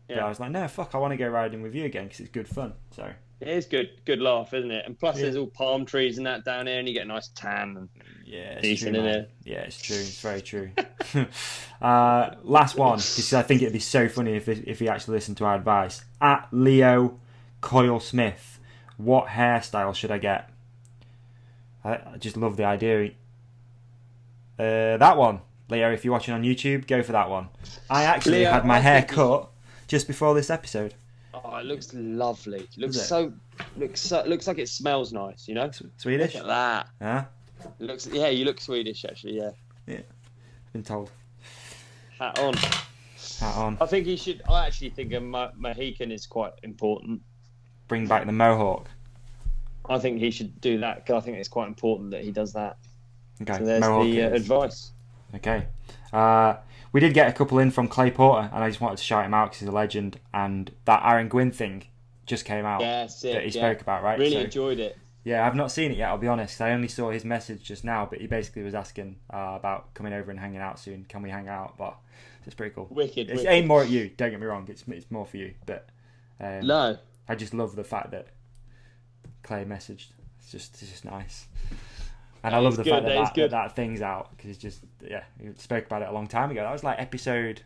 But Yeah. I was like, no, fuck, I want to go riding with you again because it's good fun. So It is good laugh, isn't it? And plus, Yeah. there's all palm trees and that down here, and you get a nice tan. And yeah, it's Decent, true, innit? man. Yeah, it's true. It's very true. Last one, because I think it'd be so funny if he actually listened to our advice. At Leo Coyle Smith, what hairstyle should I get? I just love the idea. That one, Leo. If you're watching on YouTube, go for that one. I actually Leo, had my I hair think cut just before this episode. oh, it looks lovely. Does it? Looks like it smells nice. You know. Swedish? Look at that. Huh? You look Swedish, actually. Yeah. Yeah, been told. Hat on. Hat on. I think he should. I actually think a Mohican is quite important. Bring back the mohawk. I think he should do that because I think it's quite important that he does that. Okay. So there's mohawk the it is. advice. Okay. We did get a couple in from Clay Porter, and I just wanted to shout him out because he's a legend. And that Aaron Gwynn thing just came out that he spoke about, right? Really enjoyed it. Yeah, I've not seen it yet, I'll be honest. I only saw his message just now, but he basically was asking about coming over and hanging out soon. Can we hang out? But it's pretty cool. Wicked. It's aimed more at you, don't get me wrong. It's more for you. But No. I just love the fact that Clay messaged. It's just nice. And I love the fact that thing's out because it's just, we spoke about it a long time ago. That was like episode,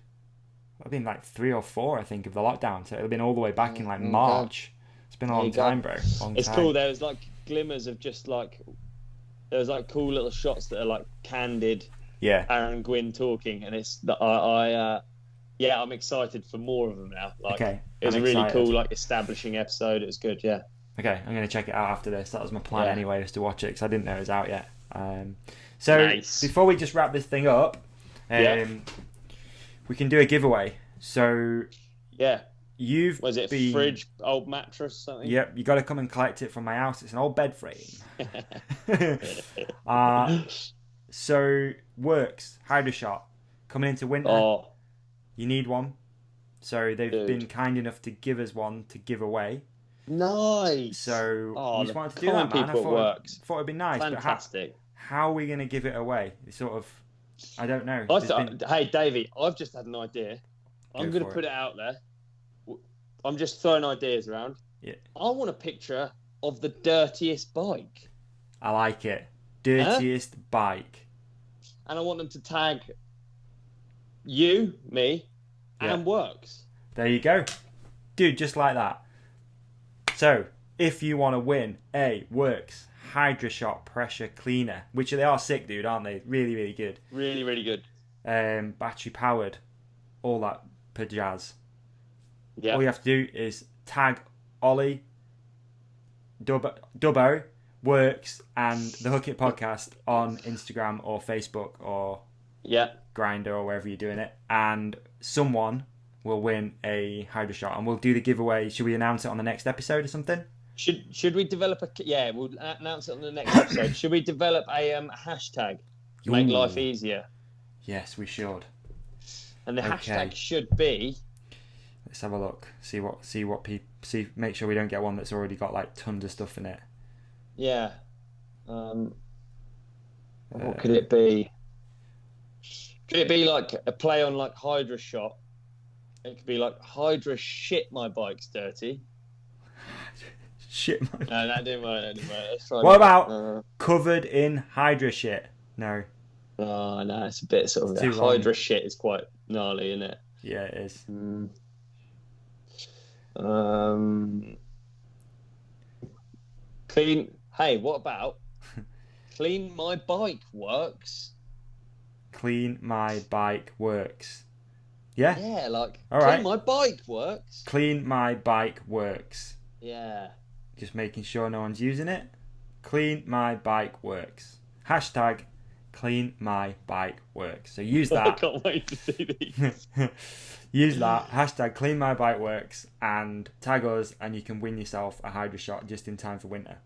I've been like 3 or 4, I think, of the lockdown. So it'd been all the way back in like March. It's been a long time, bro. It's cool. There was like glimmers of just like, there was like cool little shots that are like candid. Yeah. Aaron Gwynn talking, and it's that I'm excited for more of them now. Like, okay. It was a really cool like establishing episode. It was good. Yeah. Okay, I'm going to check it out after this. That was my plan anyway, was to watch it because I didn't know it was out yet. So before we just wrap this thing up, we can do a giveaway. So was it a fridge, old mattress, something? Yep, you got to come and collect it from my house. It's an old bed frame. So WORX Hydroshot coming into winter. Oh. You need one. So they've been kind enough to give us one to give away. Nice. So we just wanted to do that, man. I thought it'd be nice. Fantastic. But how are we going to give it away? It's sort of, I don't know. Hey, Davey, I've just had an idea. I'm going to put it out there. I'm just throwing ideas around. Yeah. I want a picture of the dirtiest bike. I like it. Dirtiest bike. And I want them to tag you, me, and WORX. There you go. Dude, just like that. So, if you want to win a WORX Hydroshot pressure cleaner, which they are sick, dude, aren't they? Really, really good. Really, really good. Battery powered, all that pajazz. Yeah. All you have to do is tag Ollie, Dubbo, WORX, and the Hook It Podcast on Instagram or Facebook or Grindr or wherever you're doing it, and someone will win a Hydroshot, and we'll do the giveaway. Should we announce it on the next episode or something? Should we develop we'll announce it on the next episode. Should we develop a hashtag to make life easier? Yes, we should. And the hashtag should be. Let's have a look. Make sure we don't get one that's already got like tons of stuff in it. Yeah. What could it be? Could it be like a play on like Hydroshot? It could be like Hydra shit my bike's dirty. Shit my. No, that didn't work. Let's try what about covered in Hydra shit? No. Oh no, it's a bit sort of Hydra shit is quite gnarly, isn't it? Yeah, it is. Clean. Hey, what about clean my bike works? Clean my bike works. Yeah? Yeah, like all clean right. my bike works. Clean my bike works. Yeah. Just making sure no one's using it. Clean my bike works. Hashtag clean my bike works. So use that. I can't wait to see these. Use that. Hashtag clean my bike works and tag us, and you can win yourself a Hydroshot just in time for winter.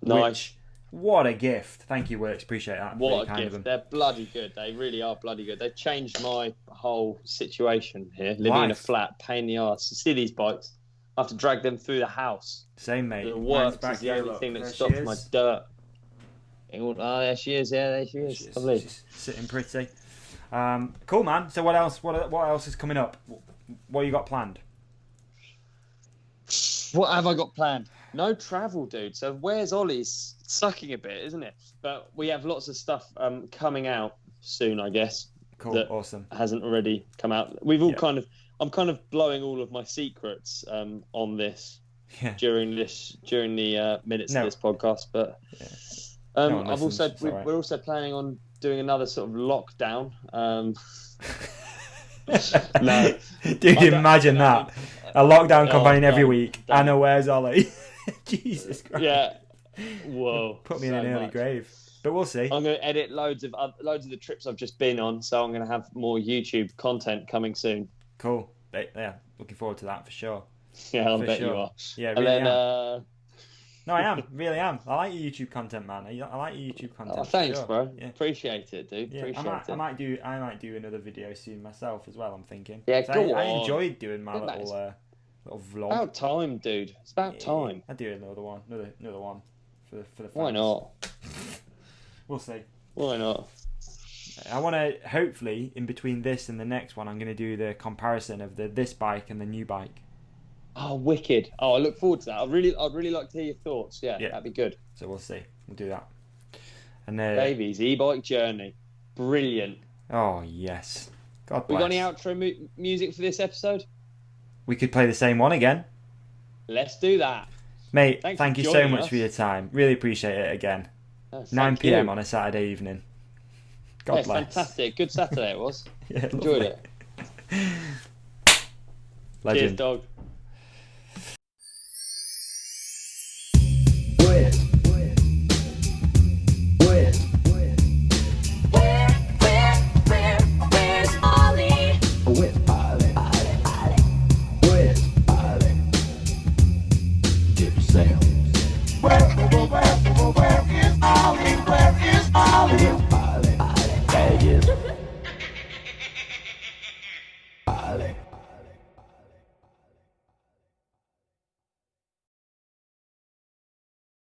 Nice. What a gift. Thank you, WORX. Appreciate that. What a gift. They're bloody good. They really are bloody good. They've changed my whole situation here. Living in a flat, pain in the arse. To see these bikes, I have to drag them through the house. Same, mate. The WORX is the only thing that stops my dirt. Oh, there she is. Yeah, there she is. Lovely. She's sitting pretty. Cool, man. So what else? What else is coming up? What you got planned? What have I got planned? No travel, dude. So where's Ollie's? Sucking a bit, isn't it? But we have lots of stuff coming out soon, I guess. Cool, that awesome. Hasn't already come out. We've all I'm kind of blowing all of my secrets on this during the minutes of this podcast. But we're also planning on doing another sort of lockdown. No, dude, imagine that. A lockdown campaign every week. Anna, where's Ollie? Jesus Christ. Yeah. Whoa. Put me in an early grave. but we'll see. I'm going to edit loads of the trips I've just been on, so I'm going to have more YouTube content coming soon. Cool. Yeah, looking forward to that for sure. Yeah, I For bet sure. you are. Yeah, And really then, am. No, I am. Really am. I like your YouTube content, man. I like your YouTube content. oh, for thanks, sure. bro. Yeah. Appreciate it, dude. Yeah, Appreciate I it. might do another video soon myself as well. I'm thinking. Yeah, 'Cause go I on. enjoyed doing my Good, little vlog. About time, dude. It's about Yeah, time. I'll do another one for the fans. Why not? We'll see. Why not? I want to hopefully in between this and the next one, I'm going to do the comparison of this bike and the new bike. Oh, wicked. Oh, I look forward to that. I'd really like to hear your thoughts. Yeah, that'd be good. So we'll see. We'll do that. And Davies e-bike journey, brilliant. oh yes, God bless. We got any outro music for this episode? We could play the same one again. Let's do that. Mate, Thanks thank for you so joining much us. for your time. Really appreciate it again. 9 Thank p.m. you. on a Saturday evening. God Yeah, it's bless. fantastic. Good Saturday it was. Yeah, Enjoyed lovely. it. Legend. Cheers, dog.